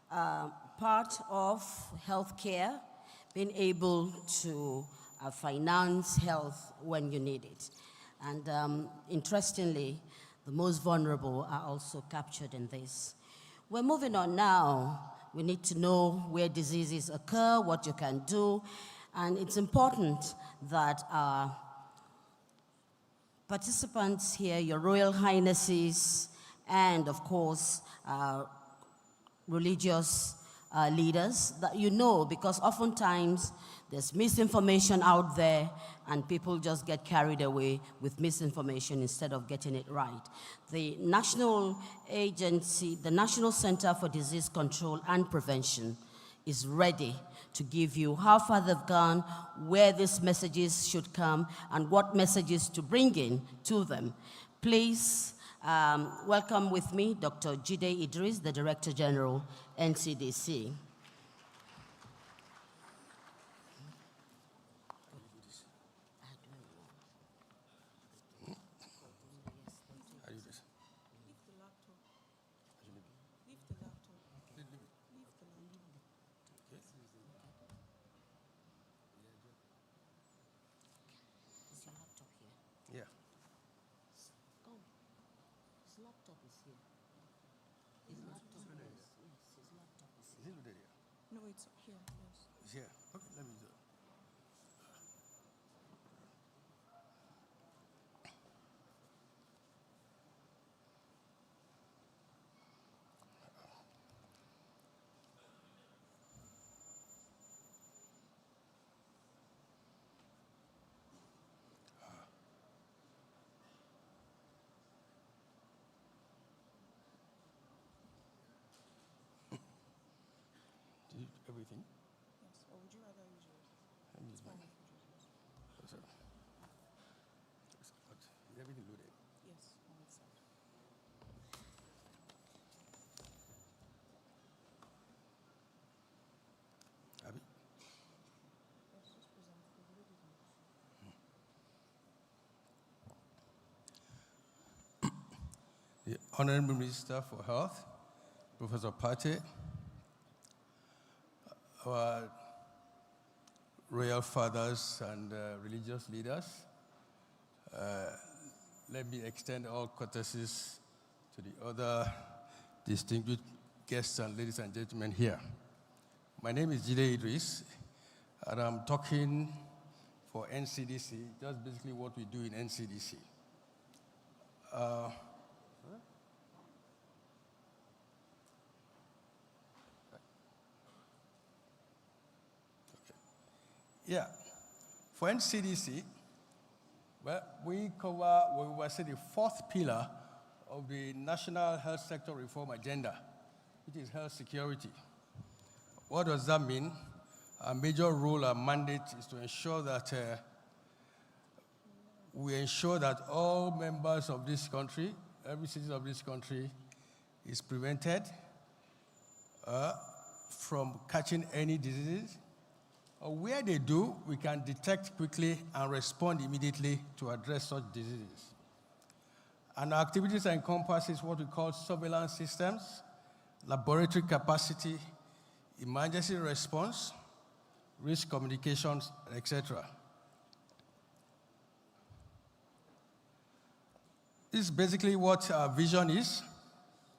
part of healthcare, being able to finance health when you need it. And interestingly, the most vulnerable are also captured in this. We're moving on now. We need to know where diseases occur, what you can do, and it's important that our participants here, your Royal Highnesses, and of course, religious leaders, that you know, because oftentimes there's misinformation out there and people just get carried away with misinformation instead of getting it right. The National Agency, the National Center for Disease Control and Prevention is ready to give you how far they've gone, where these messages should come, and what messages to bring in to them. Please welcome with me Dr. Jide Idris, the Director General, NCDC. No, it's here. Yes. It's here. Okay, let me do it. Everything? Yes. Or would you rather use yours? It's fine if you use yours. Is everything loaded? Yes, on its side. Abby? Yes, just present the video. The Honorable Minister for Health, Professor Pate, our royal fathers and religious leaders, let me extend all courtesies to the other distinguished guests and ladies and gentlemen here. My name is Jide Idris. and I'm talking for NCDC, just basically what we do in NCDC. Yeah, for NCDC, well, we cover what we will say the fourth pillar of the National Health Sector Reform Agenda, which is health security. What does that mean? Our major role and mandate is to ensure that we ensure that all members of this country, every citizen of this country, is prevented from catching any diseases. Or where they do, we can detect quickly and respond immediately to address such diseases. And our activities encompasses what we call surveillance systems, laboratory capacity, emergency response, risk communications, etc. This is basically what our vision is,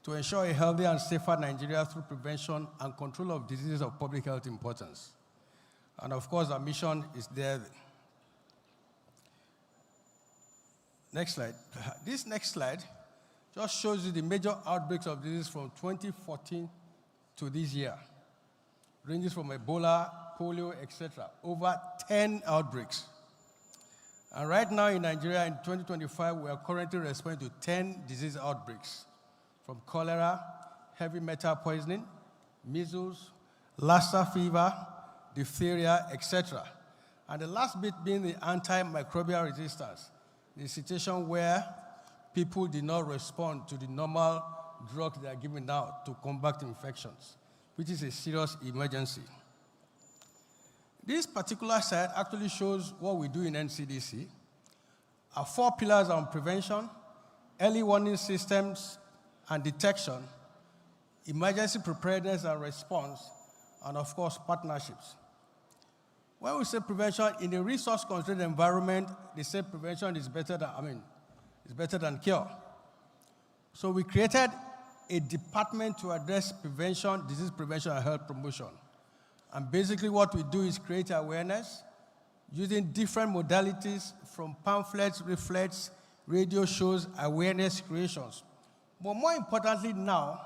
to ensure a healthier and safer Nigeria through prevention and control of diseases of public health importance. And of course, our mission is there. Next slide. This next slide just shows you the major outbreaks of disease from 2014 to this year. Ranges from Ebola, polio, etc. Over 10 outbreaks. And right now in Nigeria in 2025, we are currently responding to 10 disease outbreaks, from cholera, heavy metal poisoning, measles, Lassa fever, diphtheria, etc. And the last bit being the antimicrobial resistance, the situation where people did not respond to the normal drugs they are given out to combat infections, which is a serious emergency. This particular slide actually shows what we do in NCDC. Our 4 pillars are on prevention, early warning systems and detection, emergency preparedness and response, and of course, partnerships. When we say prevention, in a resource-constrained environment, they say prevention is better than cure. So we created a department to address prevention, disease prevention, and health promotion. And basically what we do is create awareness using different modalities from pamphlets, leaflets, radio shows, awareness creations. But more importantly now,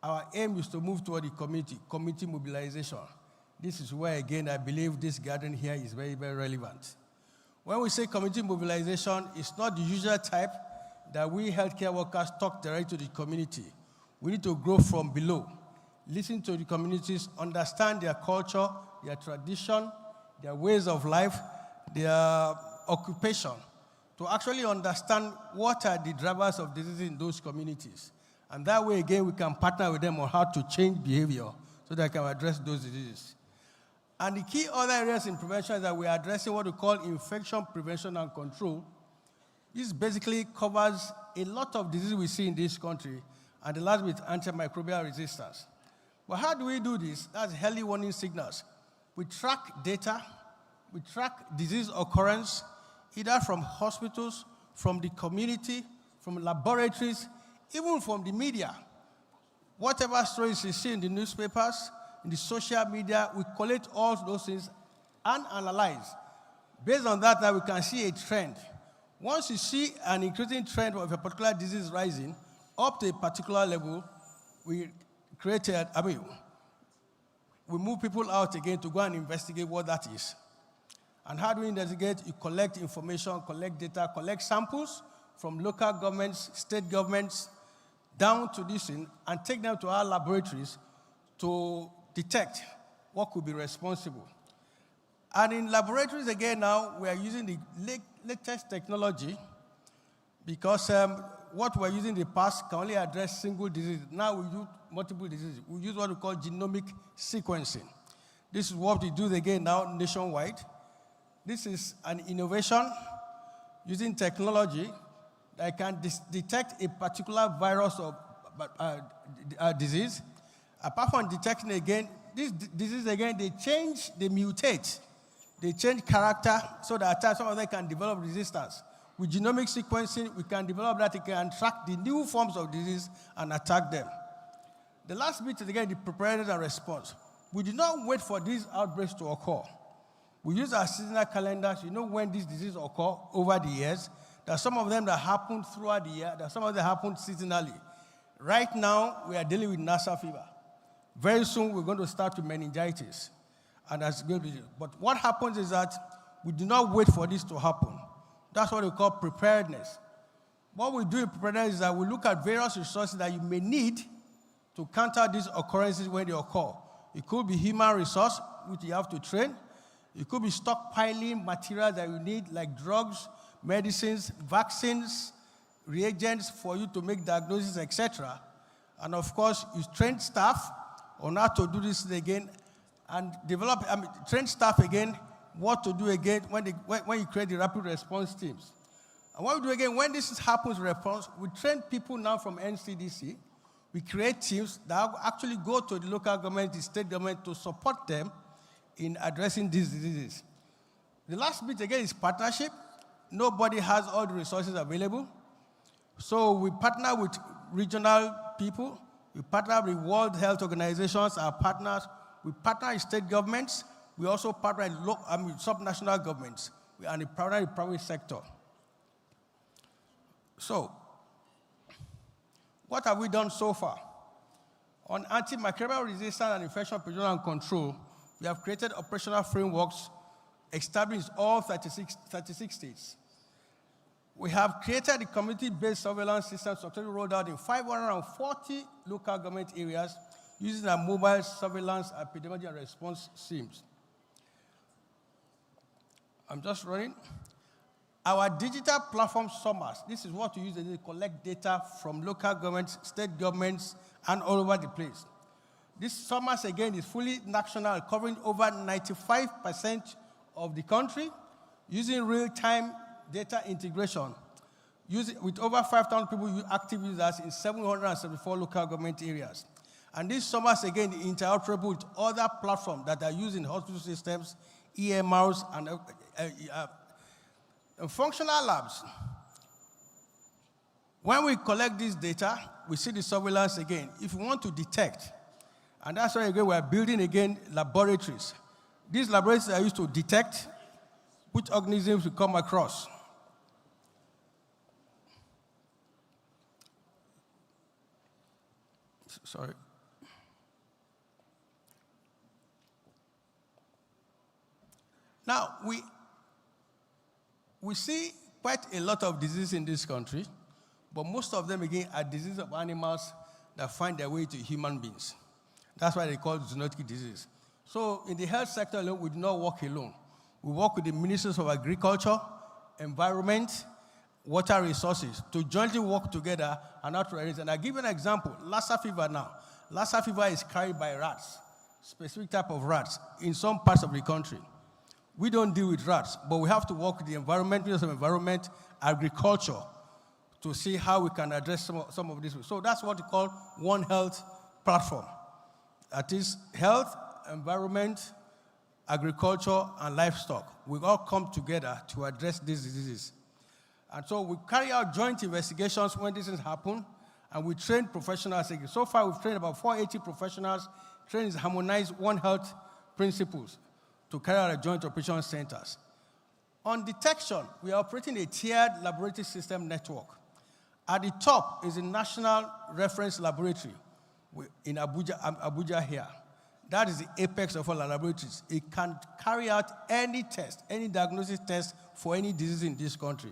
our aim is to move toward the community mobilization. This is where, again, I believe this gathering here is very, very relevant. When we say community mobilization, it's not the usual type that we healthcare workers talk directly to the community. We need to grow from below, listen to the communities, understand their culture, their tradition, their ways of life, their occupation, to actually understand what are the drivers of disease in those communities. And that way, again, we can partner with them on how to change behavior so that they can address those diseases. And the key other areas in prevention is that we are addressing what we call infection prevention and control. This basically covers a lot of diseases we see in this country, and the last bit, antimicrobial resistance. But how do we do this? That's early warning signals. We track data, we track disease occurrence, either from hospitals, from the community, from laboratories, even from the media. Whatever stories you see in the newspapers, in the social media, we collect all those things and analyze. Based on that, now we can see a trend. Once you see an increasing trend of a particular disease rising up to a particular level, we move people out again to go and investigate what that is. And how do we investigate? You collect information, collect data, collect samples from local governments, state governments, down to this thing, and take them to our laboratories to detect what could be responsible. And in laboratories, again, now, we are using the latest technology because what we're using in the past can only address single disease. Now we do multiple diseases. We use what we call genomic sequencing. This is what we do again now nationwide. This is an innovation using technology that can detect a particular virus or disease. Apart from detecting again, this disease again, they mutate. They change character so that at times some of them can develop resistance. With genomic sequencing, we can develop that, it can track the new forms of disease and attack them. The last bit is again the preparedness and response. we did not wait for these outbreaks to occur. We use our seasonal calendars. You know when these diseases occur over the years. There are some of them that happen throughout the year. There are some of them that happen seasonally. Right now, we are dealing with Lassa fever. Very soon, we're going to start with meningitis. And that's going to be. But what happens is that we do not wait for this to happen. That's what we call preparedness. What we do in preparedness is that we look at various resources that you may need to counter these occurrences when they occur. It could be human resource, which you have to train. It could be stockpiling materials that you need, like drugs, medicines, vaccines, reagents for you to make diagnosis, etc. And of course, you train staff on how to do this again, and train staff again what to do again when you create the rapid response teams. And what we do again, when this happens, response, we train people now from NCDC. We create teams that actually go to the local government, the state government, to support them in addressing these diseases. The last bit, again, is partnership. Nobody has all the resources available. So we partner with regional people. We partner with World Health Organizations, our partners. We partner with state governments. We also partner with subnational governments. And we partner with the private sector. So, what have we done so far? On antimicrobial resistance and infection prevention and control, we have created operational frameworks established in all 36 states. We have created a community-based surveillance system successfully rolled out in 540 local government areas using our mobile surveillance epidemiology and response teams. I'm just running. Our digital platform SOMAS, this is what we use to collect data from local governments, state governments, and all over the place. This SOMAS, again, is fully national, covering over 95% of the country, using real-time data integration, with over 5,000 people active users in 774 local government areas. And this SOMAS, again, is interoperable with other platforms that are used in hospital systems, EMRs, and functional labs. When we collect this data, we see the surveillance again. If we want to detect, and that's why again we're building again laboratories. These laboratories are used to detect which organisms we come across. Sorry. Now, we see quite a lot of diseases in this country, but most of them, again, are diseases of animals that find their way to human beings. That's why they call it zoonotic disease. So in the health sector alone, we do not work alone. We work with the ministries of agriculture, environment, water resources to jointly work together and not to erase. And I'll give you an example. Lassa fever now. Lassa fever is carried by rats, specific type of rats, in some parts of the country. We don't deal with rats, but we have to work with the environment, Ministry of Environment, agriculture, to see how we can address some of this. So that's what we call One Health platform. That is health, environment, agriculture, and livestock. We all come together to address these diseases. And so we carry out joint investigations when this happens, and we train professionals. So far, we've trained about 480 professionals, trained in harmonized One Health principles to carry out a joint operation centers. On detection, we are operating a tiered laboratory system network. At the top is a national reference laboratory in Abuja here. That is the apex of all our laboratories. It can carry out any test, any diagnosis test for any disease in this country.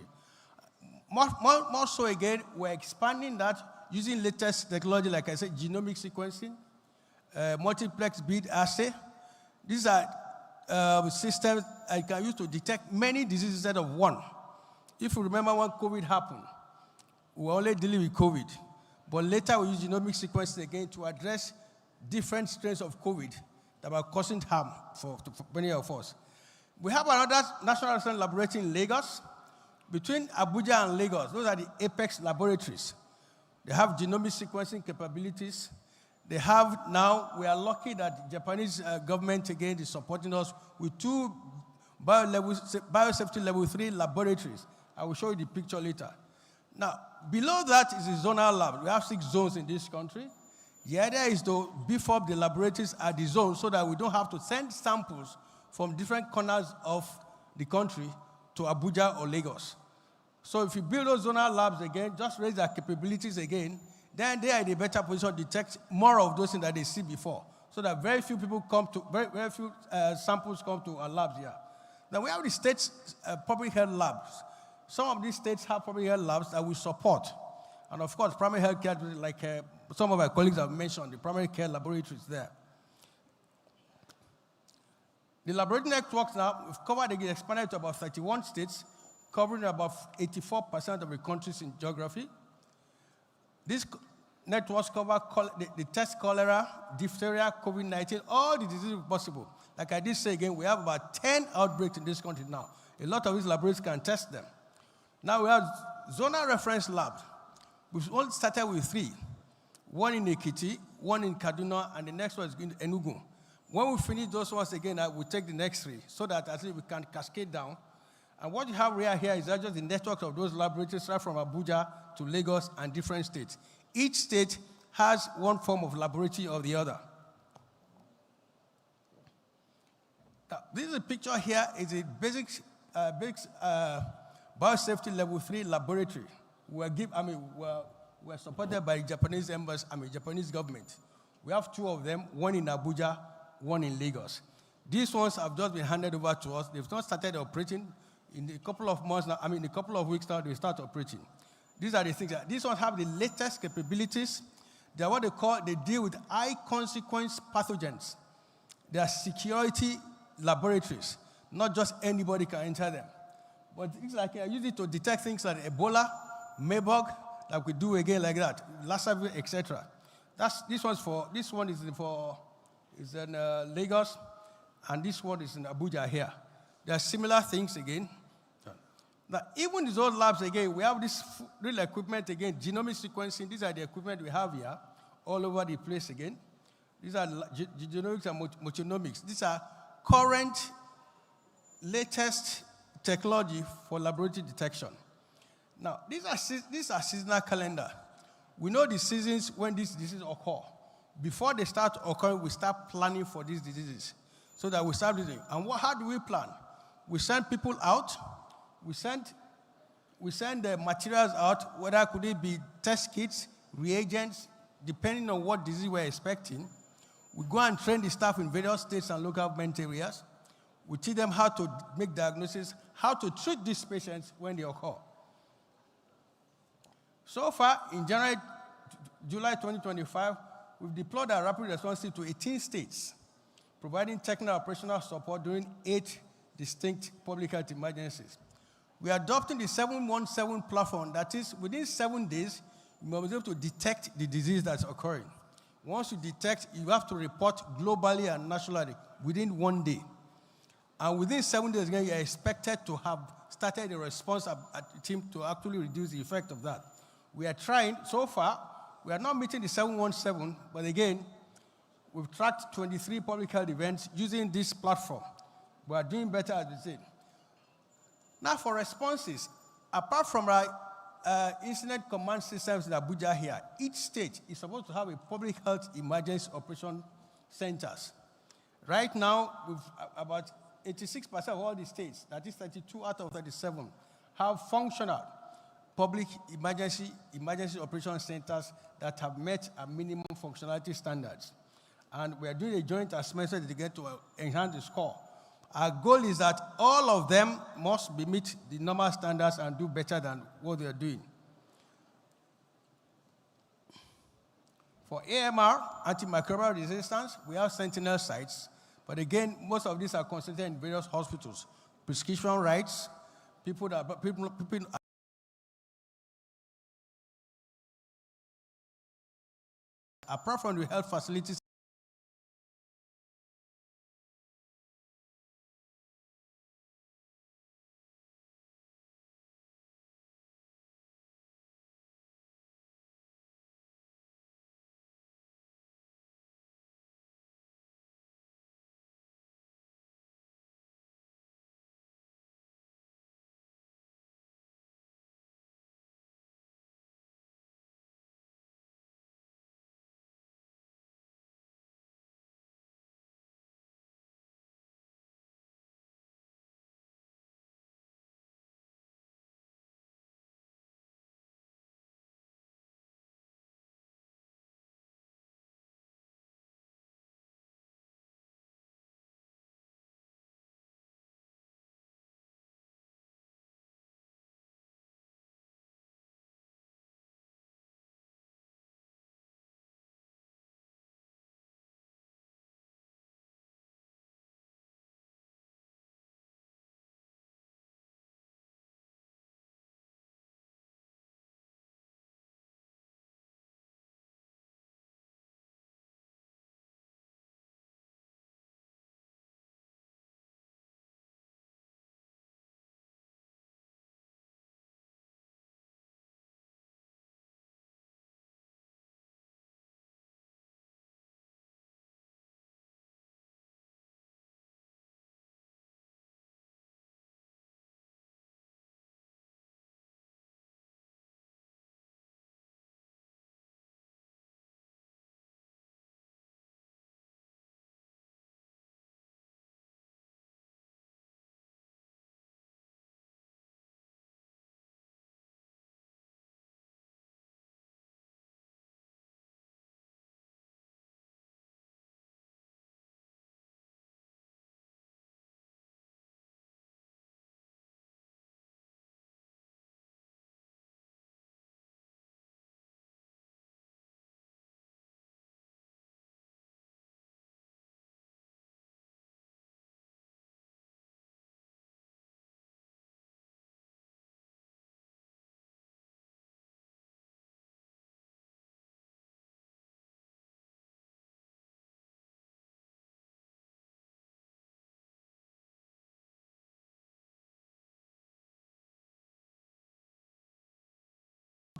More so again, we're expanding that using latest technology, like I said, genomic sequencing, multiplex bead assay. These are systems I can use to detect many diseases instead of one. If you remember when COVID happened, we were only dealing with COVID. But later we use genomic sequencing again to address different strains of COVID that are causing harm for many of us. We have another national reference laboratory in Lagos. Between Abuja and Lagos, those are the apex laboratories. They have genomic sequencing capabilities. They have now, we are lucky that the Japanese government again is supporting us with 2 biosafety level 3 laboratories. I will show you the picture later. Now, below that is the zonal lab. We have 6 zones in this country. The idea is to beef up the laboratories at the zone so that we don't have to send samples from different corners of the country to Abuja or Lagos. So if you build those zonal labs again, just raise their capabilities again, then they are in a better position to detect more of those things that they see before, so that very few people come to, very few samples come to our labs here. Now we have the state's public health labs. Some of these states have public health labs that we support. And of course, primary health care, like some of our colleagues have mentioned, the primary care laboratories there. The laboratory networks now, we've covered again, expanded to about 31 states, covering about 84% of the countries in geography. These networks cover the test cholera, diphtheria, COVID-19, all the diseases possible. Like I did say again, we have about 10 outbreaks in this country now. A lot of these laboratories can test them. Now we have zonal reference labs. We've only started with 3. One in Ekiti, one in Kaduna, and the next one is in Enugu. When we finish those ones again, we'll take the next 3 so that at least we can cascade down. And what you have here is just the network of those laboratories right from Abuja to Lagos and different states. Each state has one form of laboratory or the other. Now, this is a picture here, is a basic biosafety level 3 laboratory. We're supported by the Japanese embassy, Japanese government. We have 2 of them, one in Abuja, one in Lagos. These ones have just been handed over to us. They've not started operating. In a couple of months now, in a couple of weeks now, they start operating. These are the things these ones have the latest capabilities. They are what they deal with high consequence pathogens. They are security laboratories. Not just anybody can enter them. But things like I use it to detect things like Ebola, Maybug, like we do again like that, Lassa, etc. This one is in Lagos, and this one is in Abuja here. There are similar things again. Now, even in those labs again, we have this real equipment again, genomic sequencing. These are the equipment we have here, all over the place again. These are genomics and multiomics. These are current, latest technology for laboratory detection. Now, these are seasonal calendar. We know the seasons when these diseases occur. Before they start occurring, we start planning for these diseases so that we start doing. And how do we plan? We send people out. We send the materials out, whether could it be test kits, reagents, depending on what disease we're expecting. We go and train the staff in various states and local government areas. We teach them how to make diagnosis, how to treat these patients when they occur. So far, in July 2025, we've deployed our rapid response team to 18 states, providing technical operational support during 8 distinct public health emergencies. We are adopting the 717 platform. That is, within 7 days, you must be able to detect the disease that's occurring. Once you detect, you have to report globally and nationally within 1 day. And within 7 days, again, you are expected to have started a response team to actually reduce the effect of that. We are trying, so far, we are not meeting the 717, but again, we've tracked 23 public health events using this platform. We are doing better, as we said. Now for responses, apart from our incident command systems in Abuja here, each state is supposed to have a public health emergency operation centers. Right now, we've about 86% of all the states, that is 32 out of 37, have functional public emergency operation centers that have met a minimum functionality standards. And we are doing a joint assessment to get to enhance the score. Our goal is that all of them must meet the normal standards and do better than what they are doing. For AMR, antimicrobial resistance, we have sentinel sites. But again, most of these are concentrated in various hospitals. Prescription rights, people apart from the health facilities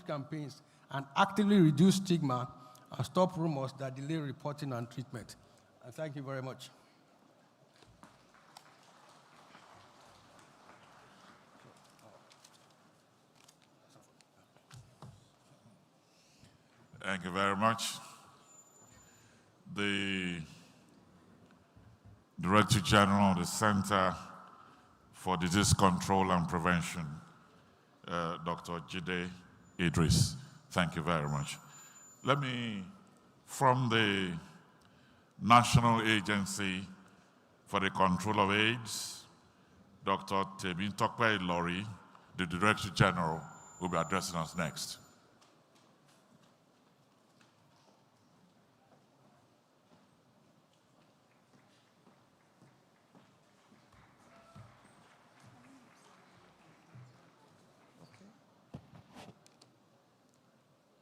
campaigns and actively reduce stigma and stop rumors that delay reporting and treatment. And thank you very much. Thank you very much. The Director General of the Center for Disease Control and Prevention, Dr. Jide Idris. Thank you very much. Let me, from the National Agency for the Control of AIDS, Dr. Tebintokpe Lori, the Director General, will be addressing us next.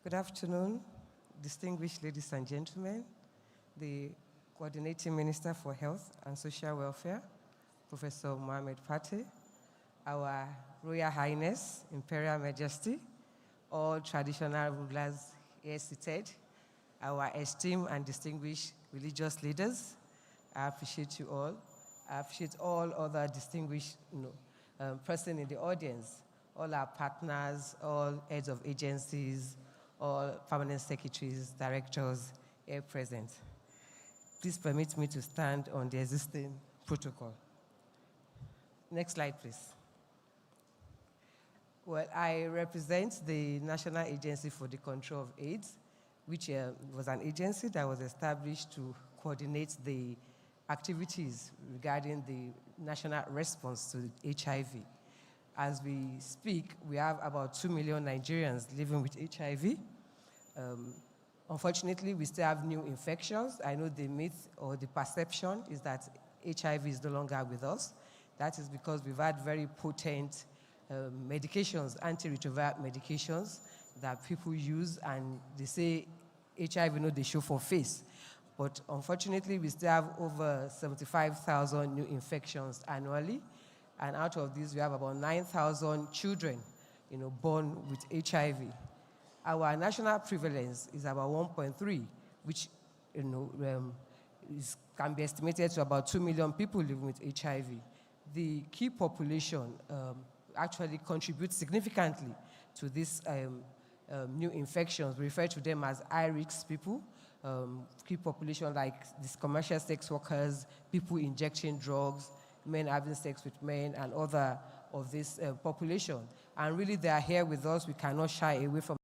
Good afternoon, distinguished ladies and gentlemen, the Coordinating Minister for Health and Social Welfare, Professor Mohamed Fateh, our Royal Highness, Imperial Majesty, all traditional rulers here seated, our esteemed and distinguished religious leaders. I appreciate you all. I appreciate all other distinguished persons in the audience, all our partners, all heads of agencies, all permanent secretaries, directors here present. Please permit me to stand on the existing protocol. Next slide, please. Well, I represent the National Agency for the Control of AIDS, which was an agency that was established to coordinate the activities regarding the national response to HIV. As we speak, we have about 2 million Nigerians living with HIV. Unfortunately, we still have new infections. I know the myth or the perception is that HIV is no longer with us. That is because we've had very potent medications, antiretroviral medications that people use, and they say HIV, they show for face. But unfortunately, we still have over 75,000 new infections annually. And out of these, we have about 9,000 children, born with HIV. Our national prevalence is about 1.3, which, can be estimated to about 2 million people living with HIV. The key population actually contributes significantly to these new infections. We refer to them as high-risk people. Key population like these commercial sex workers, people injecting drugs, men having sex with men, and other of this population. And really, they are here with us. We cannot shy away from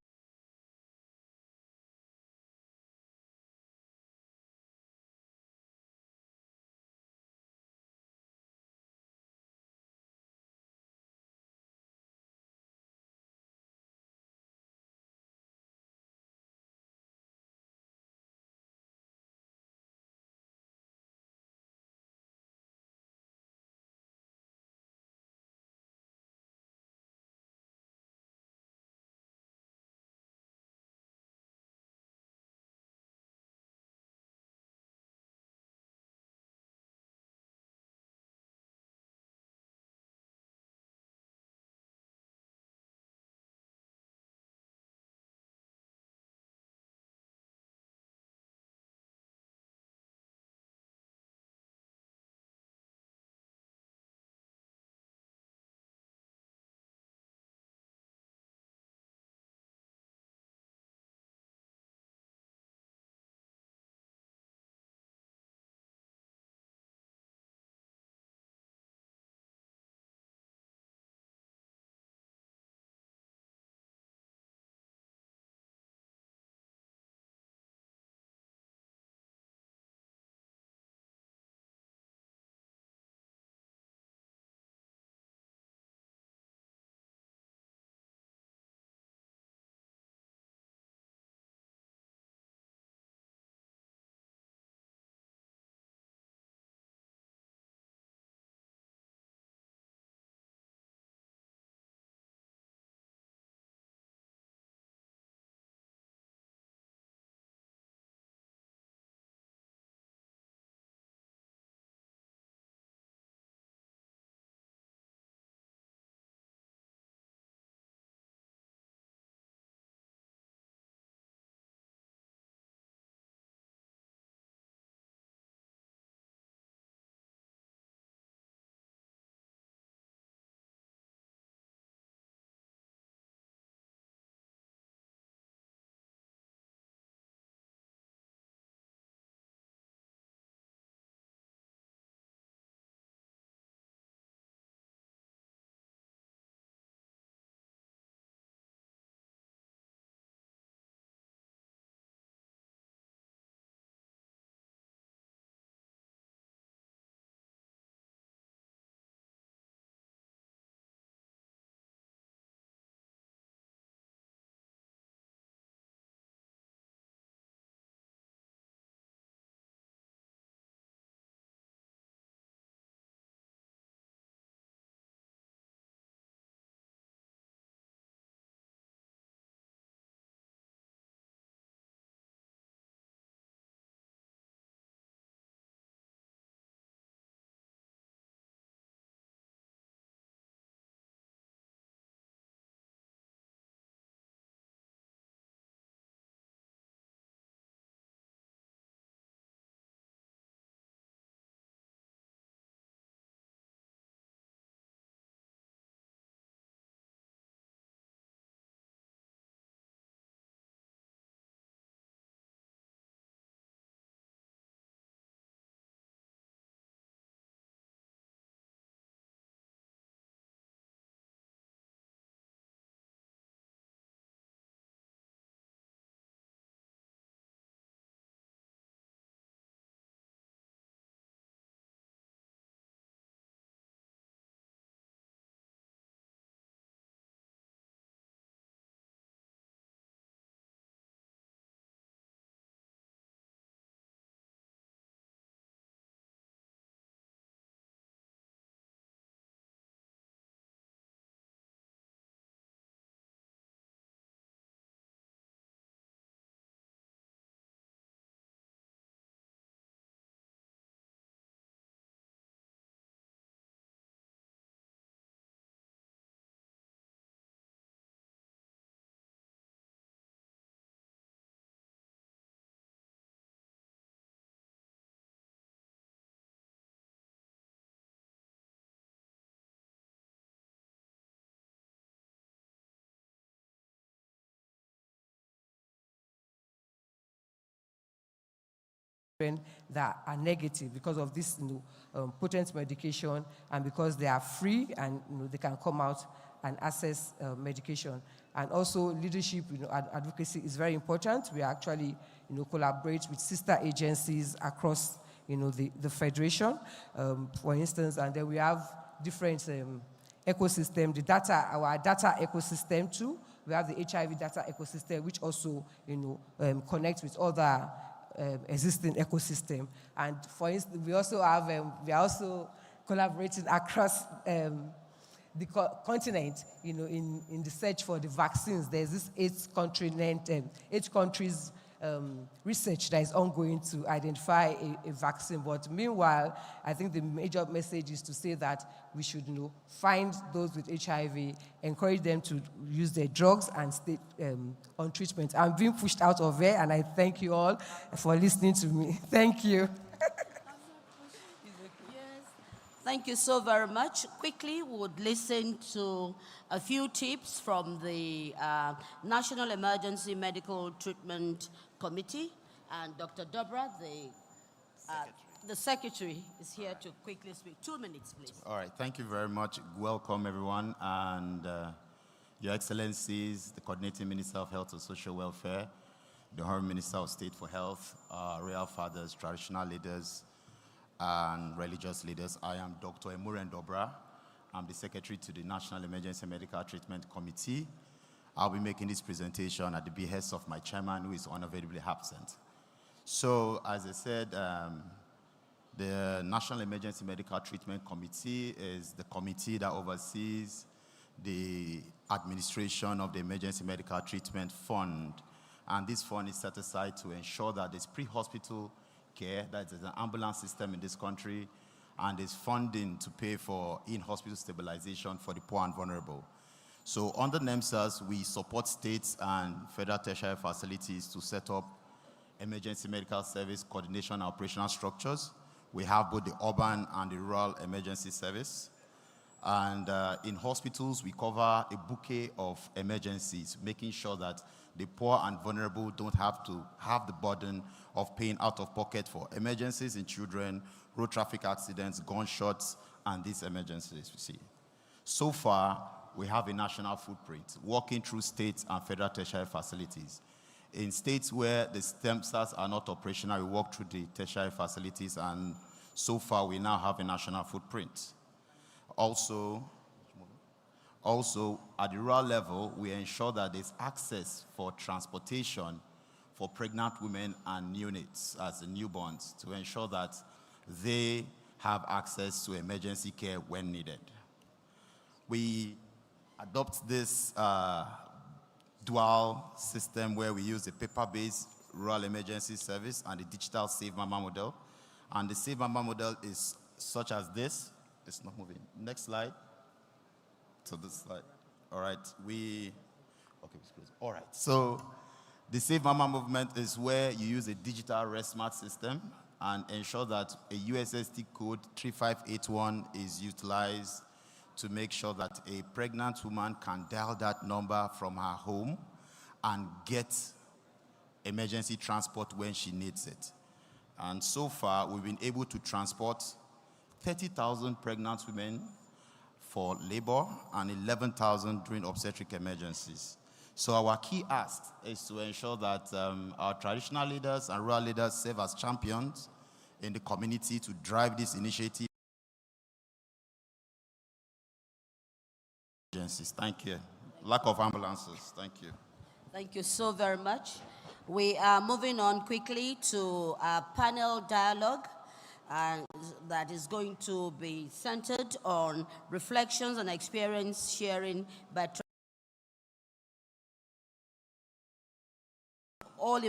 that are negative because of this potent medication, and because they are free and they can come out and access medication. And also leadership, advocacy is very important. We actually collaborate with sister agencies across the federation, for instance, and then we have different ecosystem, our data ecosystem too. We have the HIV data ecosystem, which also connects with other existing ecosystem. And for instance, we are also collaborating across the continent, in the search for the vaccines. There's this eight countries research that is ongoing to identify a vaccine. But meanwhile, I think the major message is to say that we should find those with HIV, encourage them to use their drugs and stay on treatment. I'm being pushed out of there, and I thank you all for listening to me. Thank you. Thank you so very much. Quickly, we would listen to a few tips from the National Emergency Medical Treatment Committee, and Dr. Dobra, the secretary, is here to quickly speak. 2 minutes, please. All right, thank you very much. Welcome, everyone, and Your Excellencies, the Coordinating Minister of Health and Social Welfare, the Honorable Minister of State for Health, Royal Fathers, traditional leaders, and religious leaders. I am Dr. Emuren Dobra. I'm the Secretary to the National Emergency Medical Treatment Committee. I'll be making this presentation at the behest of my chairman, who is unavoidably absent. So, as I said, the National Emergency Medical Treatment Committee is the committee that oversees the administration of the Emergency Medical Treatment Fund. And this fund is set aside to ensure that there's pre-hospital care, that there's an ambulance system in this country, and there's funding to pay for in-hospital stabilization for the poor and vulnerable. So under NEMSAS, we support states and federal tertiary facilities to set up emergency medical service coordination and operational structures. We have both the urban and the rural emergency service. And in hospitals, we cover a bouquet of emergencies, making sure that the poor and vulnerable don't have to have the burden of paying out of pocket for emergencies in children, road traffic accidents, gunshots, and these emergencies we see. So far, we have a national footprint, working through states and federal tertiary facilities. In states where the STEM cells are not operational, we work through the tertiary facilities, and so far we now have a national footprint. Also, at the rural level, we ensure that there's access for transportation for pregnant women and neonates as the newborns, to ensure that they have access to emergency care when needed. We adopt this dual system where we use a paper-based rural emergency service and the digital Save Mama model. And the Save Mama model is such as this. It's not moving. Next slide. So this slide. All right. All right. So the Save Mama movement is where you use a digital ResMart system and ensure that a USSD code 3581 is utilized to make sure that a pregnant woman can dial that number from her home and get emergency transport when she needs it. And so far, we've been able to transport 30,000 pregnant women for labor and 11,000 during obstetric emergencies. So our key ask is to ensure that our traditional leaders and rural leaders serve as champions in the community to drive this initiative. Thank you. Lack of ambulances. Thank you. Thank you so very much. We are moving on quickly to a panel dialogue that is going to be centered on reflections and experience sharing by all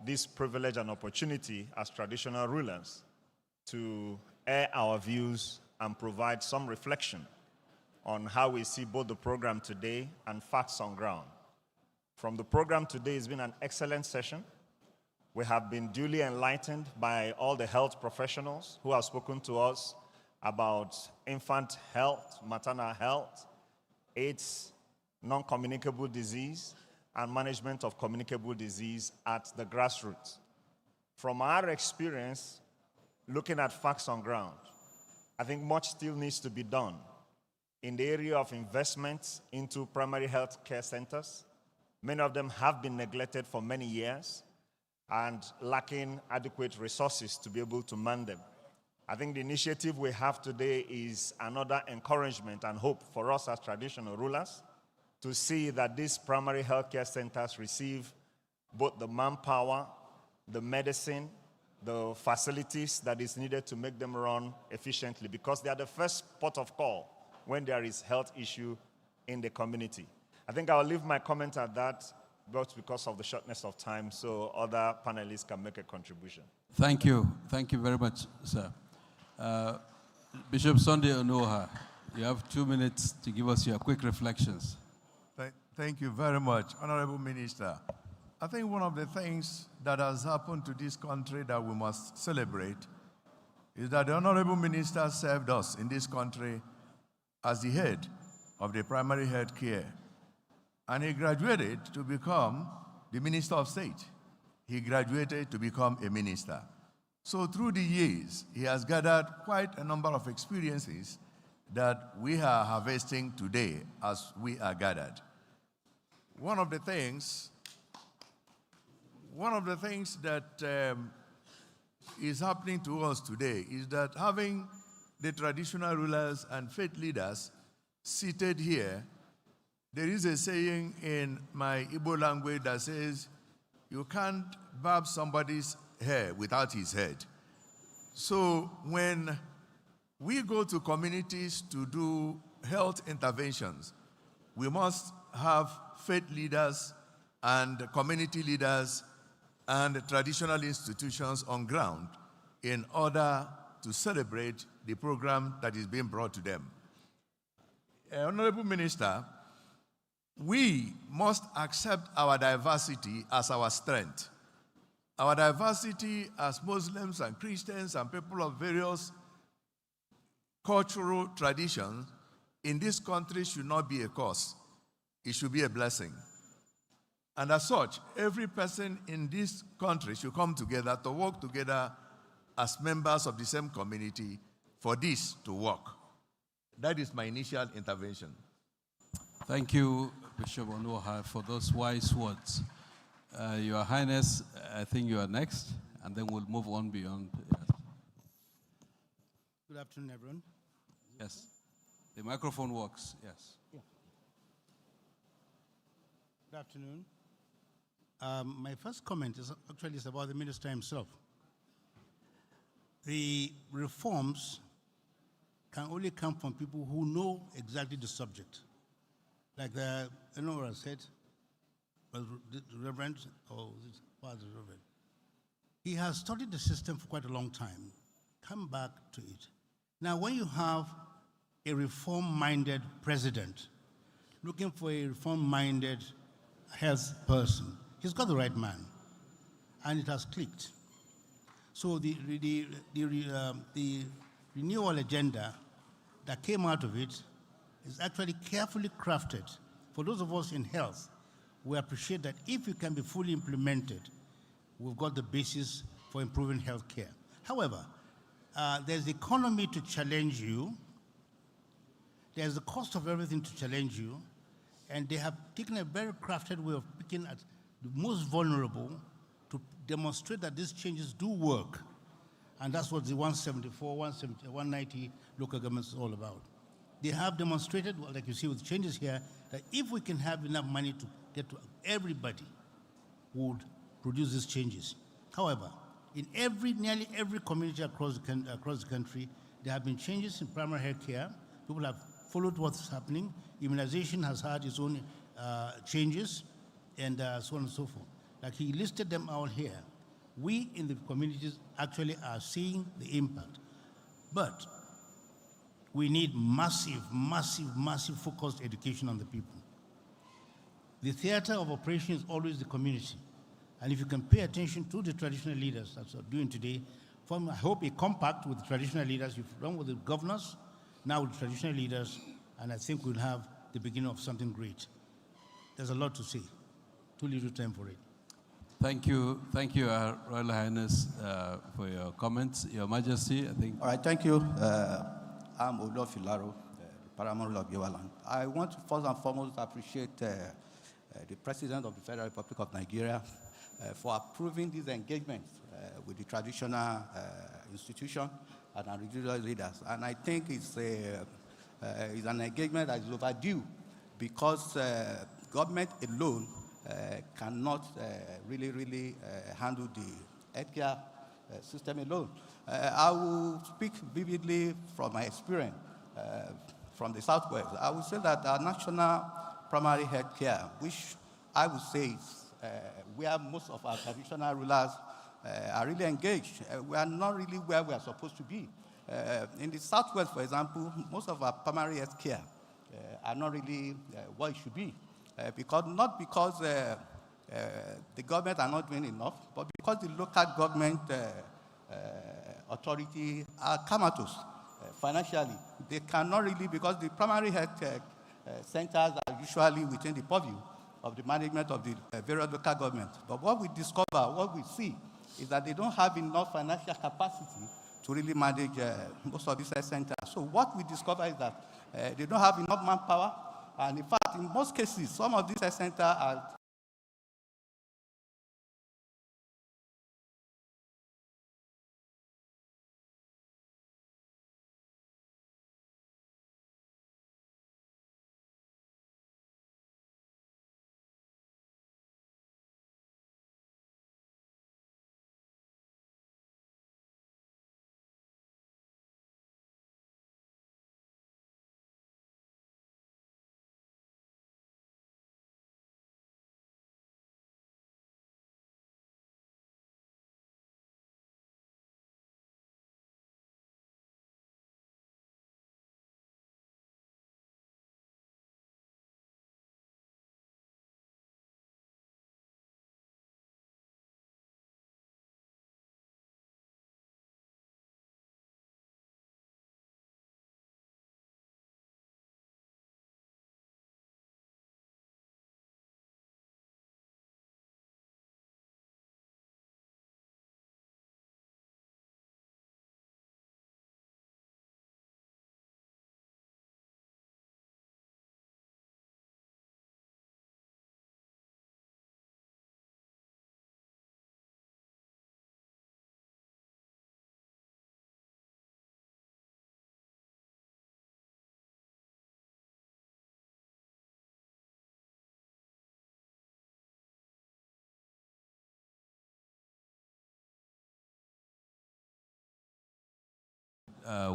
this privilege and opportunity as traditional rulers to air our views and provide some reflection on how we see both the program today and facts on ground. From the program today, it's been an excellent session. We have been duly enlightened by all the health professionals who have spoken to us about infant health, maternal health, AIDS, non-communicable disease, and management of communicable disease at the grassroots. From our experience, looking at facts on ground, I think much still needs to be done in the area of investments into primary health care centers. Many of them have been neglected for many years and lacking adequate resources to be able to man them. I think the initiative we have today is another encouragement and hope for us as traditional rulers to see that these primary health care centers receive both the manpower, the medicine, the facilities that is needed to make them run efficiently, because they are the first port of call when there is health issue in the community. I think I'll leave my comment at that, but because of the shortness of time, so other panelists can make a contribution. Thank you. Thank you very much, sir. Bishop Sunday Onoha, you have 2 minutes to give us your quick reflections. Thank you very much, Honorable Minister. I think one of the things that has happened to this country that we must celebrate is that the Honorable Minister served us in this country as the head of the primary health care. And he graduated to become the Minister of State. He graduated to become a minister. So through the years, he has gathered quite a number of experiences that we are harvesting today as we are gathered. One of the things that is happening to us today is that having the traditional rulers and faith leaders seated here, there is a saying in my Igbo language that says, you can't barb somebody's hair without his head. So when we go to communities to do health interventions, we must have faith leaders and community leaders and traditional institutions on ground in order to celebrate the program that is being brought to them. Honorable Minister, we must accept our diversity as our strength. Our diversity as Muslims and Christians and people of various cultural traditions in this country should not be a curse. It should be a blessing. And as such, every person in this country should come together to work together as members of the same community for this to work. That is my initial intervention. Thank you, Bishop Onoha, for those wise words. Your Highness, I think you are next, and then we'll move on beyond. Good afternoon, everyone. Yes. The microphone works, yes. Yeah. Good afternoon. My first comment is actually about the minister himself. The reforms can only come from people who know exactly the subject. Like the Honorable said, the Reverend, or Father Reverend. He has studied the system for quite a long time. Come back to it. Now, when you have a reform-minded president looking for a reform-minded health person, he's got the right man, and it has clicked. So the renewal agenda that came out of it is actually carefully crafted. For those of us in health, we appreciate that if it can be fully implemented, we've got the basis for improving health care. However, there's the economy to challenge you, there's the cost of everything to challenge you, and they have taken a very crafted way of picking at the most vulnerable to demonstrate that these changes do work. And that's what the 174, 170, 190 local governments is all about. They have demonstrated, like you see with changes here, that if we can have enough money to get to everybody, would produce these changes. However, in nearly every community across the country, there have been changes in primary health care. People have followed what's happening. Immunization has had its own changes, and so on and so forth. Like he listed them all here. We in the communities actually are seeing the impact. But we need massive, massive, massive focused education on the people. The theater of operation is always the community. And if you can pay attention to the traditional leaders, as we're doing today, form, I hope, a compact with the traditional leaders. You've done with the governors, now with the traditional leaders, and I think we'll have the beginning of something great. There's a lot to say. Too little time for it. Thank you, Royal Highness, for your comments. Your Majesty, I think. All right, thank you. I'm Odo Filaro, the Paramount of Yowaland. I want to first and foremost appreciate the President of the Federal Republic of Nigeria for approving these engagements with the traditional institution and our religious leaders. And I think it's an engagement that is overdue because government alone cannot really handle the healthcare system alone. I will speak vividly from my experience from the Southwest. I would say that our national primary health care, which I would say is where most of our traditional rulers are really engaged, we are not really where we are supposed to be. In the Southwest, for example, most of our primary health care are not really what it should be. Not because the government are not doing enough, but because the local government authority are comatose financially. They cannot really, because the primary health centers are usually within the purview of the management of the various local governments. But what we discover, what we see, is that they don't have enough financial capacity to really manage most of these health centers. So what we discover is that they don't have enough manpower, and in fact, in most cases, some of these health centers are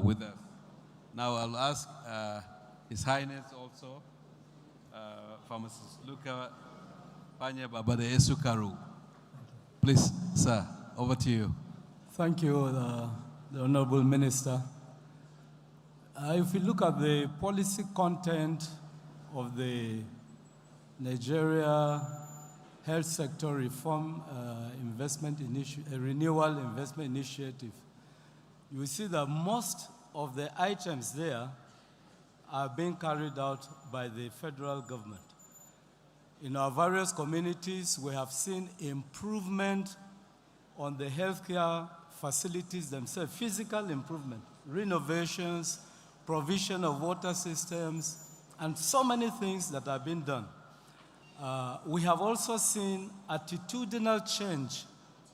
With us. Now I'll ask His Highness also, Pharmacist Luka Panya Babade Esukaru. Please, sir, over to you. Thank you, the Honorable Minister. If you look at the policy content of the Nigeria Health Sector Reform Renewal Investment Initiative, you will see that most of the items there are being carried out by the federal government. In our various communities, we have seen improvement on the healthcare facilities themselves, physical improvement, renovations, provision of water systems, and so many things that are being done. We have also seen attitudinal change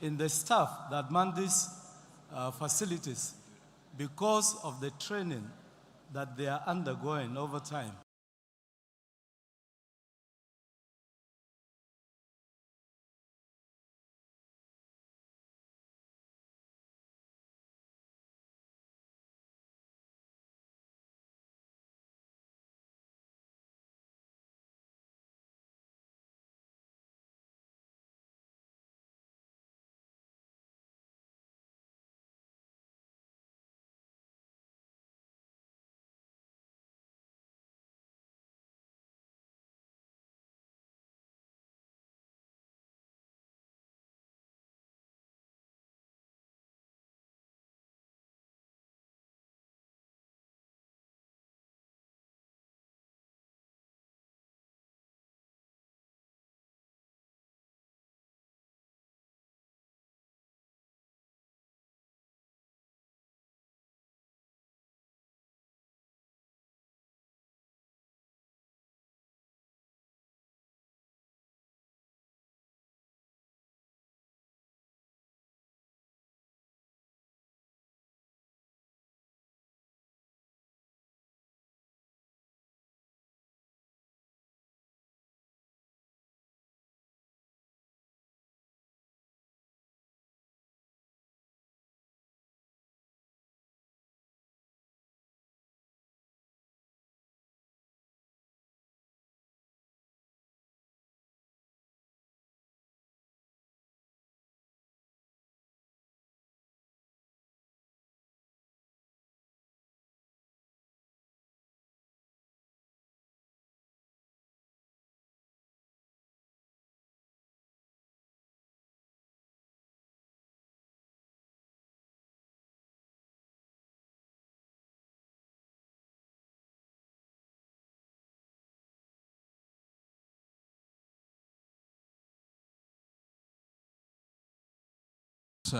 in the staff that man these facilities because of the training that they are undergoing over time.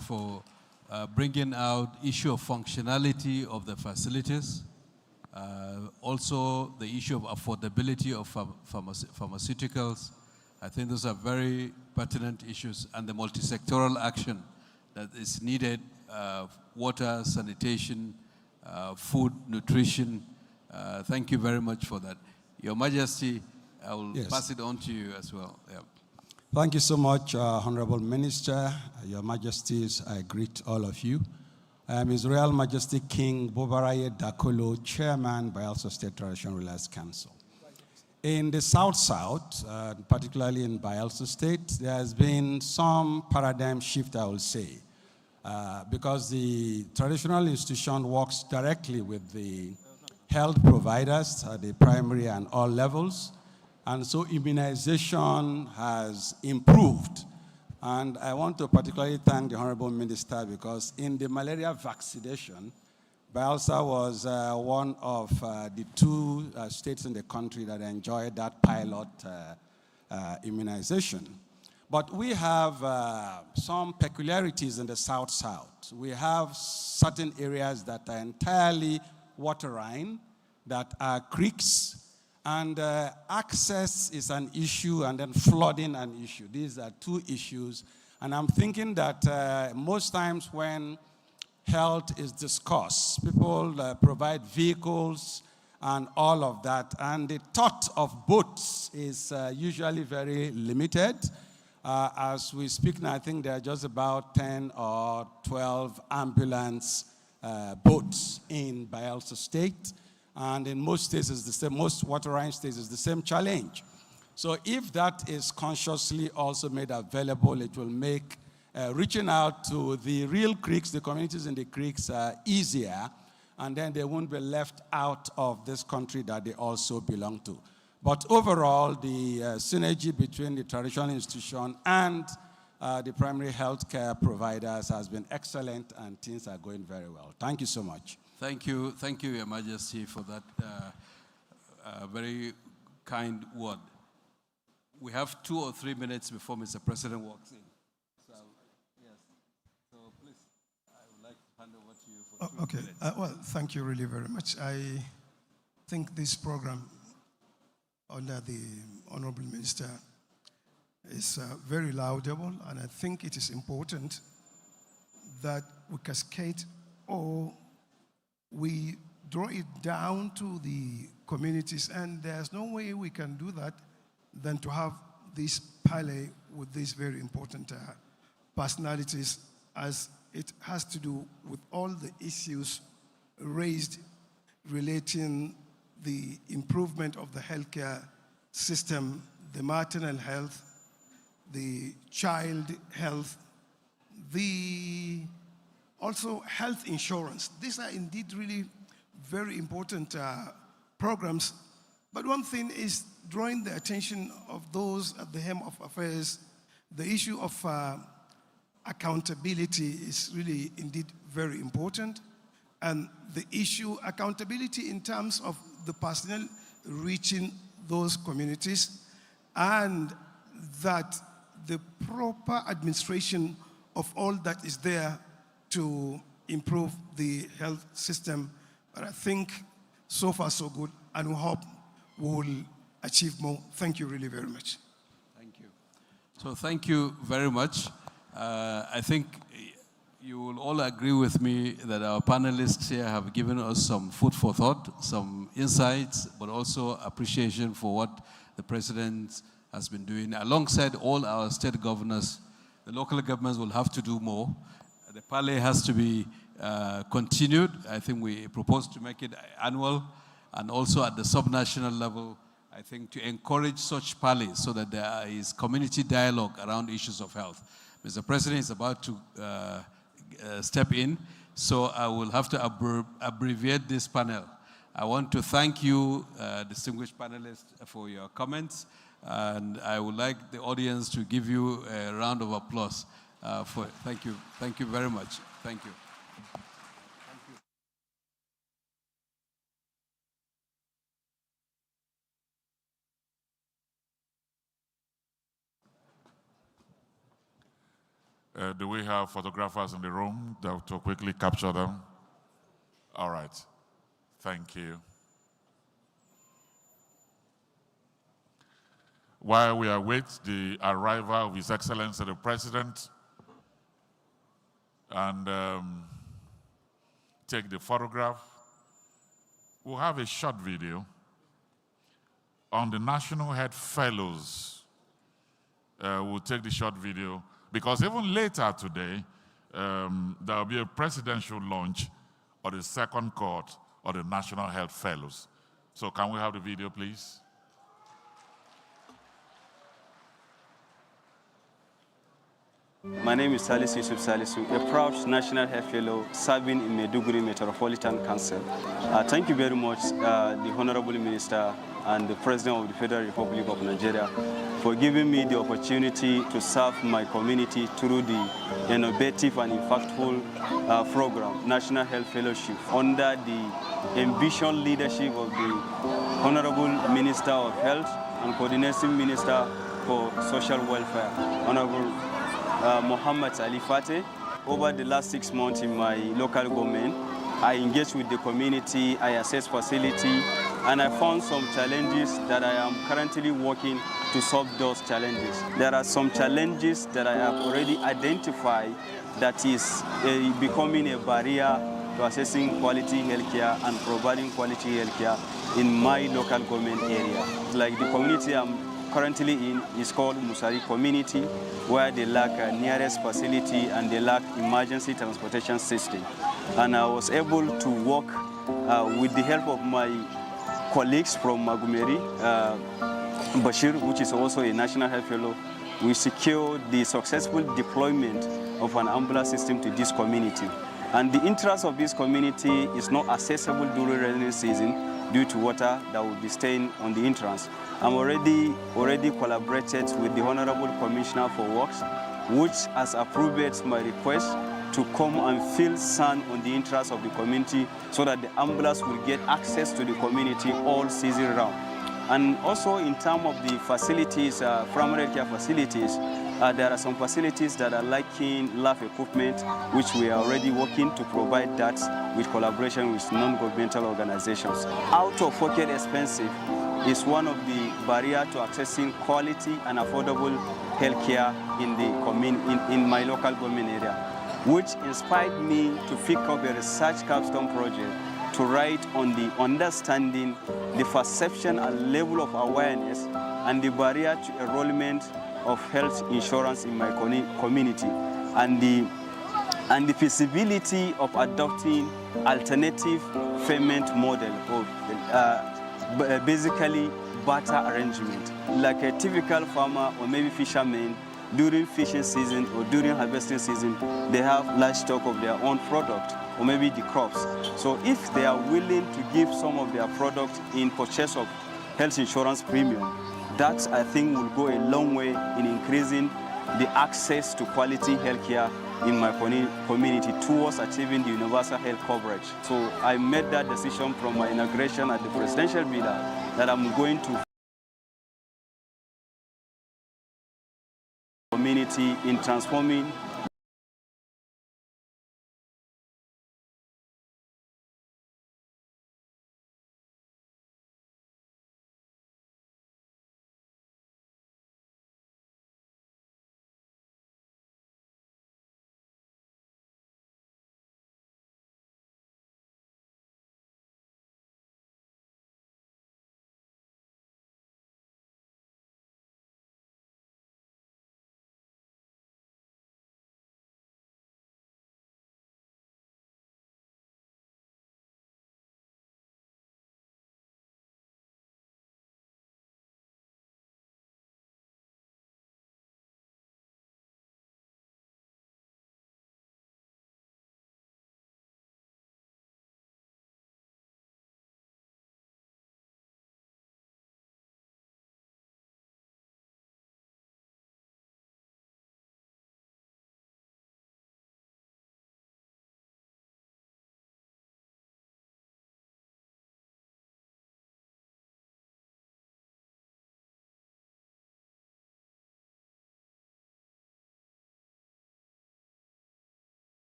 for bringing out issue of functionality of the facilities, also the issue of affordability of pharmaceuticals. I think those are very pertinent issues, and the multi-sectoral action that is needed, water, sanitation, food, nutrition. Thank you very much for that. Your Majesty, I will pass it on to you as well. Yeah. Thank you so much, Honorable Minister, Your Majesties. I greet all of you. I am His Royal Majesty King Bobaraye Dakolo, Chairman, Bayelsa State Traditional Rulers Council. In the South-South, particularly in Bayelsa State, there has been some paradigm shift, I will say, because the traditional institution works directly with the health providers at the primary and all levels. And so immunization has improved. And I want to particularly thank the Honorable Minister because in the malaria vaccination, Bayelsa was one of the two states in the country that enjoyed that pilot immunization. But we have some peculiarities in the South-South. We have certain areas that are entirely waterine, that are creeks, and access is an issue, and then flooding an issue. These are two issues. And I'm thinking that most times when health is discussed, people provide vehicles and all of that. And the thought of boats is usually very limited. As we speak now, I think there are just about 10 or 12 ambulance boats in Bayelsa State. And in most states, it's the same, most waterine states, is the same challenge. So if that is consciously also made available, it will make reaching out to the real creeks, the communities in the creeks, easier, and then they won't be left out of this country that they also belong to. But overall, the synergy between the traditional institution and the primary health care providers has been excellent, and things are going very well. Thank you so much. Thank you, Your Majesty, for that very kind word. We have 2 or 3 minutes before Mr. President walks in. So, yes. So, please, I would like to hand over to you for 2 minutes. Well, thank you really very much. I think this program under the Honorable Minister is very laudable, and I think it is important that we cascade or we draw it down to the communities, and there's no way we can do that than to have this parley with these very important personalities, as it has to do with all the issues raised relating the improvement of the healthcare system, the maternal health, the child health, the also health insurance. These are indeed really very important programs. But one thing is drawing the attention of those at the helm of affairs. The issue of accountability is really indeed very important. And the issue accountability in terms of the personnel reaching those communities, and that the proper administration of all that is there to improve the health system. But I think so far so good, and we hope we will achieve more. Thank you really very much. Thank you. So thank you very much. I think you will all agree with me that our panelists here have given us some food for thought, some insights, but also appreciation for what the President has been doing. Alongside all our state governors, the local governments will have to do more. The parley has to be continued. I think we propose to make it annual, and also at the subnational level, I think to encourage such parleys so that there is community dialogue around issues of health. Mr. President is about to step in, so I will have to abbreviate this panel. I want to thank you, distinguished panelists, for your comments, and I would like the audience to give you a round of applause. Thank you very much. Thank you. Do we have photographers in the room that to quickly capture them? All right. Thank you. While we await the arrival of His Excellency the President and take the photograph, we'll have a short video on the National Health Fellows. We'll take the short video because even later today, there will be a presidential launch of the second cohort of the National Health Fellows. So can we have the video, please? My name is Salisu Yusuf Salisu, a proud National Health Fellow serving in Maiduguri Metropolitan Council. Thank you very much, the Honorable Minister and the President of the Federal Republic of Nigeria, for giving me the opportunity to serve my community through the innovative and impactful program, National Health Fellowship, under the ambitious leadership of the Honorable Minister of Health and Coordinating Minister for Social Welfare, Honorable Muhammad Ali Fateh. Over the last 6 months in my local government, I engaged with the community, I assessed facility, and I found some challenges that I am currently working to solve those challenges. There are some challenges that I have already identified that is becoming a barrier to accessing quality healthcare and providing quality healthcare in my local government area. Like the community I'm currently in is called Musari community, where they lack a nearest facility and they lack emergency transportation system. And I was able to work with the help of my colleagues from Magumeri, Bashir, which is also a National Health Fellow. We secured the successful deployment of an ambulance system to this community. And the interest of this community is not accessible during rainy season due to water that will be staying on the entrance. I'm already collaborated with the Honorable Commissioner for Works, which has approved my request to come and fill sand on the entrance of the community so that the ambulance will get access to the community all season round. And also in terms of the facilities, primary care facilities, there are some facilities that are lacking lab equipment, which we are already working to provide that with collaboration with non-governmental organizations. Out-of-pocket expensive is one of the barriers to accessing quality and affordable healthcare in my local government area, which inspired me to pick up a research capstone project to write on the understanding, the perception and level of awareness, and the barrier to enrollment of health insurance in my community, and the feasibility of adopting alternative payment model of basically barter arrangement. Like a typical farmer or maybe fisherman, during fishing season or during harvesting season, they have large stock of their own product or maybe the crops. So if they are willing to give some of their product in purchase of health insurance premium, that I think will go a long way in increasing the access to quality healthcare in my community towards achieving the universal health coverage. So I made that decision from my inauguration at the presidential villa that I'm going to community in transforming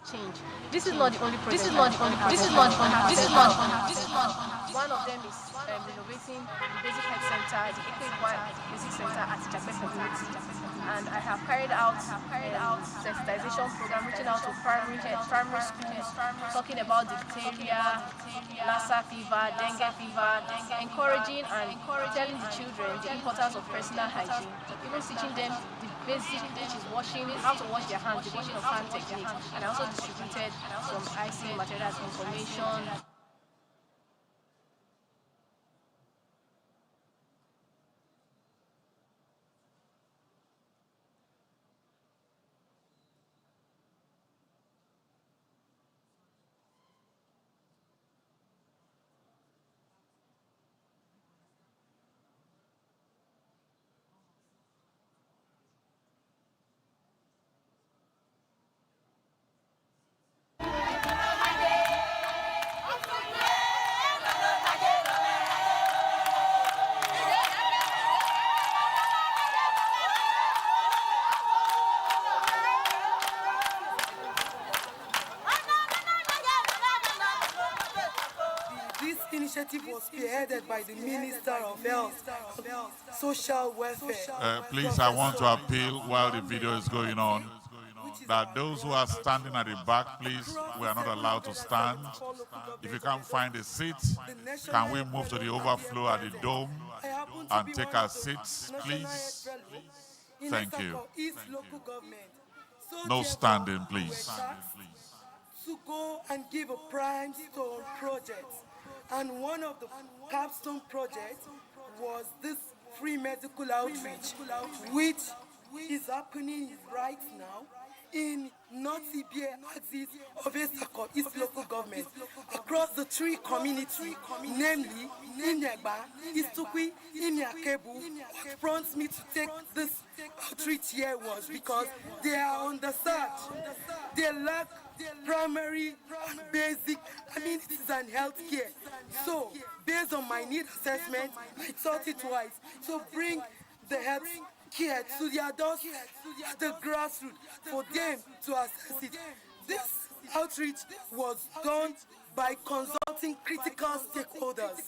change. This is not the only project. This is not the only project. This is not the only project. This is not the only. This is not. One of them is renovating the basic health center, the Equine Basic Center at Japan Community. And I have carried out sensitization program, reaching out to primary schools, talking about diphtheria, Lassa fever, dengue fever, encouraging and telling the children the importance of personal hygiene, even teaching them the basic, which is washing, how to wash their hands, the washing of hand techniques, and I also distributed some IC materials information. This initiative was spearheaded by the Minister of Health, Social Welfare. Please, I want to appeal while the video is going on that those who are standing at the back, please, we are not allowed to stand. If you can't find a seat, can we move to the overflow at the dome and take our seats, please? Thank you. No standing, please. To go and give a prime stone project. And one of the capstone projects was this free medical outreach, which is happening right now in North Ibie axis of Esako East Local Government across the three communities, namely Inyagba, Istukwi, Inyakebu. What prompts me to take this outreach here was because they are underserved. They lack primary and basic amenities and health care. So, based on my need assessment, I thought it wise to bring the health care to the adults at the grassroots for them to access it. This outreach was done by consulting critical stakeholders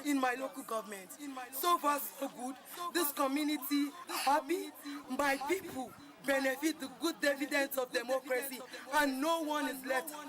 in my local government. So far, so good. This community happy. My people benefit the good dividends of democracy, and no one is left out.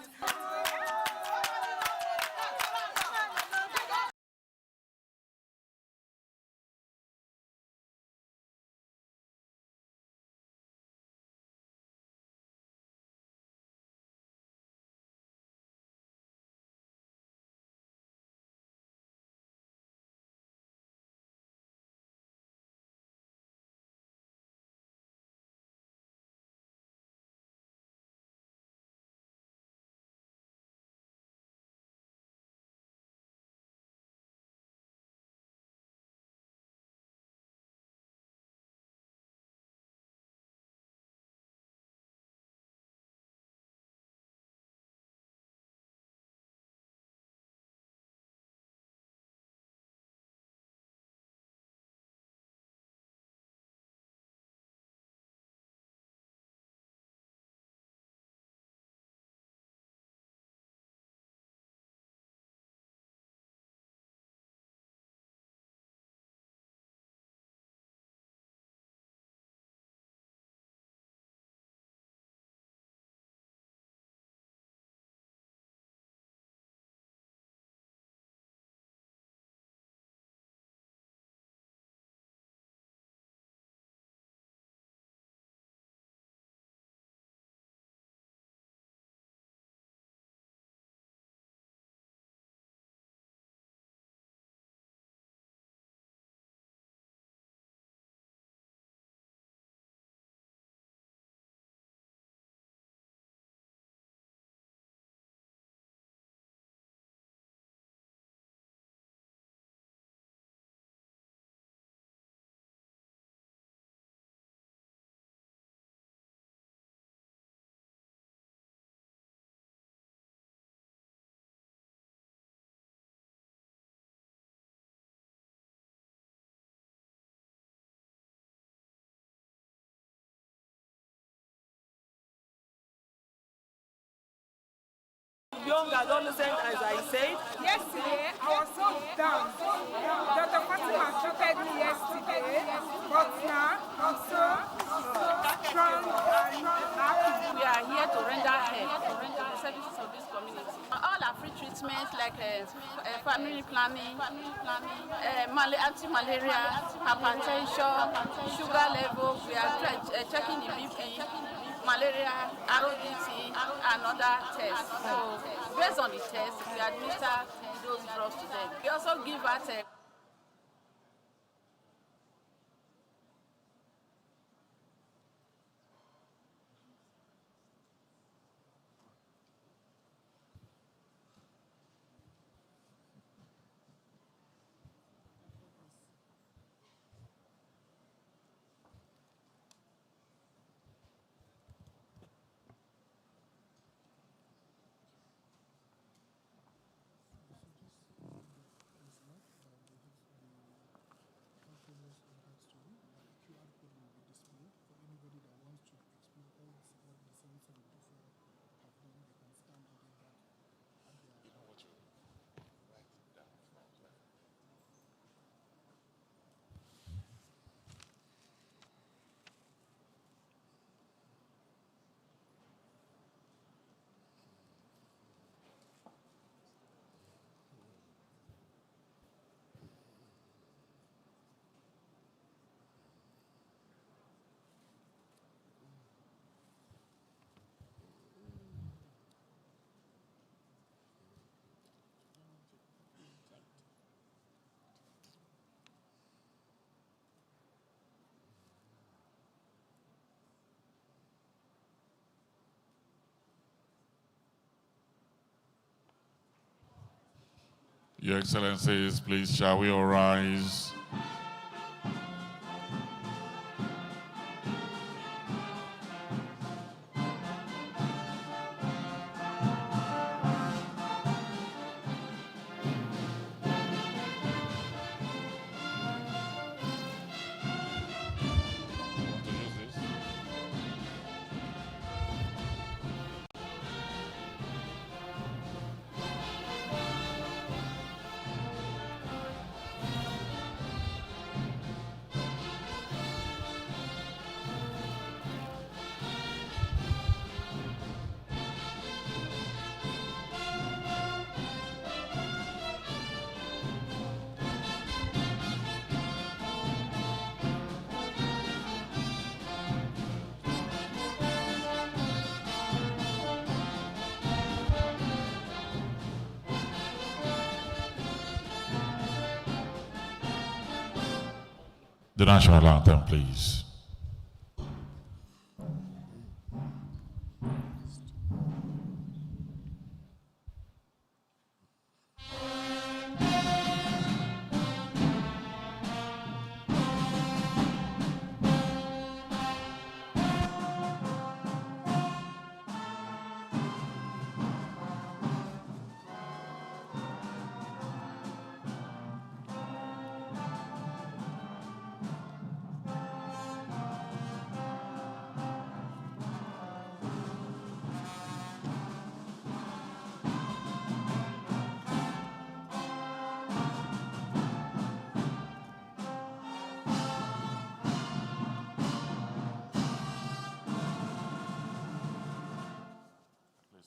long I don't listen as I said. Yesterday, I was so down. Dr. Fatima treated me yesterday, but now I'm so strong and happy. We are here to render help to the services of this community. All our free treatments like family planning, anti-malaria, hypertension, sugar level, we are checking the BP, malaria, RODT, and other tests. So based on the tests, we administer those drugs to them. We also give out Your Excellencies, please shall we all rise? The national anthem, please.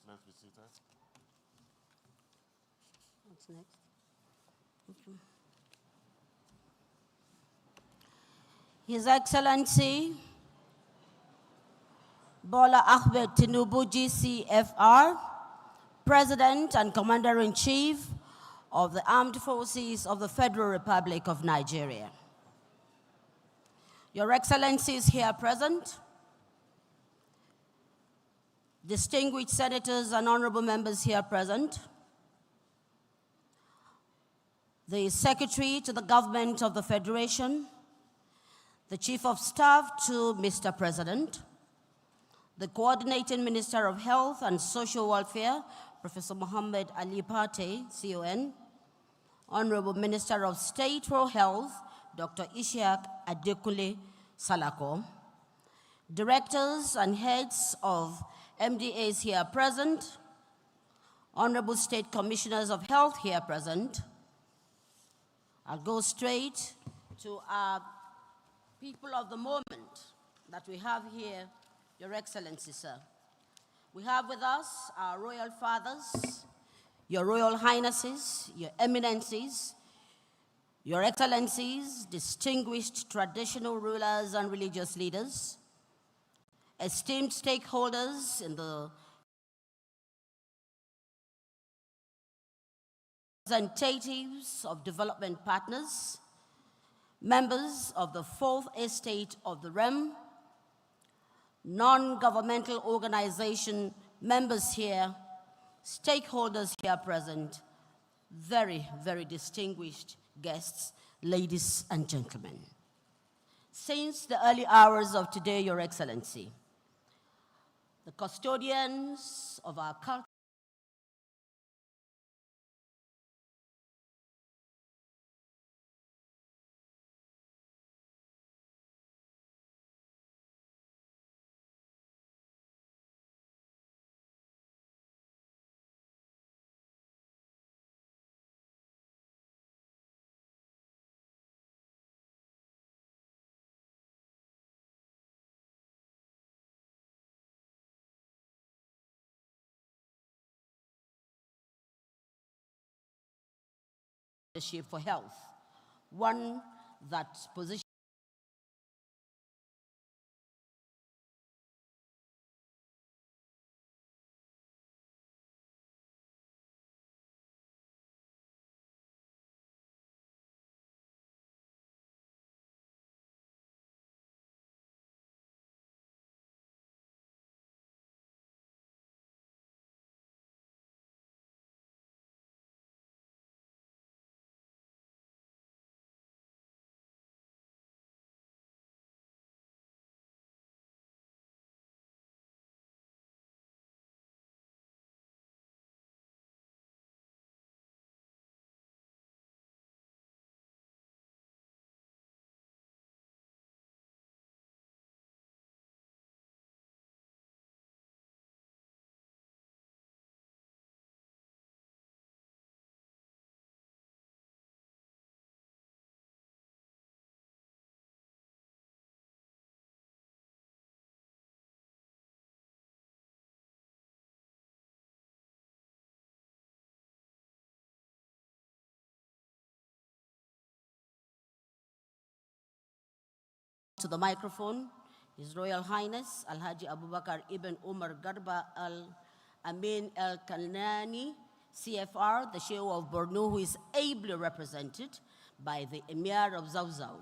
Let's be seated. What's next? Okay. His Excellency Bola Ahmed Tinubu GCFR, President and Commander-in-Chief of the Armed Forces of the Federal Republic of Nigeria. Your Excellencies here present, distinguished senators and honorable members here present, the Secretary to the Government of the Federation, the Chief of Staff to Mr. President, the Coordinating Minister of Health and Social Welfare, Professor Mohammed Ali Pate, CON, Honorable Minister of State for Health, Dr. Ishiak Adekunle Salako, directors and heads of MDAs here present, Honorable State Commissioners of Health here present. I'll go straight to our people of the moment that we have here, Your Excellency, sir. We have with us our royal fathers, Your Royal Highnesses, Your Eminencies, Your Excellencies, distinguished traditional rulers and religious leaders, esteemed stakeholders in the representatives of development partners, members of the Fourth Estate of the Realm, non-governmental organization members here, stakeholders here present, very, very distinguished guests, ladies and gentlemen. Since the early hours of today, Your Excellency, the custodians of our culture for health, one that positions to the microphone, His Royal Highness Alhaji Abubakar Ibn Umar Garba Al Amin El Kanani, CFR, the Sheikh of Borno, who is ably represented by the Emir of Zawzaw,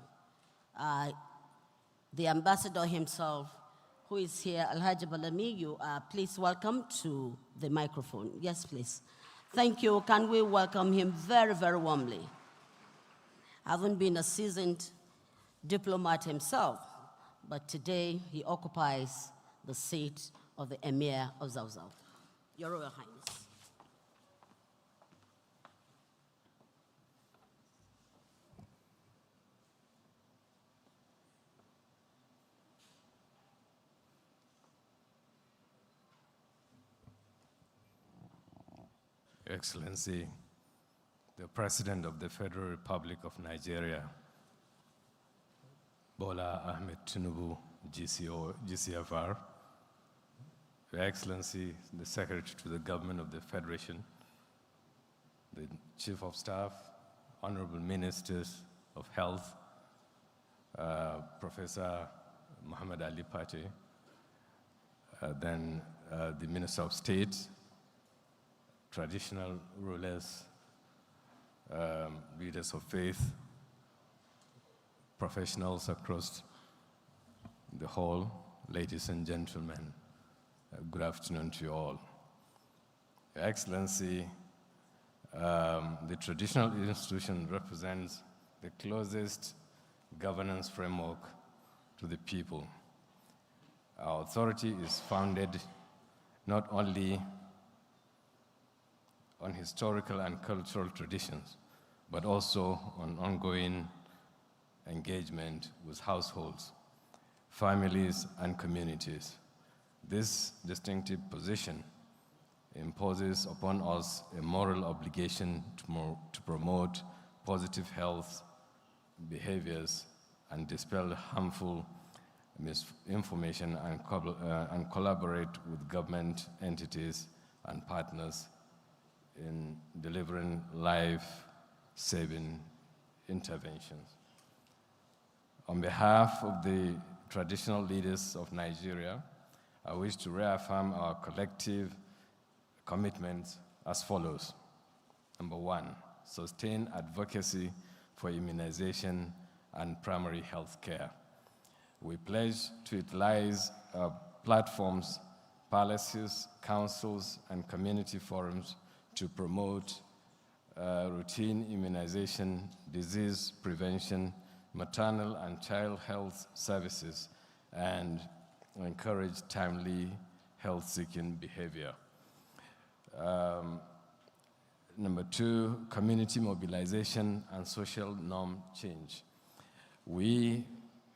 the ambassador himself, who is here, Alhaji Balami. You are please welcome to the microphone. Yes, please. Thank you. Can we welcome him very, very warmly? Having been a seasoned diplomat himself, but today he occupies the seat of the Emir of Zawzaw. Your Royal Highness. Excellency, the President of the Federal Republic of Nigeria, Bola Ahmed Tinubu, GCFR, Your Excellency, the Secretary to the Government of the Federation, the Chief of Staff, Honorable Ministers of Health, Professor Muhammad Ali Pate, then the Minister of State, traditional rulers, leaders of faith, professionals across the hall, ladies and gentlemen, good afternoon to you all. Your Excellency, the traditional institution represents the closest governance framework to the people. Our authority is founded not only on historical and cultural traditions, but also on ongoing engagement with households, families, and communities. This distinctive position imposes upon us a moral obligation to promote positive health behaviors and dispel harmful misinformation and collaborate with government entities and partners in delivering life-saving interventions. On behalf of the traditional leaders of Nigeria, I wish to reaffirm our collective commitments as follows. Number one, sustain advocacy for immunization and primary health care. We pledge to utilize platforms, policies, councils, and community forums to promote routine immunization, disease prevention, maternal and child health services, and encourage timely health-seeking behavior. Number two, community mobilization and social norm change. We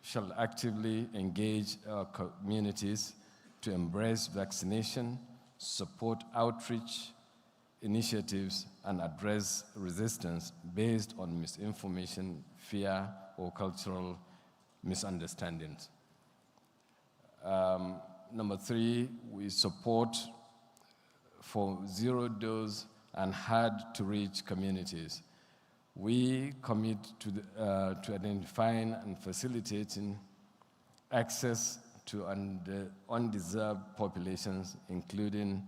shall actively engage our communities to embrace vaccination, support outreach initiatives, and address resistance based on misinformation, fear, or cultural misunderstandings. Number three, we support for zero-dose and hard-to-reach communities. We commit to identifying and facilitating access to undeserved populations, including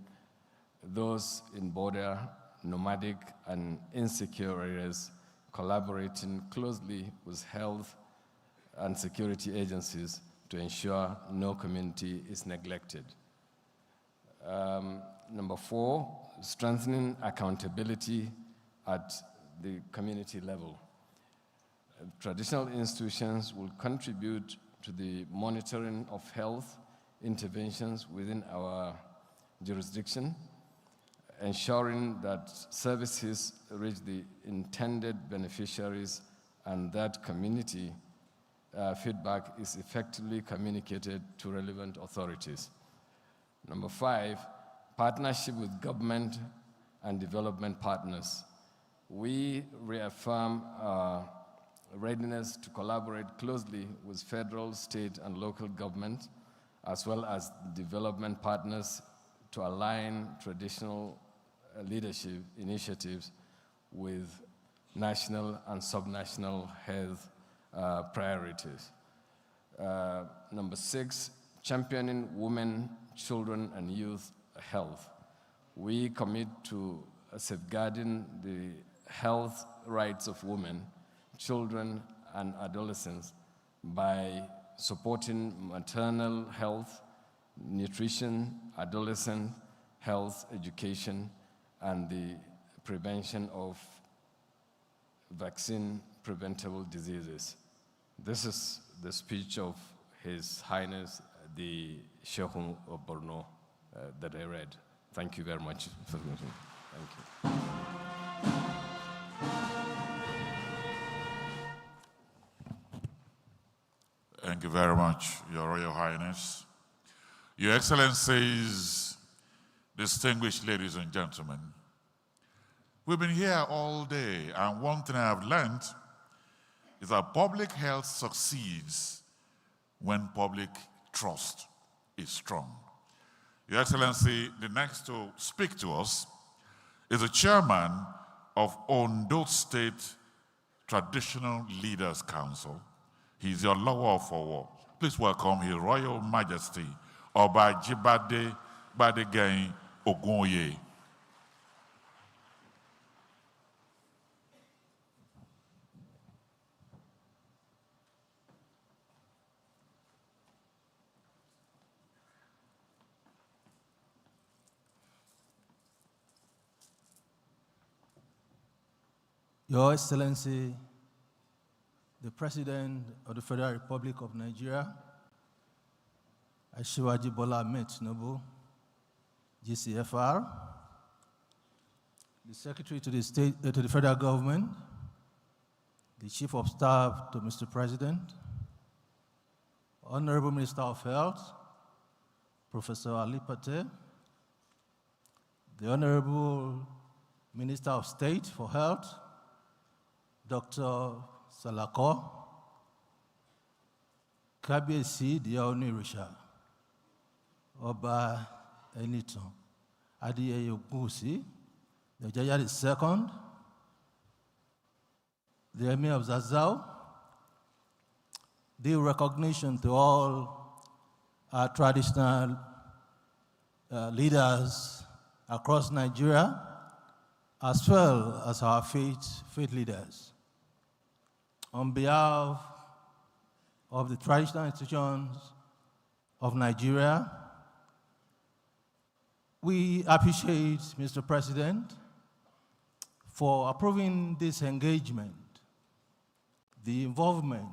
those in border, nomadic, and insecure areas, collaborating closely with health and security agencies to ensure no community is neglected. Number four, strengthening accountability at the community level. Traditional institutions will contribute to the monitoring of health interventions within our jurisdiction, ensuring that services reach the intended beneficiaries and that community feedback is effectively communicated to relevant authorities. Number five, partnership with government and development partners. We reaffirm our readiness to collaborate closely with federal, state, and local government, as well as development partners to align traditional leadership initiatives with national and subnational health priorities. Number six, championing women, children, and youth health. We commit to safeguarding the health rights of women, children, and adolescents by supporting maternal health, nutrition, adolescent health education, and the prevention of vaccine-preventable diseases. This is the speech of His Highness, the Shehun of Borno, that I read. Thank you very much for listening. Thank you. Thank you very much, Your Royal Highness. Your Excellencies, distinguished ladies and gentlemen, we've been here all day, and one thing I've learned is that public health succeeds when public trust is strong. Your Excellency, the next to speak to us is the chairman of Ondo State Traditional Leaders Council. He's your Lawa for. Please welcome His Royal Majesty, Oba Jibade Badegain Ogunye. Your Excellency, the President of the Federal Republic of Nigeria, Asiwaju Bola Ahmed Tinubu, GCFR, the Secretary to the Federal Government, the Chief of Staff to Mr. President, Honorable Minister of Health, Professor Ali Pate, the Honorable Minister of State for Health, Dr. Salako, Kábíyèsí the Onírìṣà, Ọba Ẹnìtàn, Adéyẹyè Ògúnwùsì, the Jaya II, the Emir of Zazzau, due recognition to all our traditional leaders across Nigeria, as well as our faith leaders. On behalf of the traditional institutions of Nigeria, we appreciate Mr. President for approving this engagement, the involvement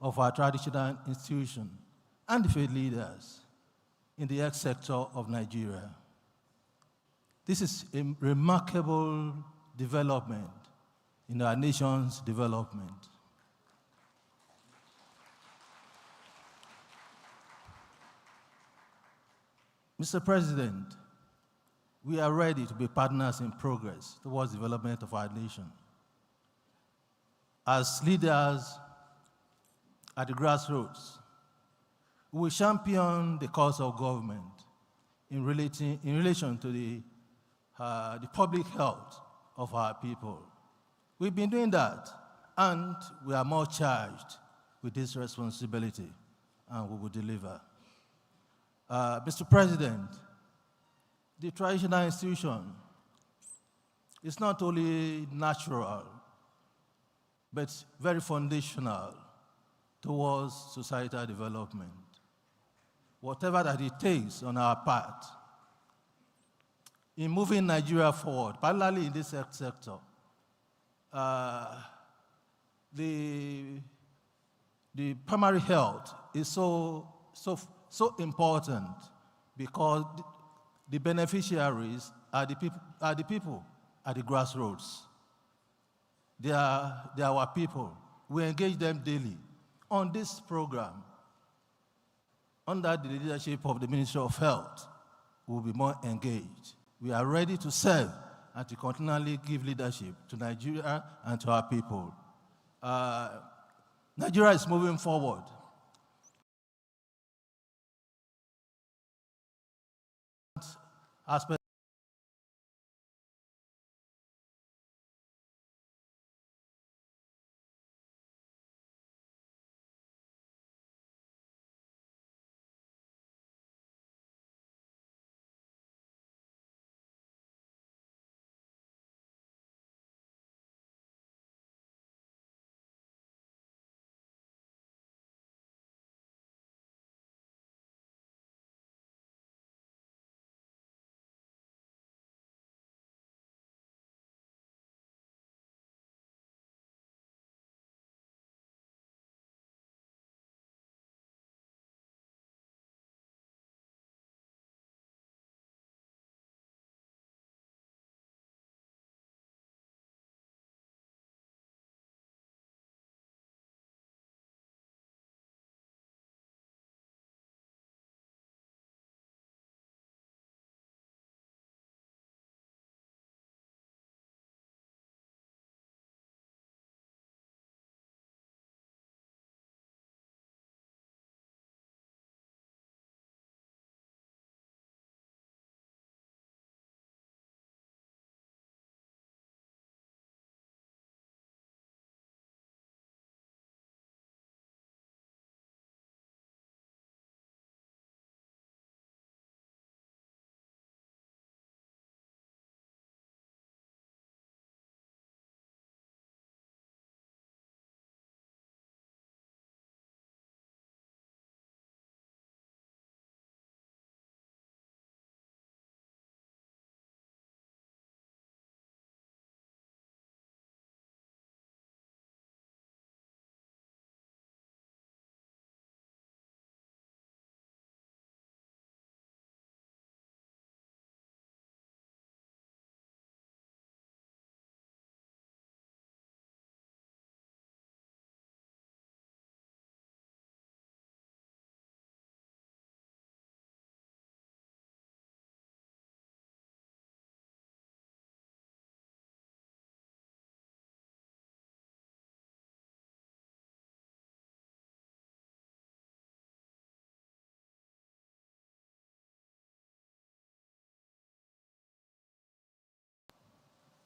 of our traditional institutions and the faith leaders in the health sector of Nigeria. This is a remarkable development in our nation's development. Mr. President, we are ready to be partners in progress towards the development of our nation. As leaders at the grassroots, we will champion the cause of government in relation to the public health of our people. We've been doing that, and we are more charged with this responsibility, and we will deliver. Mr. President, the traditional institution is not only natural, but very foundational towards societal development. Whatever that it takes on our part in moving Nigeria forward, particularly in this sector, the primary health is so important because the beneficiaries are the people at the grassroots. They are our people. We engage them daily. On this program, under the leadership of the Ministry of Health, we will be more engaged. We are ready to serve and to continually give leadership to Nigeria and to our people. Nigeria is moving forward. Aspect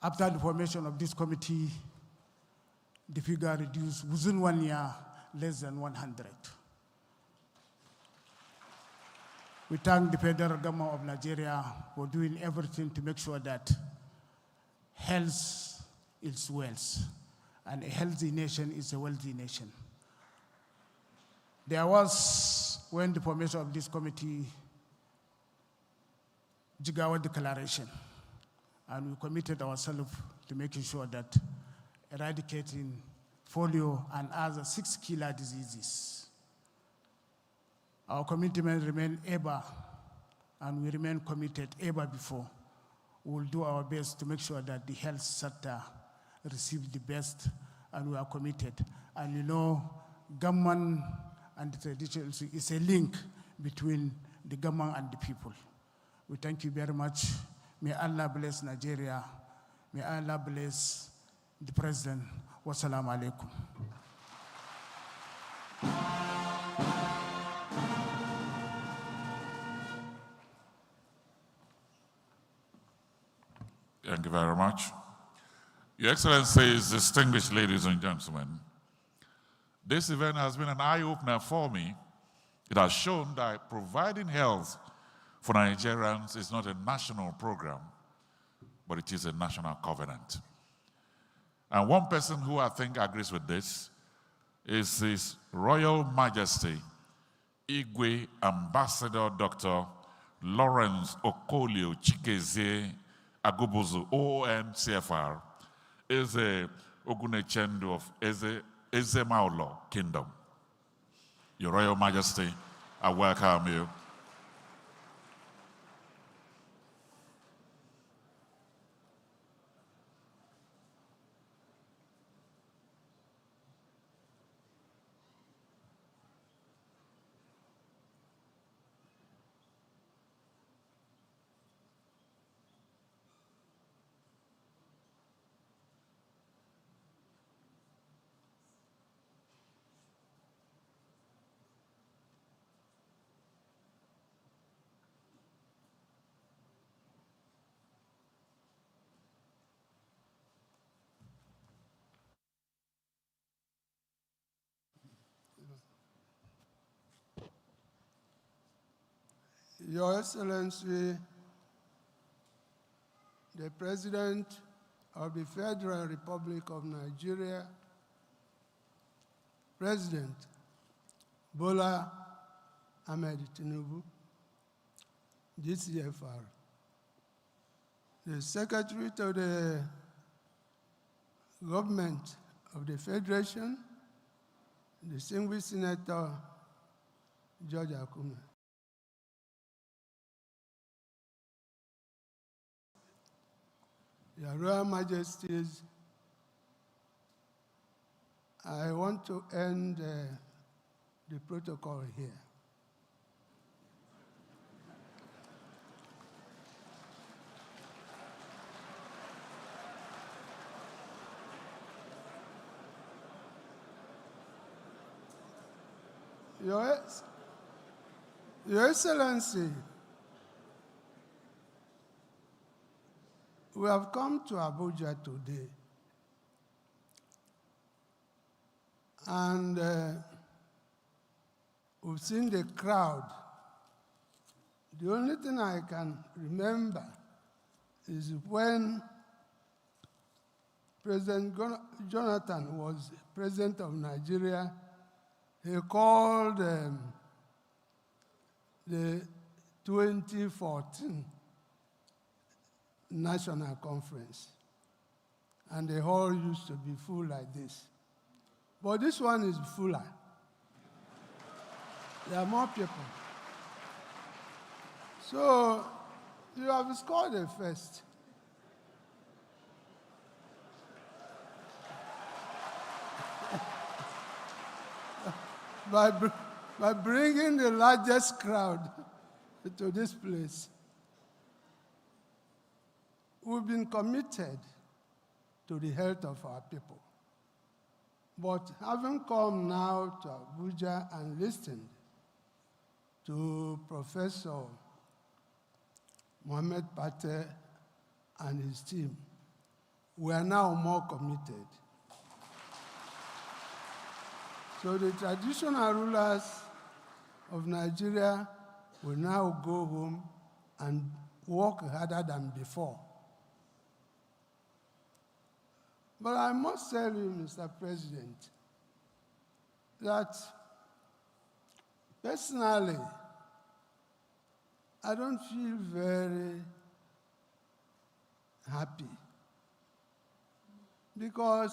After the formation of this committee, the figure reduced within 1 year, less than 100. We thank the federal government of Nigeria for doing everything to make sure that health is wealth, and a healthy nation is a wealthy nation. There was, when the formation of this committee, Jigawa Declaration, and we committed ourselves to making sure that eradicating polio and other 6 killer diseases. Our commitment remains ever, and we remain committed ever before. We will do our best to make sure that the health sector receives the best, and we are committed. And you know, government and the tradition is a link between the government and the people. We thank you very much. May Allah bless Nigeria. May Allah bless the President. Wassalamu alaikum. Thank you very much. Your Excellencies, distinguished ladies and gentlemen, this event has been an eye-opener for me. It has shown that providing health for Nigerians is not a national program, but it is a national covenant. And one person who I think agrees with this is His Royal Majesty, Igwe Ambassador Dr. Lawrence Okolio Chikezie Agubuzu, OON-CFR, is a Ogunechendu of Ezemaulo Kingdom. Your Royal Majesty, I welcome you. Your Excellency, the President of the Federal Republic of Nigeria, President Bola Ahmed Tinubu, GCFR, the Secretary to the Government of the Federation, distinguished Senator George Akume, Your Royal Majesties, I want to end the protocol here. Your Excellency, we have come to Abuja today, and we've seen the crowd. The only thing I can remember is when President Jonathan was president of Nigeria, he called the 2014 National Conference, and the hall used to be full like this. But this one is fuller. There are more people. So you have scored a first. by bringing the largest crowd to this place. We've been committed to the health of our people. But having come now to Abuja and listened to Professor Mohamed Pate and his team, we are now more committed. So the traditional rulers of Nigeria will now go home and work harder than before. But I must tell you, Mr. President, that personally, I don't feel very happy because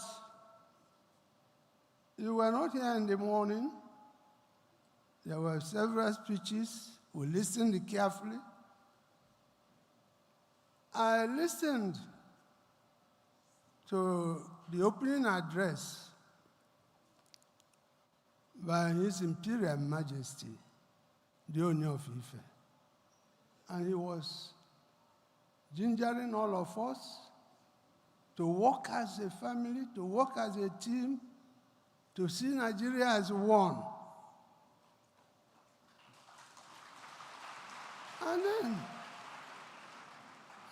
you were not here in the morning. There were several speeches. We listened carefully. I listened to the opening address by His Imperial Majesty, the Onyé of Ife. And he was gingering all of us to work as a family, to work as a team, to see Nigeria as one. And then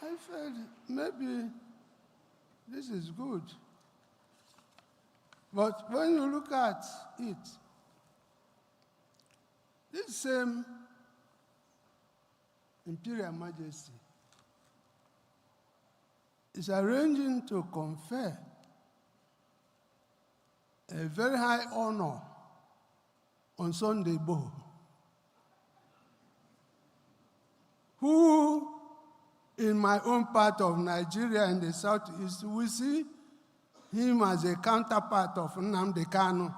I felt maybe this is good. But when you look at it, this same Imperial Majesty is arranging to confer a very high honor on Sunday Igboho, who in my own part of Nigeria in the southeast, we see him as a counterpart of Nnamdi Kanu.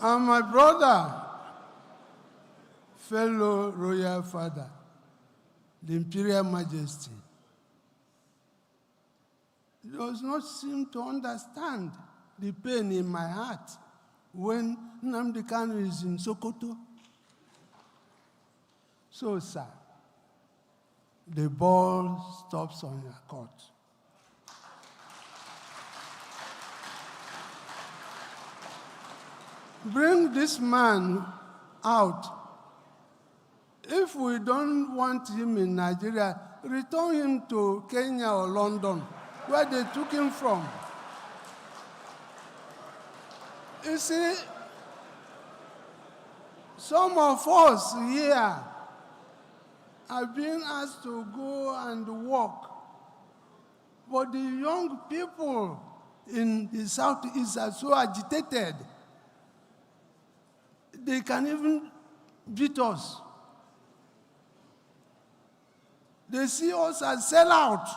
And my brother, fellow royal father, the Imperial Majesty, does not seem to understand the pain in my heart when Nnamdi Kanu is in Sokoto. So, sir, the ball stops on your court. Bring this man out. If we don't want him in Nigeria, return him to Kenya or London, where they took him from. You see, some of us here have been asked to go and work, but the young people in the Southeast are so agitated. They can even beat us. They see us as sellouts.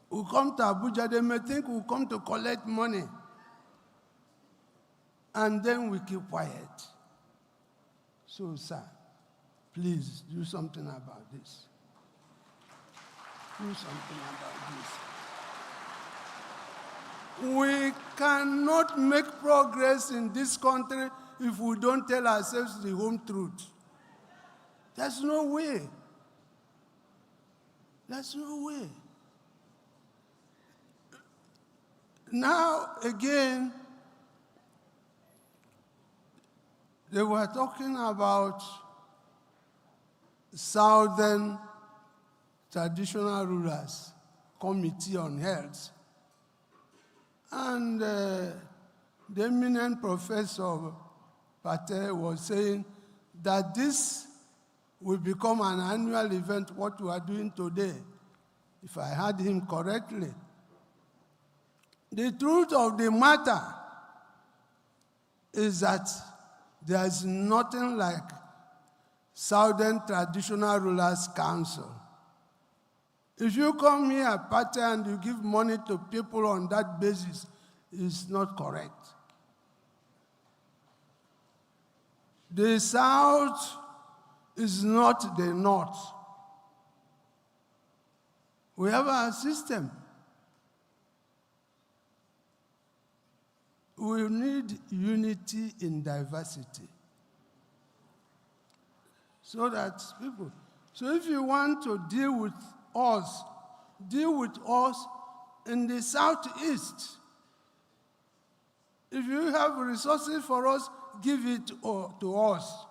We come to Abuja, they may think we come to collect money. And then we keep quiet. So, sir, please do something about this. Do something about this. We cannot make progress in this country if we don't tell ourselves the home truth. There's no way. There's no way. Now, again, they were talking about Southern Traditional Rulers Committee on Health. And the eminent professor Patel was saying that this will become an annual event, what we are doing today, if I heard him correctly. The truth of the matter is that there is nothing like Southern Traditional Rulers Council. If you come here, Patel, and you give money to people on that basis, it's not correct. The South is not the North. We have our system. We need unity in diversity. So that people, so if you want to deal with us in the southeast. If you have resources for us, give it to us.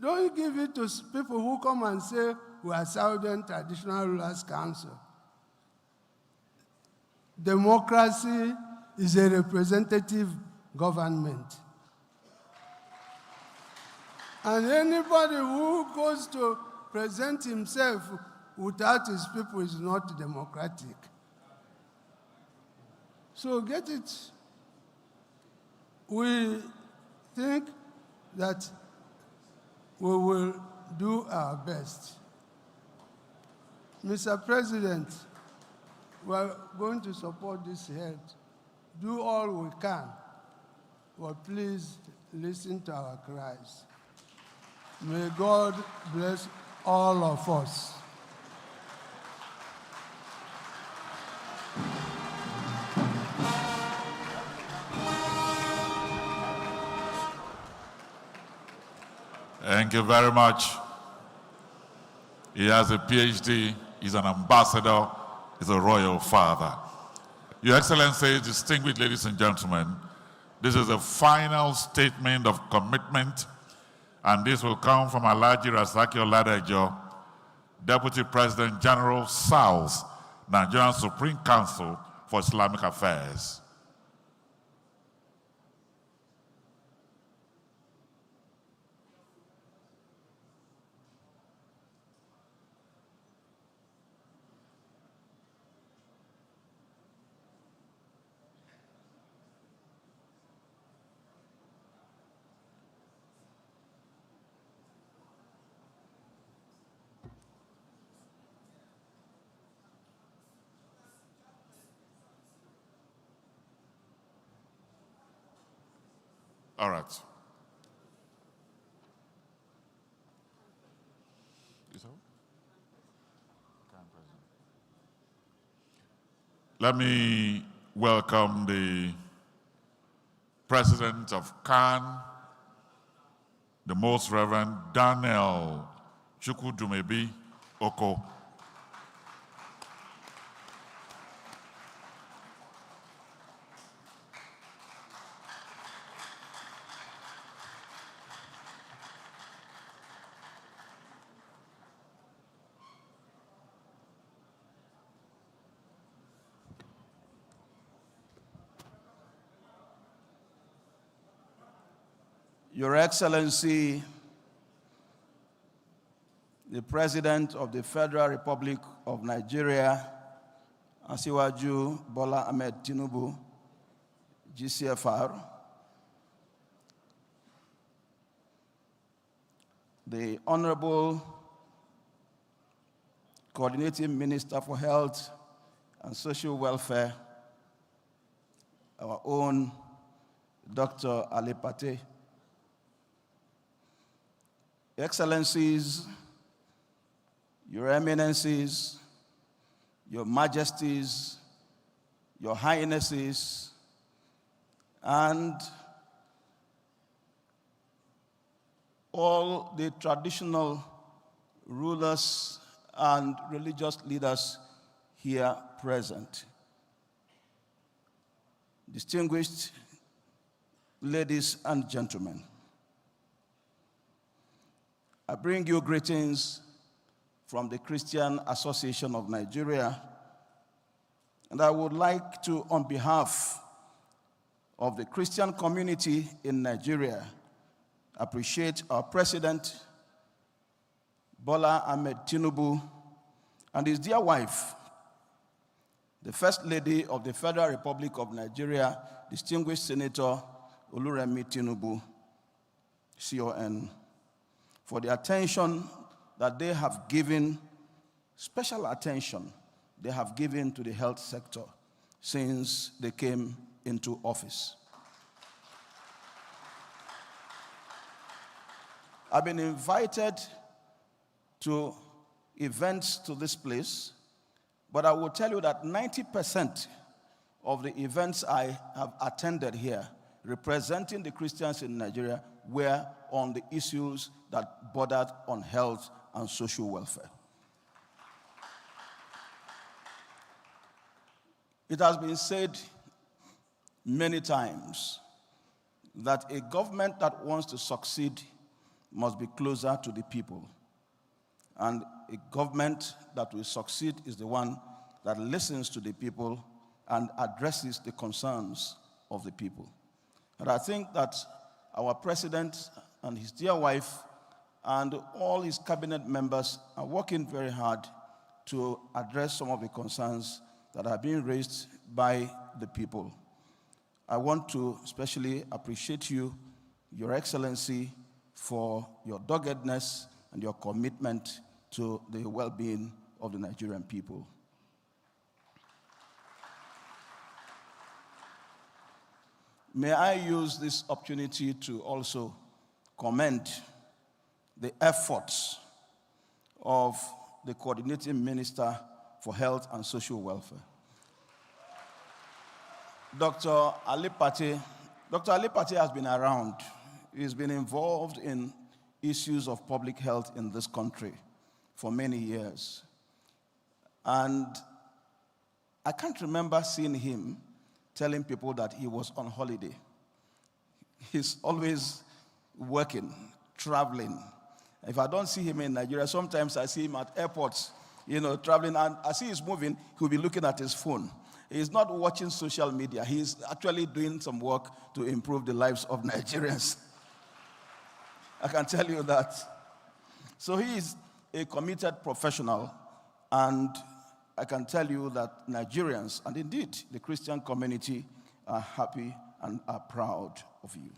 Don't give it to people who come and say, we are Southern Traditional Rulers Council. Democracy is a representative government. And anybody who goes to present himself without his people is not democratic. So get it. We think that we will do our best. Mr. President, we are going to support this health. Do all we can, but please listen to our cries. May God bless all of us. Thank you very much. He has a PhD, he's an ambassador, he's a royal father. Your Excellency, distinguished ladies and gentlemen, this is the final statement of commitment, and this will come from Alhaji Rasaki Oladejo, Deputy President General, South, Nigerian Supreme Council for Islamic Affairs. All right. Let me welcome the President of CAN, the Most Reverend Daniel Chukwudumebi Oko. Your Excellency, the President of the Federal Republic of Nigeria, Asiwaju Bola Ahmed Tinubu, GCFR, the Honorable Coordinating Minister for Health and Social Welfare, our own Dr. Ali Pate, Excellencies, Your Eminencies, Your Majesties, Your Highnesses, and all the traditional rulers and religious leaders here present. Distinguished ladies and gentlemen, I bring you greetings from the Christian Association of Nigeria, and I would like to, on behalf of the Christian community in Nigeria, appreciate our President, Bola Ahmed Tinubu, and his dear wife, the First Lady of the Federal Republic of Nigeria, distinguished Senator Oluremi Tinubu, CON, for the attention that they have given, special attention they have given to the health sector since they came into office. I've been invited to events to this place, but I will tell you that 90% of the events I have attended here representing the Christians in Nigeria were on the issues that bordered on health and social welfare. It has been said many times that a government that wants to succeed must be closer to the people. And a government that will succeed is the one that listens to the people and addresses the concerns of the people. And I think that our president and his dear wife and all his cabinet members are working very hard to address some of the concerns that are being raised by the people. I want to especially appreciate you, Your Excellency, for your doggedness and your commitment to the well-being of the Nigerian people. May I use this opportunity to also commend the efforts of the Coordinating Minister for Health and Social Welfare, Dr. Ali Pate. Dr. Ali Pate has been around. He's been involved in issues of public health in this country for many years. And I can't remember seeing him telling people that he was on holiday. He's always working, traveling. If I don't see him in Nigeria, sometimes I see him at airports, traveling, and as he is moving, he'll be looking at his phone. He's not watching social media. He's actually doing some work to improve the lives of Nigerians. I can tell you that. So he is a committed professional, and I can tell you that Nigerians, and indeed the Christian community, are happy and are proud of you.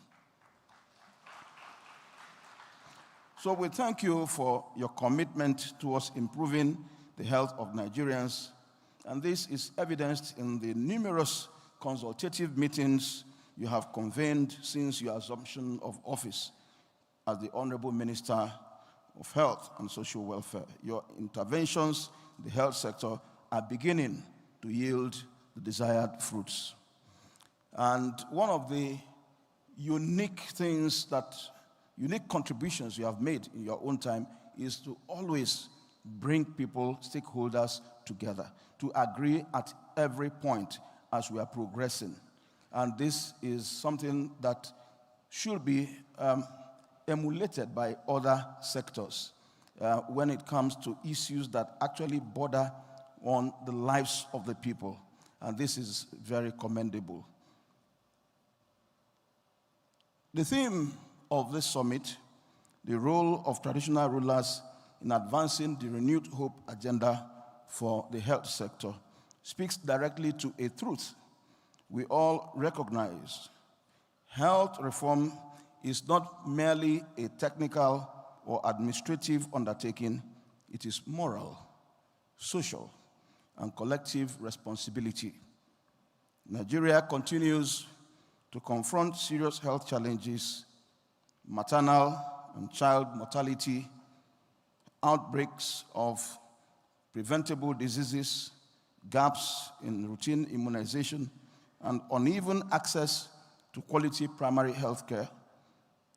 So we thank you for your commitment towards improving the health of Nigerians, and this is evidenced in the numerous consultative meetings you have convened since your assumption of office as the Honorable Minister of Health and Social Welfare. Your interventions in the health sector are beginning to yield the desired fruits. And one of the unique contributions you have made in your own time is to always bring people, stakeholders together, to agree at every point as we are progressing. And this is something that should be emulated by other sectors when it comes to issues that actually border on the lives of the people. And this is very commendable. The theme of this summit, the role of traditional rulers in advancing the renewed hope agenda for the health sector, speaks directly to a truth we all recognize. Health reform is not merely a technical or administrative undertaking, it is moral, social, and collective responsibility. Nigeria continues to confront serious health challenges, maternal and child mortality, outbreaks of preventable diseases, gaps in routine immunization, and uneven access to quality primary health care.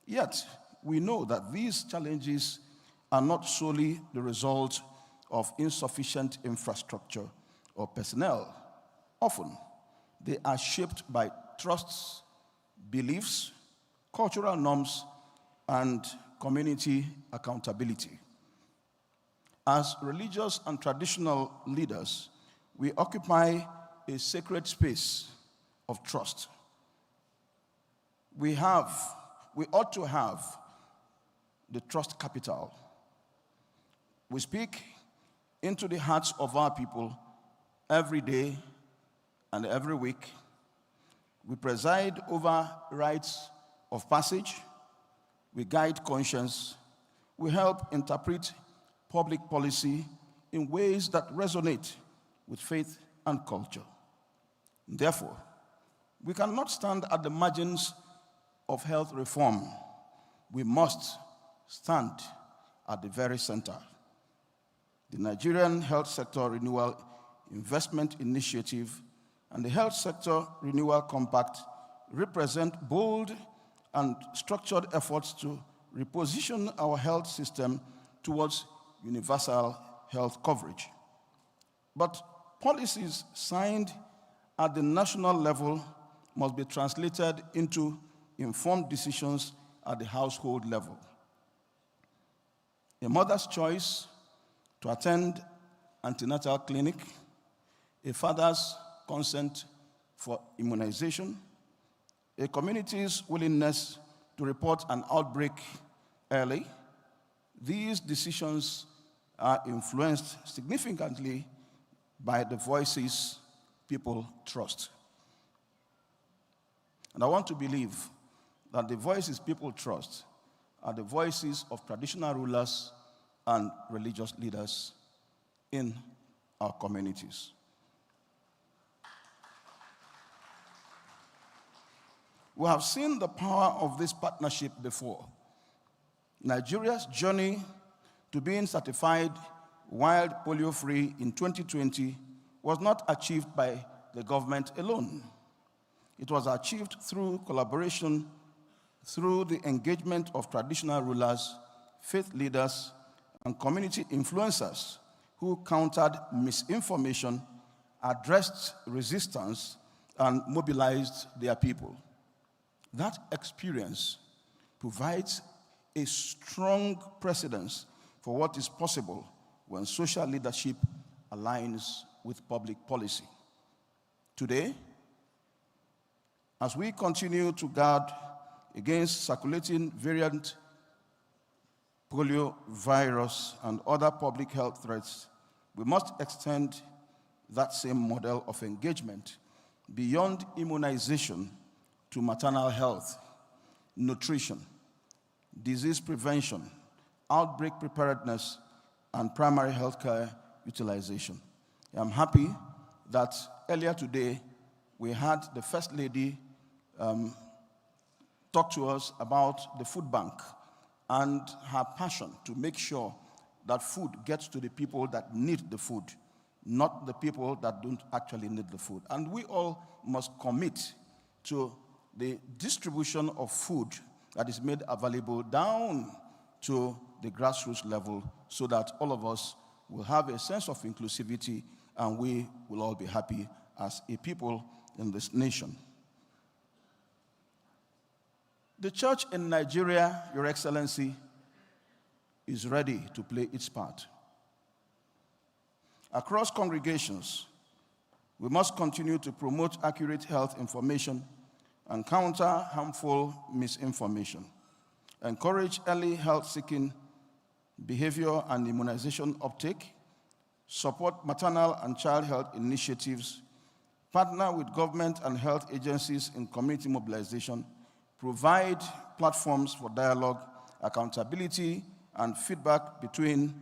Yet, we know that these challenges are not solely the result of insufficient infrastructure or personnel. Often, they are shaped by trusts, beliefs, cultural norms, and community accountability. As religious and traditional leaders, we occupy a sacred space of trust. We ought to have the trust capital. We speak into the hearts of our people every day and every week. We preside over rites of passage. We guide conscience. We help interpret public policy in ways that resonate with faith and culture. Therefore, we cannot stand at the margins of health reform. We must stand at the very center. the Nigerian Health Sector Renewal Investment Initiative, and the Health Sector Renewal Compact represent bold and structured efforts to reposition our health system towards universal health coverage. But policies signed at the national level must be translated into informed decisions at the household level. A mother's choice to attend antenatal clinic, a father's consent for immunization, a community's willingness to report an outbreak early. These decisions are influenced significantly by the voices people trust. And I want to believe that the voices people trust are the voices of traditional rulers and religious leaders in our communities. We have seen the power of this partnership before. Nigeria's journey to being certified wild polio-free in 2020 was not achieved by the government alone. It was achieved through collaboration, through the engagement of traditional rulers, faith leaders, and community influencers who countered misinformation, addressed resistance, and mobilized their people. That experience provides a strong precedence for what is possible when social leadership aligns with public policy. Today, as we continue to guard against circulating variant polio virus and other public health threats, we must extend that same model of engagement beyond immunization to maternal health, nutrition, disease prevention, outbreak preparedness, and primary health care utilization. I'm happy that earlier today we had the First Lady talk to us about the food bank and her passion to make sure that food gets to the people that need the food, not the people that don't actually need the food. And we all must commit to the distribution of food that is made available down to the grassroots level so that all of us will have a sense of inclusivity and we will all be happy as a people in this nation. The church in Nigeria, Your Excellency, is ready to play its part. Across congregations, we must continue to promote accurate health information and counter harmful misinformation, encourage early health-seeking behavior and immunization uptake, support maternal and child health initiatives, partner with government and health agencies in community mobilization, provide platforms for dialogue, accountability, and feedback between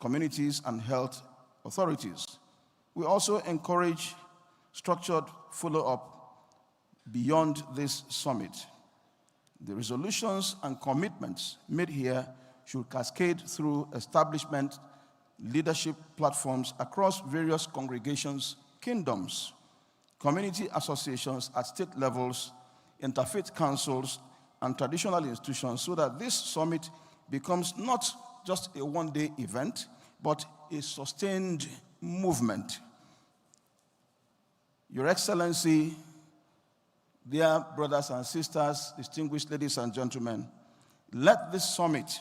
communities and health authorities. We also encourage structured follow-up beyond this summit. The resolutions and commitments made here should cascade through establishment leadership platforms across various congregations, kingdoms, community associations at state levels, interfaith councils, and traditional institutions so that this summit becomes not just a one-day event, but a sustained movement. Your Excellency, dear brothers and sisters, distinguished ladies and gentlemen, let this summit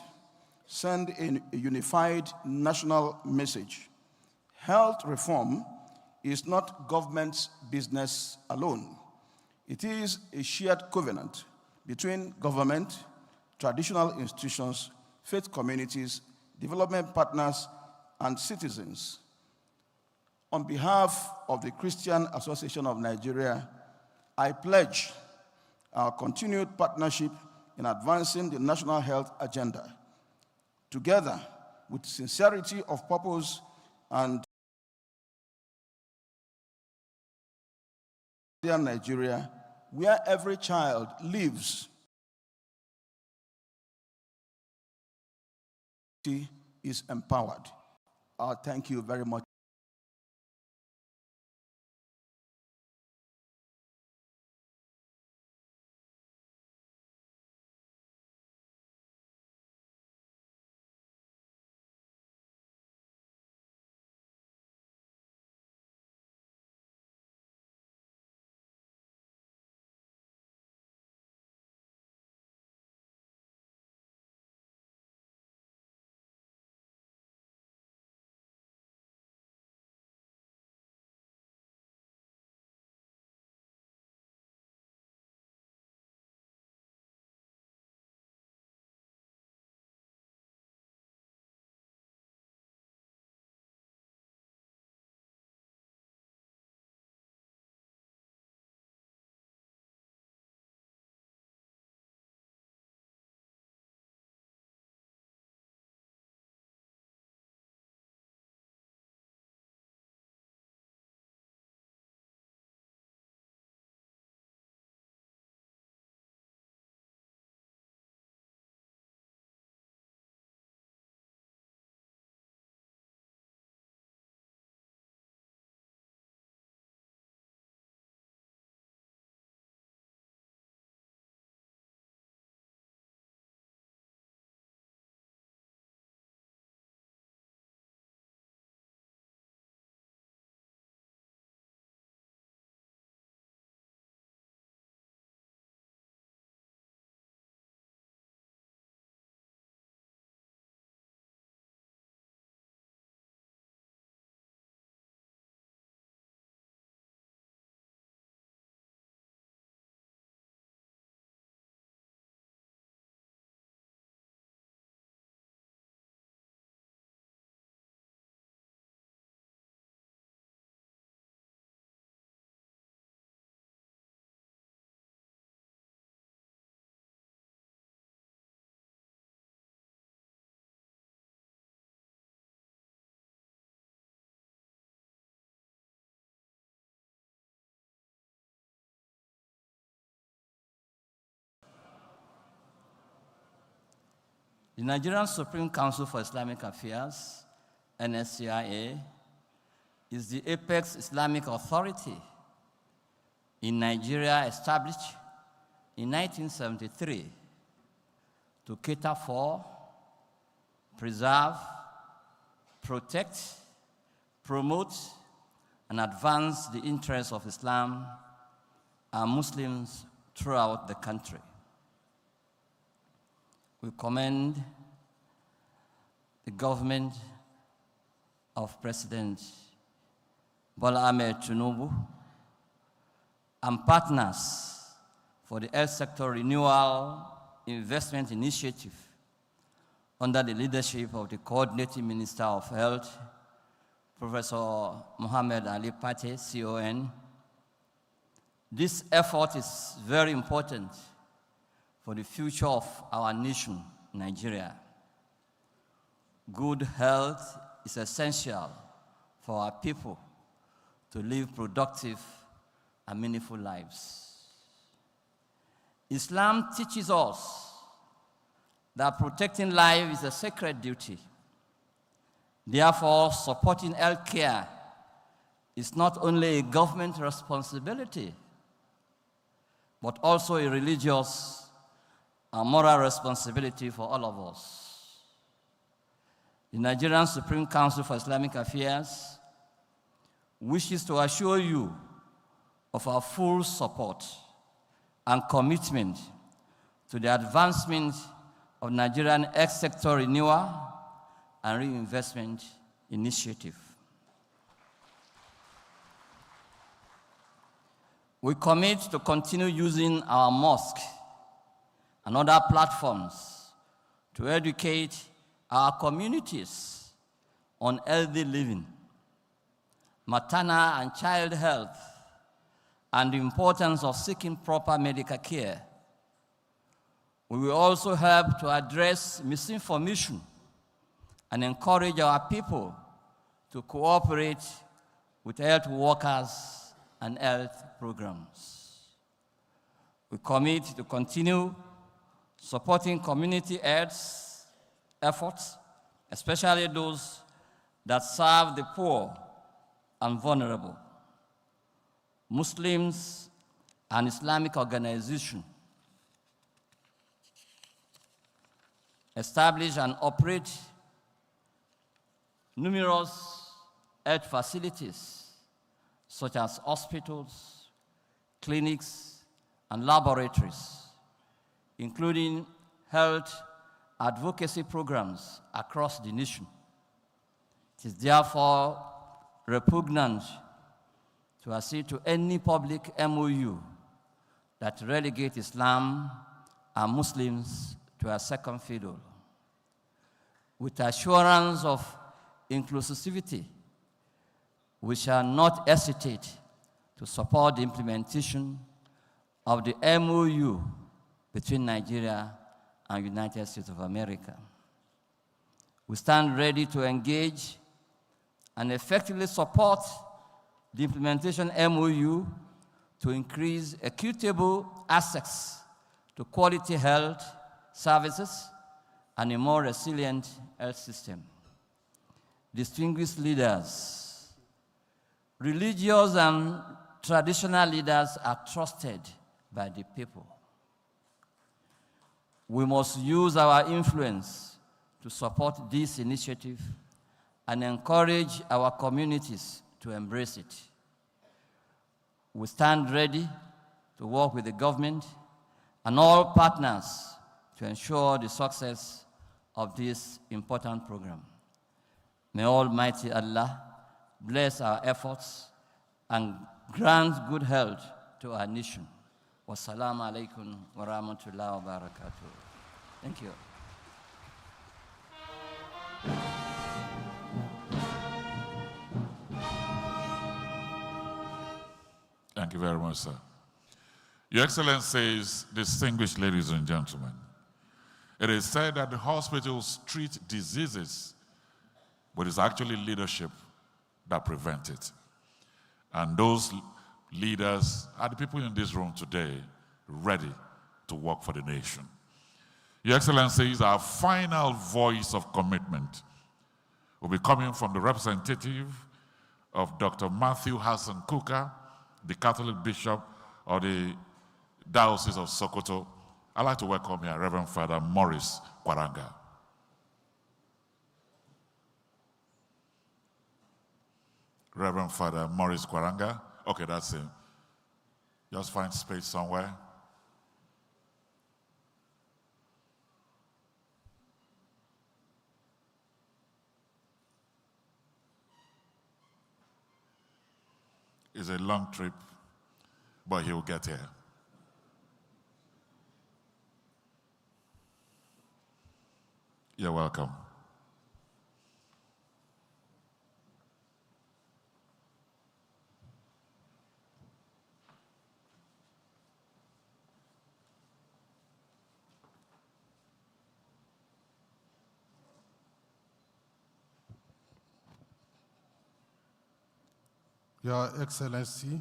send in a unified national message. Health reform is not government's business alone. It is a shared covenant between government, traditional institutions, faith communities, development partners, and citizens. On behalf of the Christian Association of Nigeria, I pledge our continued partnership in advancing the national health agenda. Together, with sincerity of purpose and Nigeria, where every child lives, is empowered. Thank you very much. The Nigerian Supreme Council for Islamic Affairs, NSCIA, is the apex Islamic authority in Nigeria established in 1973 to cater for, preserve, protect, promote, and advance the interests of Islam and Muslims throughout the country. We commend the government of President Bola Ahmed Tinubu and partners for the health sector renewal investment initiative under the leadership of the Coordinating Minister of Health, Professor Mohammed Ali Pate, CON. This effort is very important for the future of our nation, Nigeria. Good health is essential for our people to live productive and meaningful lives. Islam teaches us that protecting life is a sacred duty. Therefore, supporting health care is not only a government responsibility, but also a religious and moral responsibility for all of us. The Nigerian Supreme Council for Islamic Affairs wishes to assure you of our full support and commitment to the advancement of Nigerian health sector renewal and reinvestment initiative. We commit to continue using our mosque and other platforms to educate our communities on healthy living, maternal and child health, and the importance of seeking proper medical care. We will also help to address misinformation and encourage our people to cooperate with health workers and health programs. We commit to continue supporting community health efforts, especially those that serve the poor and vulnerable. Muslims and Islamic organizations establish and operate numerous health facilities, such as hospitals, clinics, and laboratories, including health advocacy programs across the nation. It is therefore repugnant to accede to any public MOU that relegate Islam and Muslims to a second fiddle. With assurance of inclusivity, we shall not hesitate to support the implementation of the MOU between Nigeria and United States of America. We stand ready to engage and effectively support the implementation MOU to increase equitable access to quality health services and a more resilient health system. Distinguished leaders, religious and traditional leaders are trusted by the people. We must use our influence to support this initiative and encourage our communities to embrace it. We stand ready to work with the government and all partners to ensure the success of this important program. May Almighty Allah bless our efforts and grant good health to our nation. Wassalamu alaikum wa rahmatullahi wa barakatuh. Thank you. Thank you very much, sir. Your Excellencies, distinguished ladies and gentlemen, it is said that the hospitals treat diseases, but it's actually leadership that prevents it. And those leaders are the people in this room today ready to work for the nation. Your Excellencies, our final voice of commitment will be coming from the representative of Dr. Matthew Hassan Kuka, the Catholic Bishop of the Diocese of Sokoto. I'd like to welcome here Reverend Father Morris Kwaranga. Reverend Father Morris Kwaranga. Okay, that's him. Just find space somewhere. It's a long trip, but he'll get here. You're welcome. Your Excellency,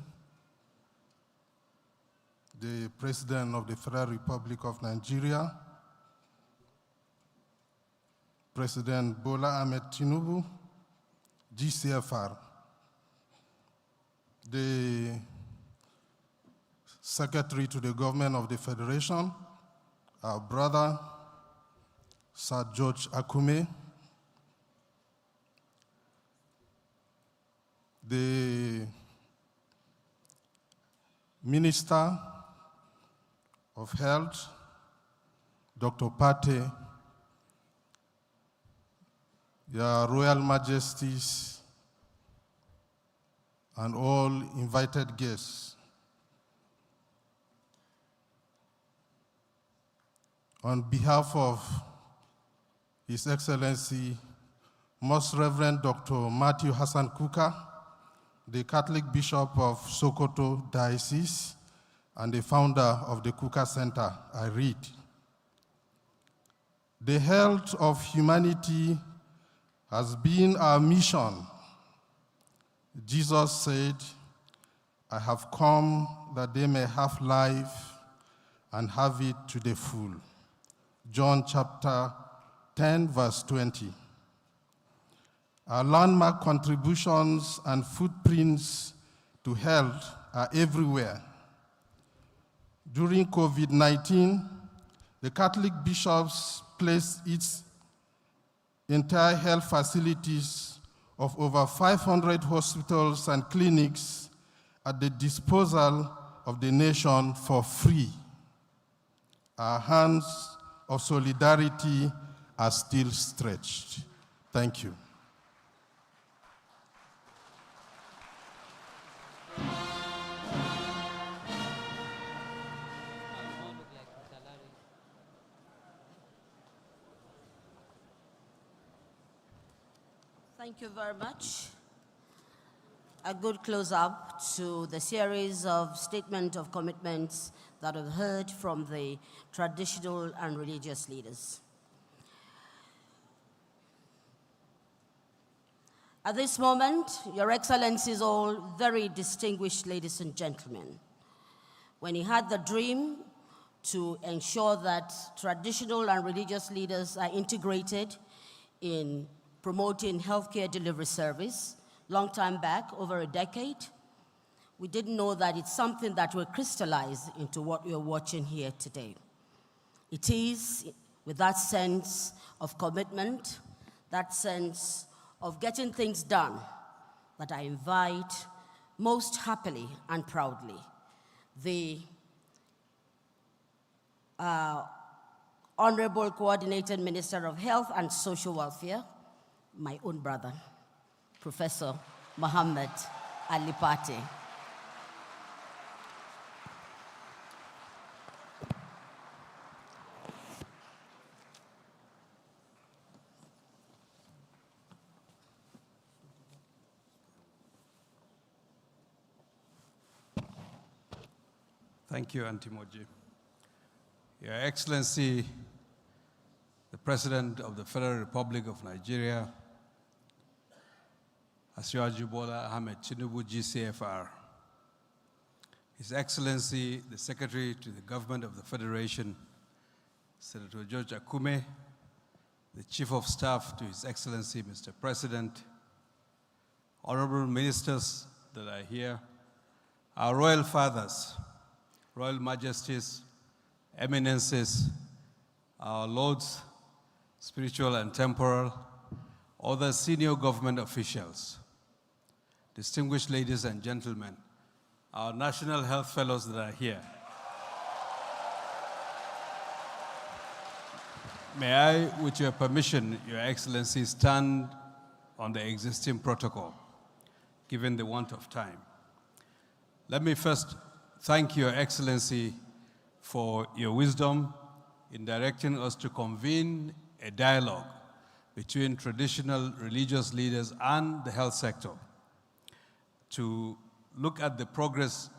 the President of the Federal Republic of Nigeria, President Bola Ahmed Tinubu, GCFR, the Secretary to the Government of the Federation, our brother, Sir George Akume, the Minister of Health, Dr. Pate, Your Royal Majesties, and all invited guests. On behalf of His Excellency, Most Reverend Dr. Matthew Hassan Kuka, the Catholic Bishop of Sokoto Diocese and the founder of the Kuka Center, I read, "The health of humanity has been our mission. Jesus said, I have come that they may have life and have it to the full." John chapter 10, verse 20. Our landmark contributions and footprints to health are everywhere. During COVID-19, the Catholic bishops placed its entire health facilities of over 500 hospitals and clinics at the disposal of the nation for free. Our hands of solidarity are still stretched. Thank you. Thank you very much. A good close-up to the series of statement of commitments that we've heard from the traditional and religious leaders. At this moment, Your Excellencies, all very distinguished ladies and gentlemen, when he had the dream to ensure that traditional and religious leaders are integrated in promoting healthcare delivery service, long time back, over a decade, we didn't know that it's something that will crystallize into what we are watching here today. It is with that sense of commitment, that sense of getting things done, that I invite most happily and proudly the Honorable Coordinated Minister of Health and Social Welfare, my own brother, Professor Mohammed Alipate. Thank you, Auntie Moji. Your Excellency, the President of the Federal Republic of Nigeria, Asiwaju Bola Ahmed Tinubu, GCFR, His Excellency, the Secretary to the Government of the Federation, Senator George Akume, the Chief of Staff to His Excellency, Mr. President, Honorable Ministers that are here, our Royal Fathers, Royal Majesties, Eminences, our Lords, spiritual and temporal, other senior government officials, distinguished ladies and gentlemen, our National Health Fellows that are here. May I, with your permission, Your Excellency, stand on the existing protocol, given the want of time. Let me first thank Your Excellency for your wisdom in directing us to convene a dialogue between traditional religious leaders and the health sector to look at the progress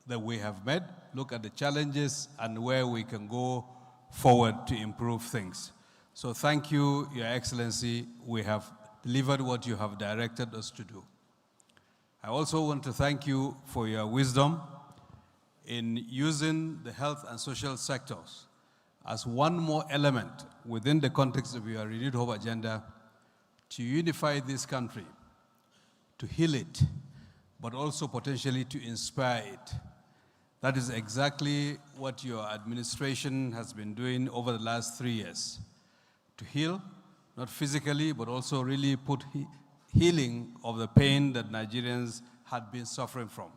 that we have made, look at the challenges, and where we can go forward to improve things. So thank you, Your Excellency. We have delivered what you have directed us to do. I also want to thank you for your wisdom in using the health and social sectors as one more element within the context of your renewed hope agenda to unify this country, to heal it, but also potentially to inspire it. That is exactly what your administration has been doing over the last 3 years. To heal, not physically, but also really put healing of the pain that Nigerians had been suffering from.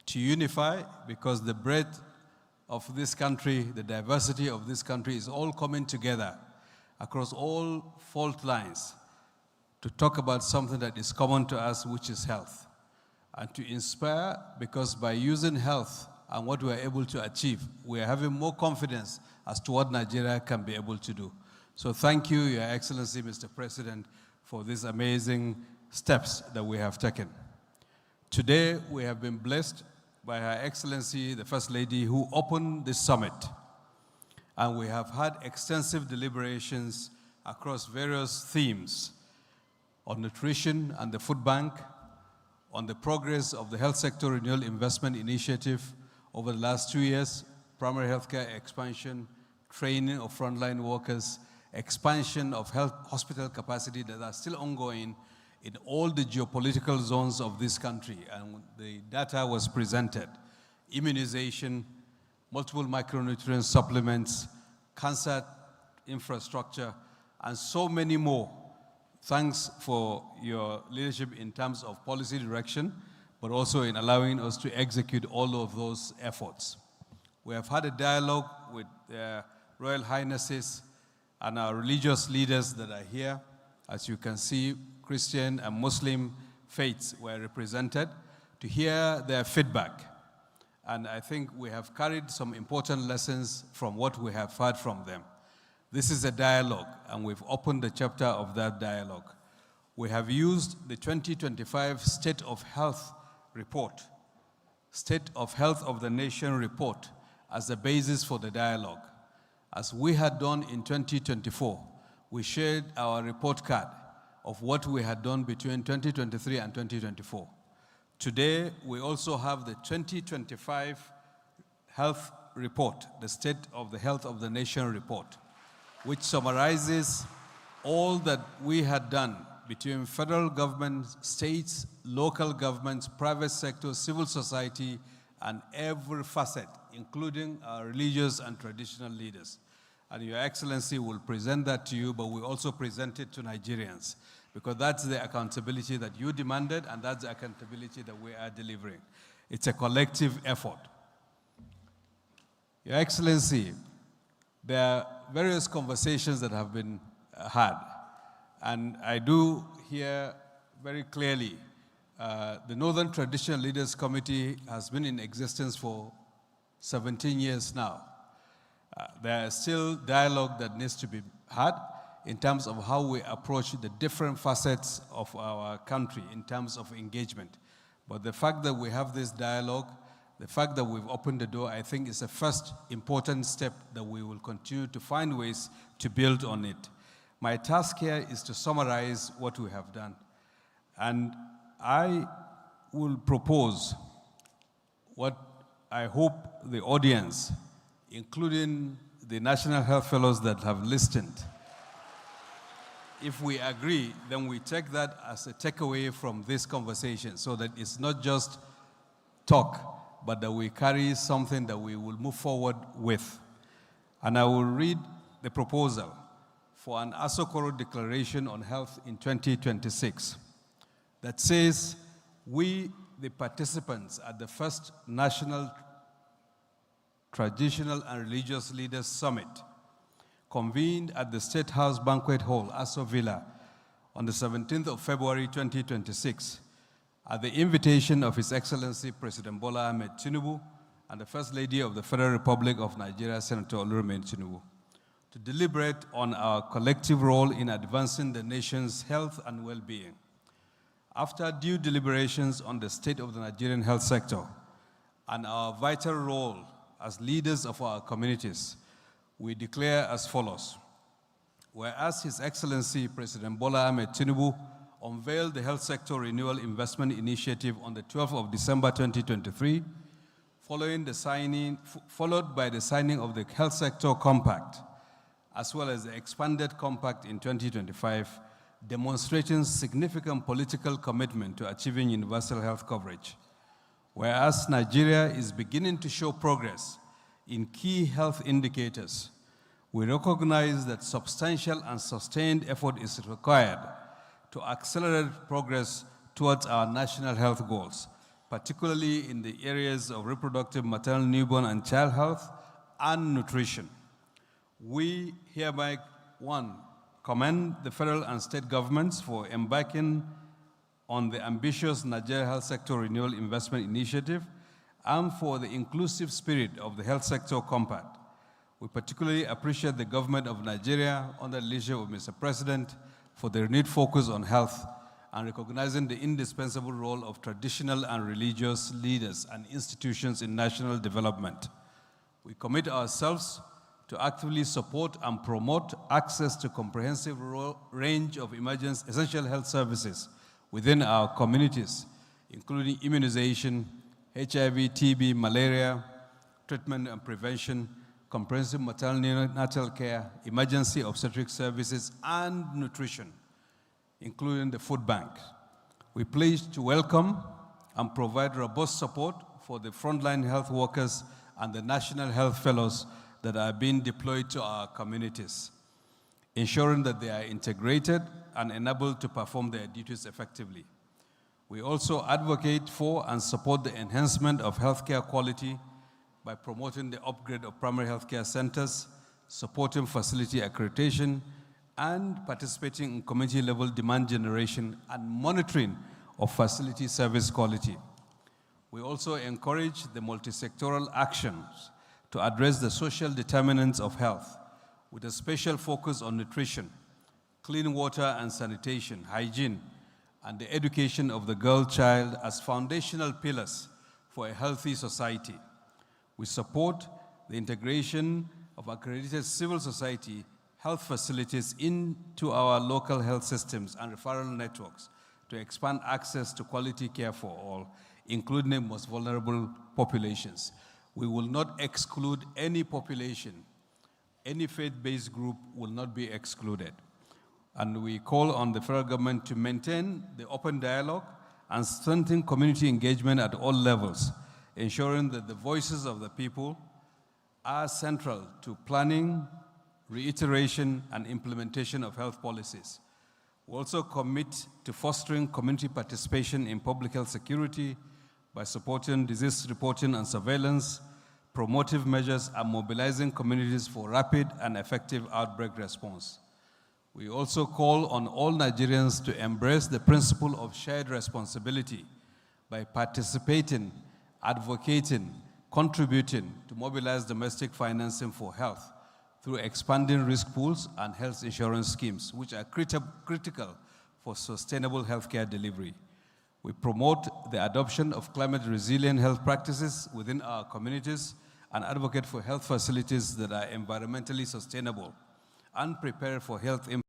To unify, because the breadth of this country, the diversity of this country is all coming together across all fault lines to talk about something that is common to us, which is health. And to inspire, because by using health and what we are able to achieve, we are having more confidence as to what Nigeria can be able to do. So thank you, Your Excellency, Mr. President, for these amazing steps that we have taken. Today, we have been blessed by Her Excellency, the First Lady, who opened this summit. And we have had extensive deliberations across various themes on nutrition and the food bank, on the progress of the Health Sector Renewal Investment Initiative over the last 2 years, primary healthcare expansion, training of frontline workers, expansion of health hospital capacity that are still ongoing in all the geopolitical zones of this country. And the data was presented. Immunization, multiple micronutrient supplements, cancer infrastructure, and so many more. Thanks for your leadership in terms of policy direction, but also in allowing us to execute all of those efforts. We have had a dialogue with Royal Highnesses and our religious leaders that are here. As you can see, Christian and Muslim faiths were represented to hear their feedback. And I think we have carried some important lessons from what we have heard from them. This is a dialogue, and we've opened the chapter of that dialogue. We have used the 2025 State of Health report, State of Health of the Nation report, as the basis for the dialogue. As we had done in 2024, we shared our report card of what we had done between 2023 and 2024. Today, we also have the 2025 health report, the State of the Health of the Nation report, which summarizes all that we had done between federal government, states, local governments, private sector, civil society, and every facet, including our religious and traditional leaders. And Your Excellency will present that to you, but we also present it to Nigerians, because that's the accountability that you demanded, and that's the accountability that we are delivering. It's a collective effort. Your Excellency, there are various conversations that have been had, and I do hear very clearly the Northern Traditional Leaders Committee has been in existence for 17 years now. There is still dialogue that needs to be had in terms of how we approach the different facets of our country in terms of engagement. But the fact that we have this dialogue, the fact that we've opened the door, I think is a first important step that we will continue to find ways to build on it. My task here is to summarize what we have done. And I will propose what I hope the audience, including the National Health Fellows that have listened, if we agree, then we take that as a takeaway from this conversation, so that it's not just talk, but that we carry something that we will move forward with. And I will read the proposal for an COHORT declaration on health in 2026 that says, we, the participants at the first National Traditional and Religious Leaders Summit, convened at the State House Banquet Hall, Aso Villa, on the 17th of February 2026, at the invitation of His Excellency President Bola Ahmed Tinubu and the First Lady of the Federal Republic of Nigeria, Senator Oluremi Tinubu, to deliberate on our collective role in advancing the nation's health and well-being. After due deliberations on the state of the Nigerian health sector and our vital role as leaders of our communities, we declare as follows. Whereas His Excellency President Bola Ahmed Tinubu unveiled the Health Sector Renewal Investment Initiative on the 12th of December 2023, followed by the signing of the Health Sector Compact, as well as the expanded compact in 2025, demonstrating significant political commitment to achieving universal health coverage. Whereas Nigeria is beginning to show progress in key health indicators, we recognize that substantial and sustained effort is required to accelerate progress towards our national health goals, particularly in the areas of reproductive, maternal, newborn, and child health and nutrition. We hereby, one, commend the federal and state governments for embarking on the ambitious Nigeria Health Sector Renewal Investment Initiative and for the inclusive spirit of the Health Sector Compact. We particularly appreciate the government of Nigeria under the leadership of Mr. President for the renewed focus on health and recognizing the indispensable role of traditional and religious leaders and institutions in national development. We commit ourselves to actively support and promote access to comprehensive range of essential health services within our communities, including immunization, HIV, TB, malaria, treatment and prevention, comprehensive maternal natal care, emergency obstetric services, and nutrition, including the food bank. We pledge to welcome and provide robust support for the frontline health workers and the national health fellows that are being deployed to our communities, ensuring that they are integrated and enabled to perform their duties effectively. We also advocate for and support the enhancement of healthcare quality by promoting the upgrade of primary healthcare centers, supporting facility accreditation, and participating in community-level demand generation and monitoring of facility service quality. We also encourage the multi-sectoral actions to address the social determinants of health, with a special focus on nutrition, clean water and sanitation, hygiene, and the education of the girl child as foundational pillars for a healthy society. We support the integration of accredited civil society health facilities into our local health systems and referral networks to expand access to quality care for all, including the most vulnerable populations. We will not exclude any population. Any faith-based group will not be excluded. And we call on the federal government to maintain the open dialogue and strengthen community engagement at all levels, ensuring that the voices of the people are central to planning, reiteration, and implementation of health policies. We also commit to fostering community participation in public health security by supporting disease reporting and surveillance, promotive measures, and mobilizing communities for rapid and effective outbreak response. We also call on all Nigerians to embrace the principle of shared responsibility by participating, advocating, contributing to mobilize domestic financing for health through expanding risk pools and health insurance schemes, which are critical for sustainable healthcare delivery. We promote the adoption of climate-resilient health practices within our communities and advocate for health facilities that are environmentally sustainable and prepare for health impact.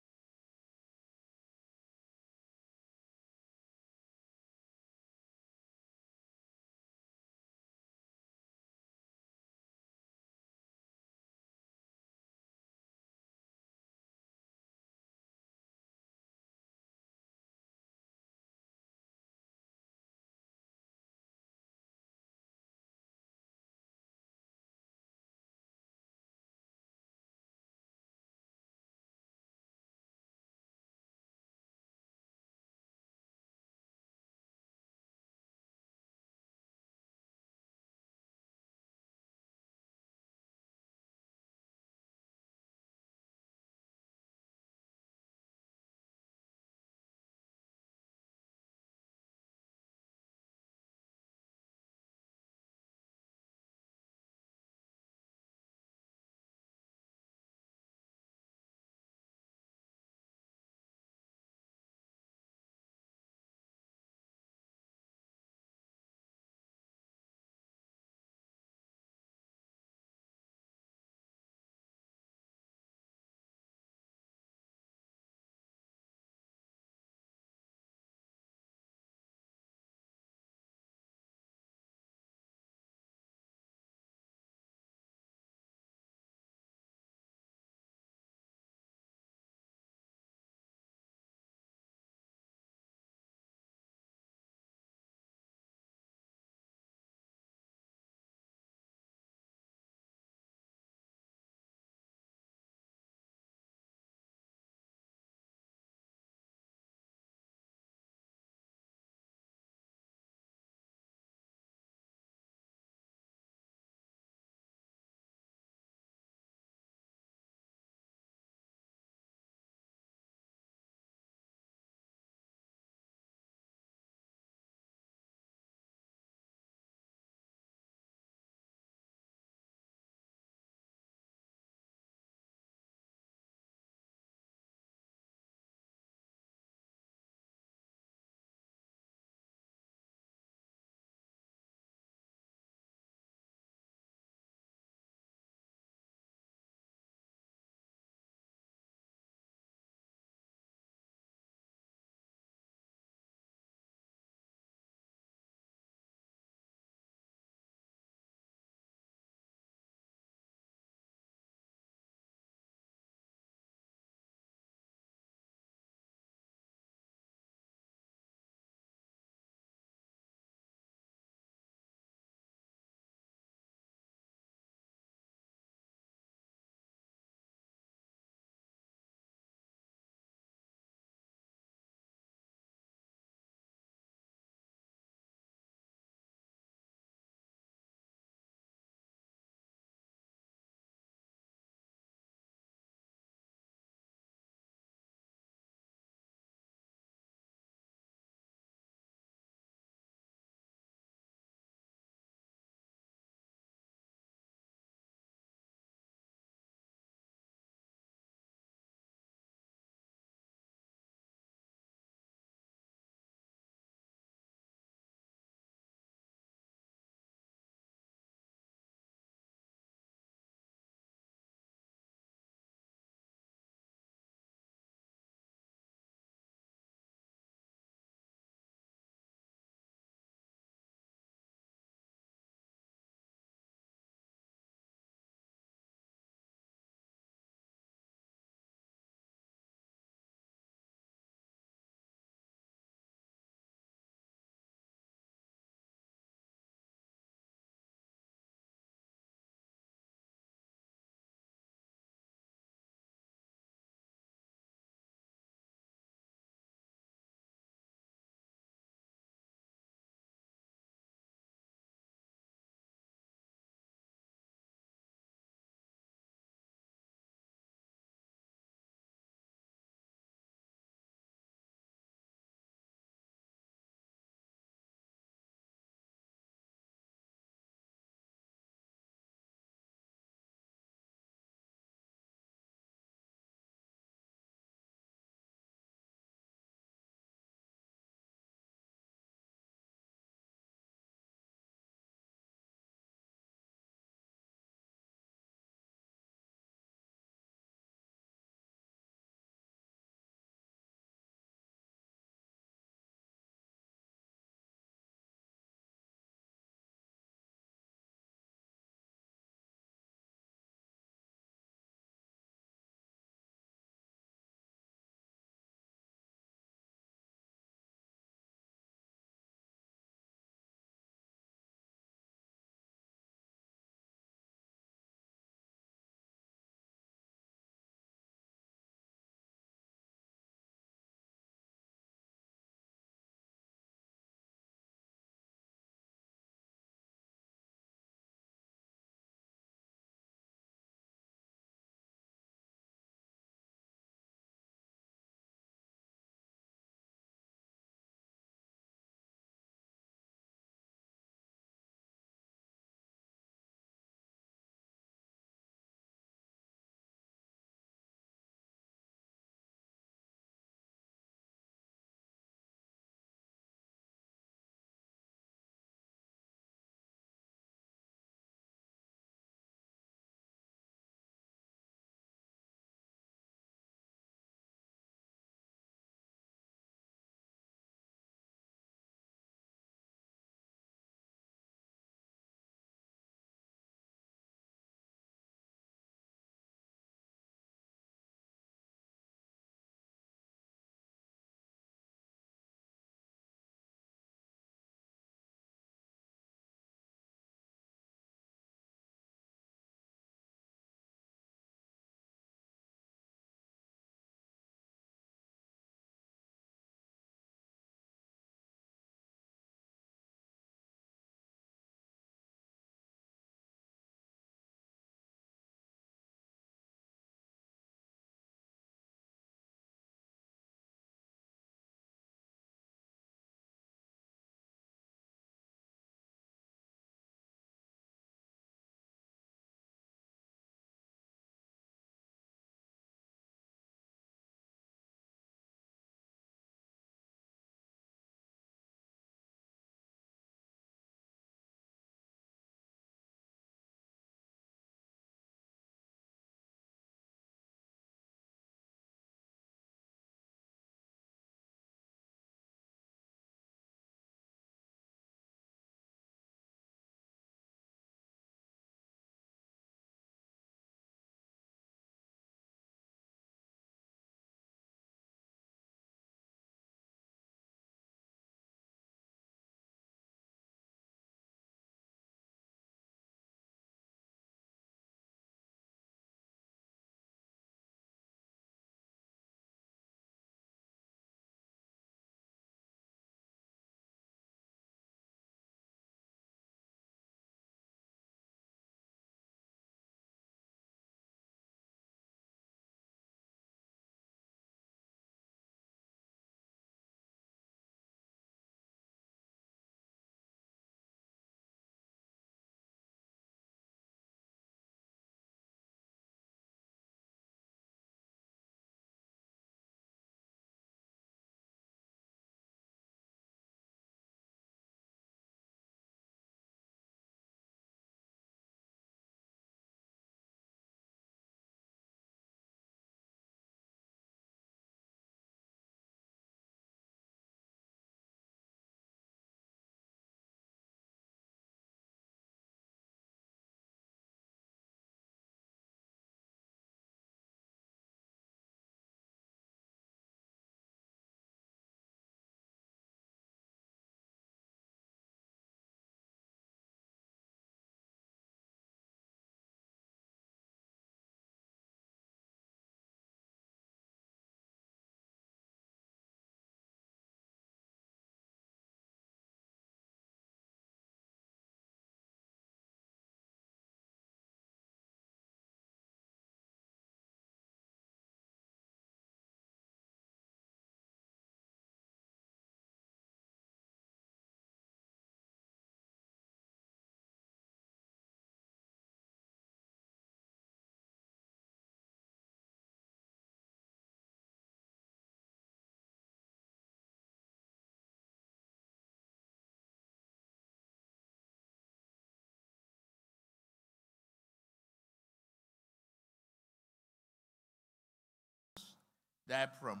die from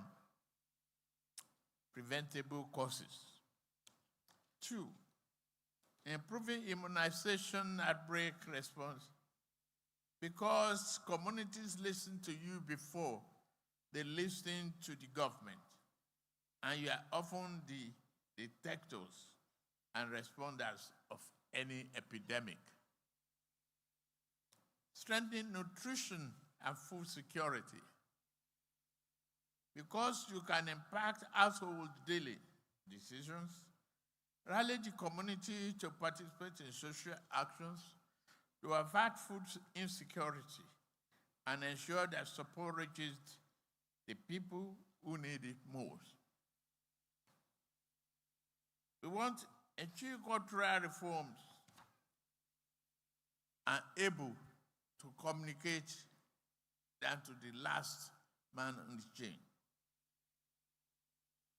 preventable causes. 2, improving immunization outbreak response, because communities listen to you before they listen to the government, and you are often the detectors and responders of any epidemic. Strengthening nutrition and food security, because you can impact household daily decisions, rally the community to participate in social actions to avert food insecurity and ensure that support reaches the people who need it most. We want to achieve cultural reforms and able to communicate down to the last man on the chain.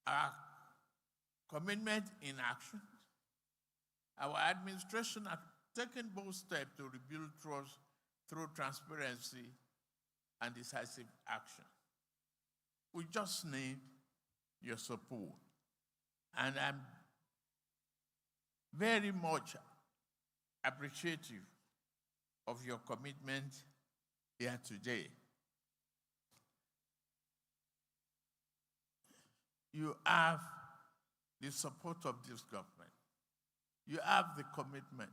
Our commitment in action, our administration has taken bold steps to rebuild trust through transparency and decisive action. We just need your support. And I'm very much appreciative of your commitment here today. You have the support of this government. You have the commitment.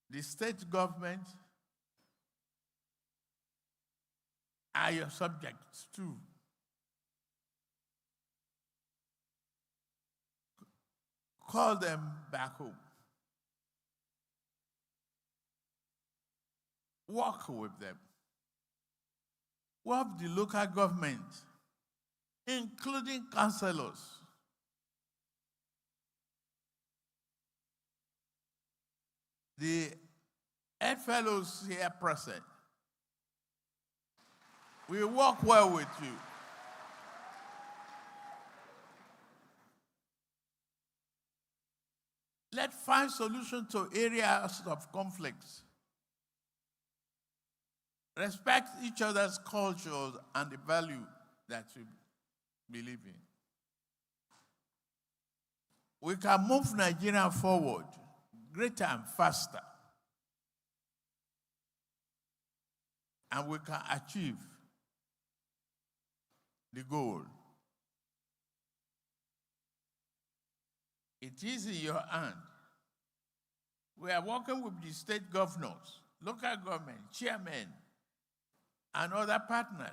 The state government are your subjects too. Call them back home. Work with them. Work with the local government, including councillors. The head fellows here present, we work well with you. Let's find solutions to areas of conflicts. Respect each other's cultures and the value that we believe in. We can move Nigeria forward greater and faster. And we can achieve the goal. It is in your hand. We are working with the state governors, local government, chairmen, and other partners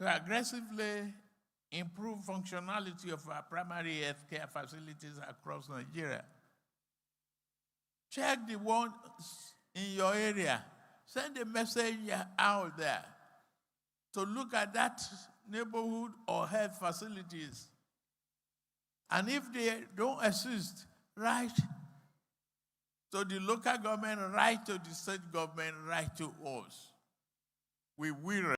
to aggressively improve functionality of our primary health care facilities across Nigeria. Check the ones in your area. Send a message out there to look at that neighborhood or health facilities. And if they don't exist, write to the local government, write to the state government, write to us. We will